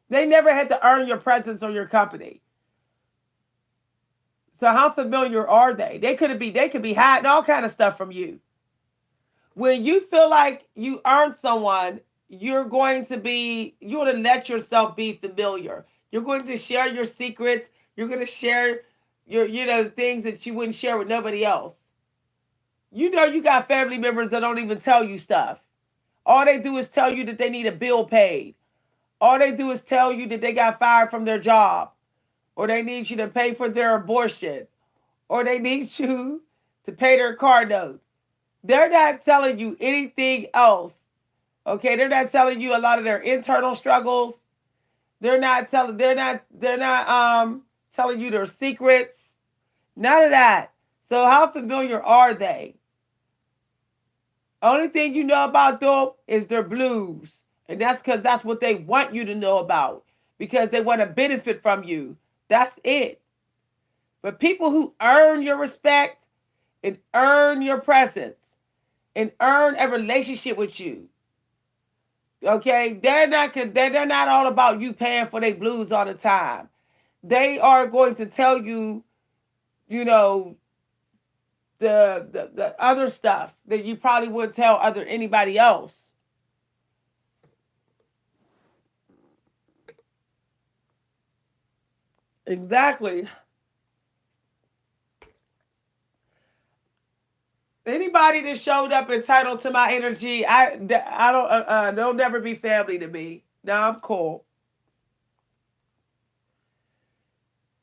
They never had to earn your presence or your company. So how familiar are they? They could be hiding all kind of stuff from you. When you feel like you earned someone, you're going to let yourself be familiar. You're going to share your secrets. You're going to share your things that you wouldn't share with nobody else. You got family members that don't even tell you stuff. All they do is tell you that they need a bill paid. All they do is tell you that they got fired from their job, or they need you to pay for their abortion, or they need you to pay their car note. They're not telling you anything else. Okay, they're not telling you a lot of their internal struggles. They're not telling you their secrets. None of that. So how familiar are they? Only thing you know about them is their blues. And that's because that's what they want you to know about. Because they want to benefit from you. That's it. But people who earn your respect and earn your presence and earn a relationship with you, okay, they're not all about you paying for their blues all the time. They are going to tell you, you know, the other stuff that you probably wouldn't tell anybody else. Exactly. Anybody that showed up entitled to my energy, I don't they'll never be family to me. No, I'm cool.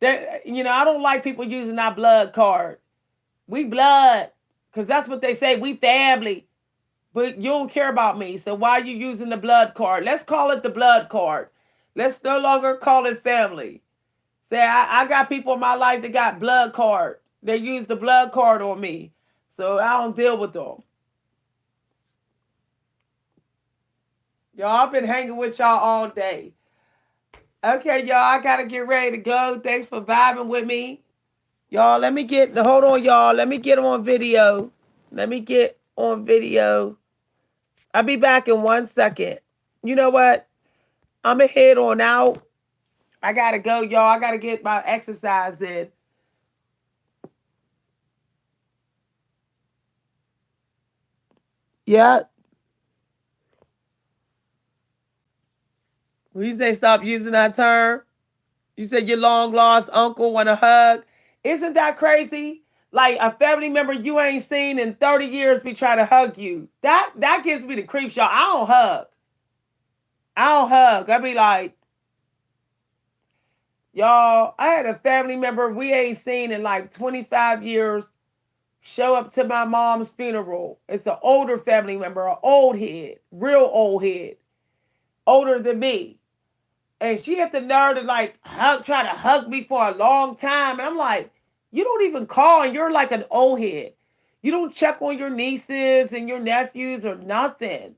That I don't like people using our blood card. We blood, because that's what they say. We family, but you don't care about me. So why are you using the blood card? Let's call it the blood card. Let's no longer call it family. Say I got people in my life that got blood card. They use the blood card on me, so I don't deal with them. Y'all, I've been hanging with y'all all day. Okay, y'all, I gotta get ready to go. Thanks for vibing with me. Y'all, hold on, y'all. Let me get on video. Let me get on video. I'll be back in 1 second. You know what? I'm going to head on out. I got to go, y'all. I got to get my exercise in. Yeah. When you say stop using that term, you said your long lost uncle want a hug. Isn't that crazy? Like a family member you ain't seen in 30 years be trying to hug you. That gives me the creeps, y'all. I don't hug. I don't hug. I be like, y'all, I had a family member we ain't seen in like 25 years show up to my mom's funeral. It's an older family member, an old head, real old head, older than me. And she had the nerve to like try to hug me for a long time. And I'm like, you don't even call, and you're like an old head. You don't check on your nieces and your nephews or nothing.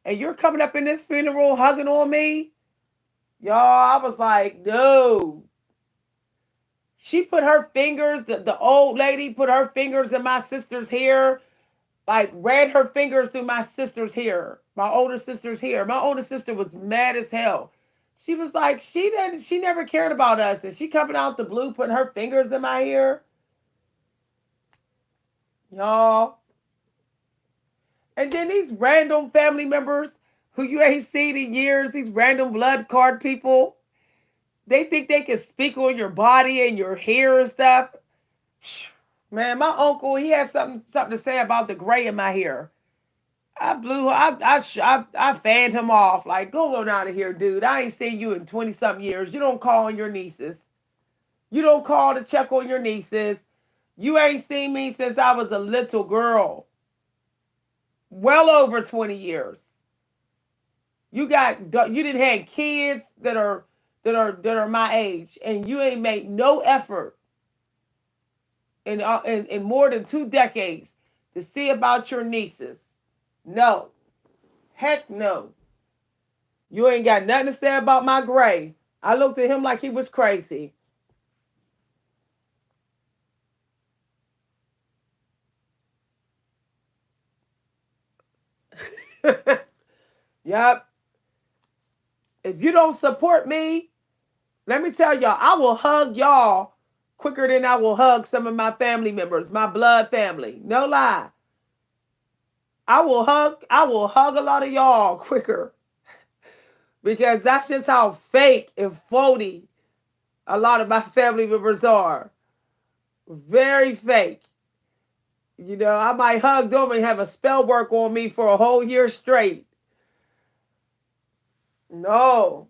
And you're coming up in this funeral hugging on me? Y'all, I was like, no. She put her fingers, the old lady put her fingers in my sister's hair, like ran her fingers through my sister's hair, my older sister's hair. My older sister was mad as hell. She was like, she never cared about us. And she coming out the blue, putting her fingers in my hair. Y'all. And then these random family members who you ain't seen in years, these random blood card people, they think they can speak on your body and your hair and stuff. Man, my uncle, he had something to say about the gray in my hair. I fanned him off. Like, go on out of here, dude. I ain't seen you in 20 something years. You don't call on your nieces. You don't call to check on your nieces. You ain't seen me since I was a little girl. Well over 20 years. You didn't have kids that are my age, and you ain't made no effort in more than 2 decades to see about your nieces. No. Heck no. You ain't got nothing to say about my gray. I looked at him like he was crazy. Yep. If you don't support me, let me tell y'all, I will hug y'all quicker than I will hug some of my family members, my blood family. No lie. I will hug a lot of y'all quicker because that's just how fake and phony a lot of my family members are. Very fake. I might hug them and have a spell work on me for a whole year straight. No.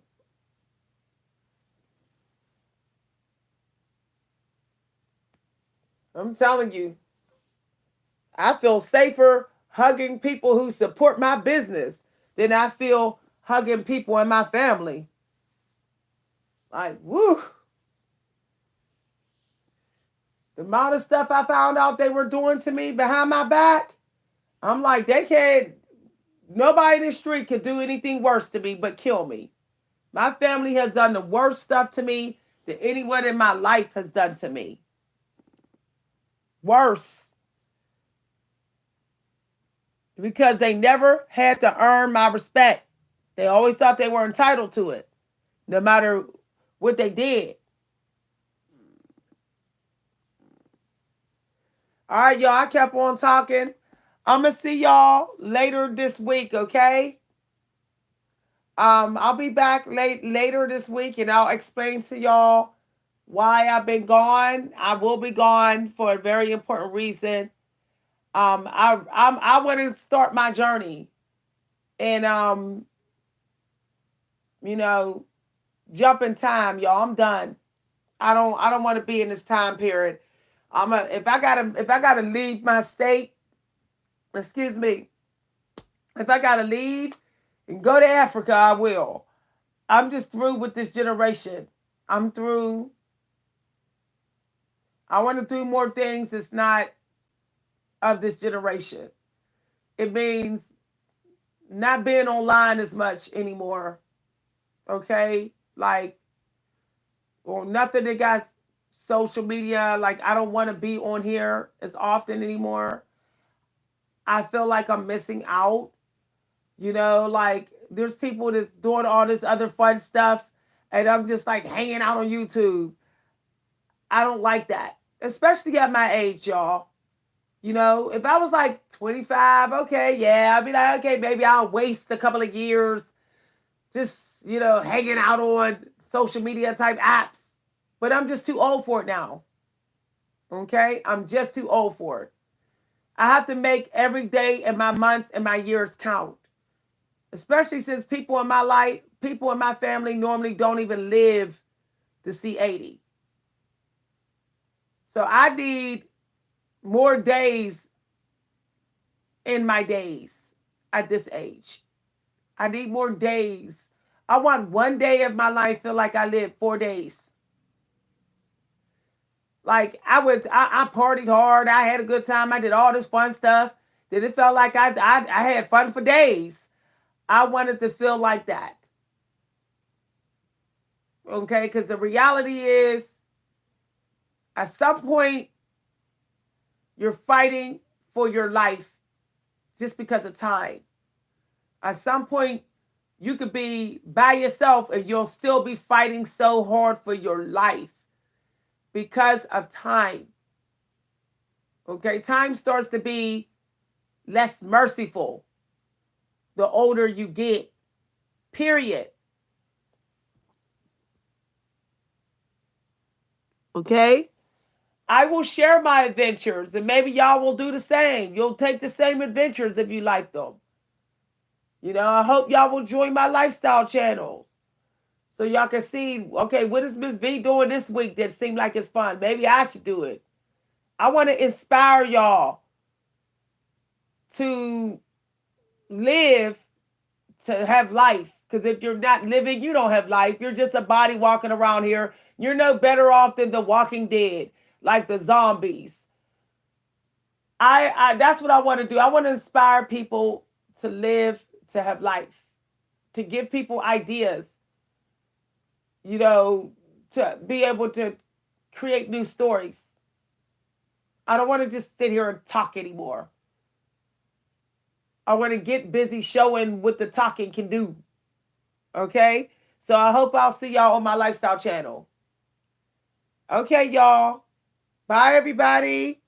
I'm telling you, I feel safer hugging people who support my business than I feel hugging people in my family. Like, woo. The amount of stuff I found out they were doing to me behind my back, I'm like, they can't, nobody in the street could do anything worse to me but kill me. My family has done the worst stuff to me that anyone in my life has done to me. Worse. Because they never had to earn my respect. They always thought they were entitled to it, no matter what they did. All right, y'all, I kept on talking. I'm going to see y'all later this week, okay? I'll be back later this week, and I'll explain to y'all why I've been gone. I will be gone for a very important reason. I want to start my journey, and you know, jump in time, y'all. I'm done. I don't want to be in this time period. If I gotta leave my state, excuse me, if I gotta leave and go to Africa, I will. I'm just through with this generation. I'm through. I want to do more things that's not of this generation. It means not being online as much anymore. Okay? Like, or nothing that got social media. Like, I don't want to be on here as often anymore. I feel like I'm missing out. Like there's people that's doing all this other fun stuff, and I'm just like hanging out on YouTube. I don't like that, especially at my age, y'all. If I was like 25, okay, yeah, I'd be like, okay, maybe I'll waste a couple of years just, hanging out on social media type apps. But I'm just too old for it now. Okay? I'm just too old for it. I have to make every day and my months and my years count. Especially since people in my life, people in my family normally don't even live to see 80. So I need more days in my days at this age. I need more days. I want one day of my life feel like I lived 4 days. Like I partied hard. I had a good time. I did all this fun stuff. Then it felt like I had fun for days. I wanted to feel like that. Okay, because the reality is, at some point, you're fighting for your life just because of time. At some point, you could be by yourself and you'll still be fighting so hard for your life because of time. Okay, time starts to be less merciful the older you get, period. Okay? I will share my adventures and maybe y'all will do the same. You'll take the same adventures if you like them. I hope y'all will join my lifestyle channels so y'all can see, okay, what is Miss V doing this week that seemed like it's fun? Maybe I should do it. I want to inspire y'all to live, to have life. Because if you're not living, you don't have life. You're just a body walking around here. You're no better off than the Walking Dead, like the zombies. That's what I want to do. I want to inspire people to live, to have life, to give people ideas, to be able to create new stories. I don't want to just sit here and talk anymore. I want to get busy showing what the talking can do. Okay? So I hope I'll see y'all on my lifestyle channel. Okay, y'all. Bye, everybody.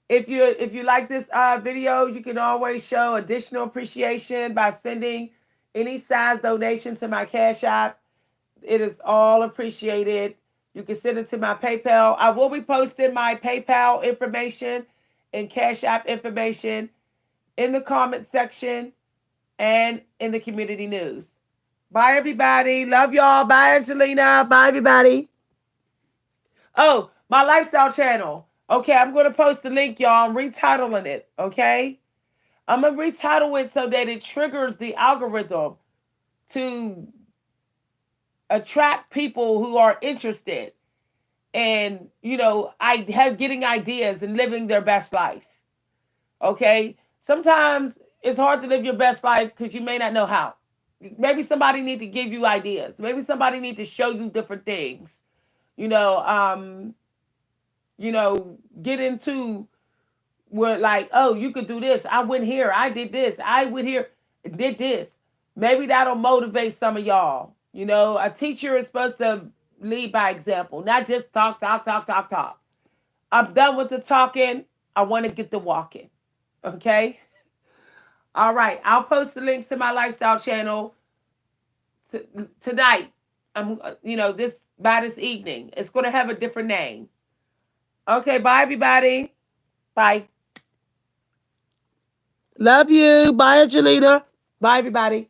If you like this video, you can always show additional appreciation by sending any size donation to my Cash App. It is all appreciated. You can send it to my PayPal. I will be posting my PayPal information and Cash App information in the comment section and in the community news. Bye, everybody. Love y'all. Bye, Angelina. Bye, everybody. Oh, my lifestyle channel. Okay, I'm going to post the link, y'all. I'm retitling it, okay? I'm going to retitle it so that it triggers the algorithm to attract people who are interested and, I have getting ideas and living their best life, okay? Sometimes it's hard to live your best life because you may not know how. Maybe somebody need to give you ideas. Maybe somebody need to show you different things. Get into where like, oh, you could do this. I went here. I did this. I went here, did this. Maybe that'll motivate some of y'all. A teacher is supposed to lead by example, not just talk, talk, talk, talk, talk. I'm done with the talking. I want to get the walking. Okay? All right. I'll post the link to my lifestyle channel tonight. This by this evening. It's going to have a different name. Okay, bye, everybody. Bye. Love you. Bye, Angelina. Bye, everybody.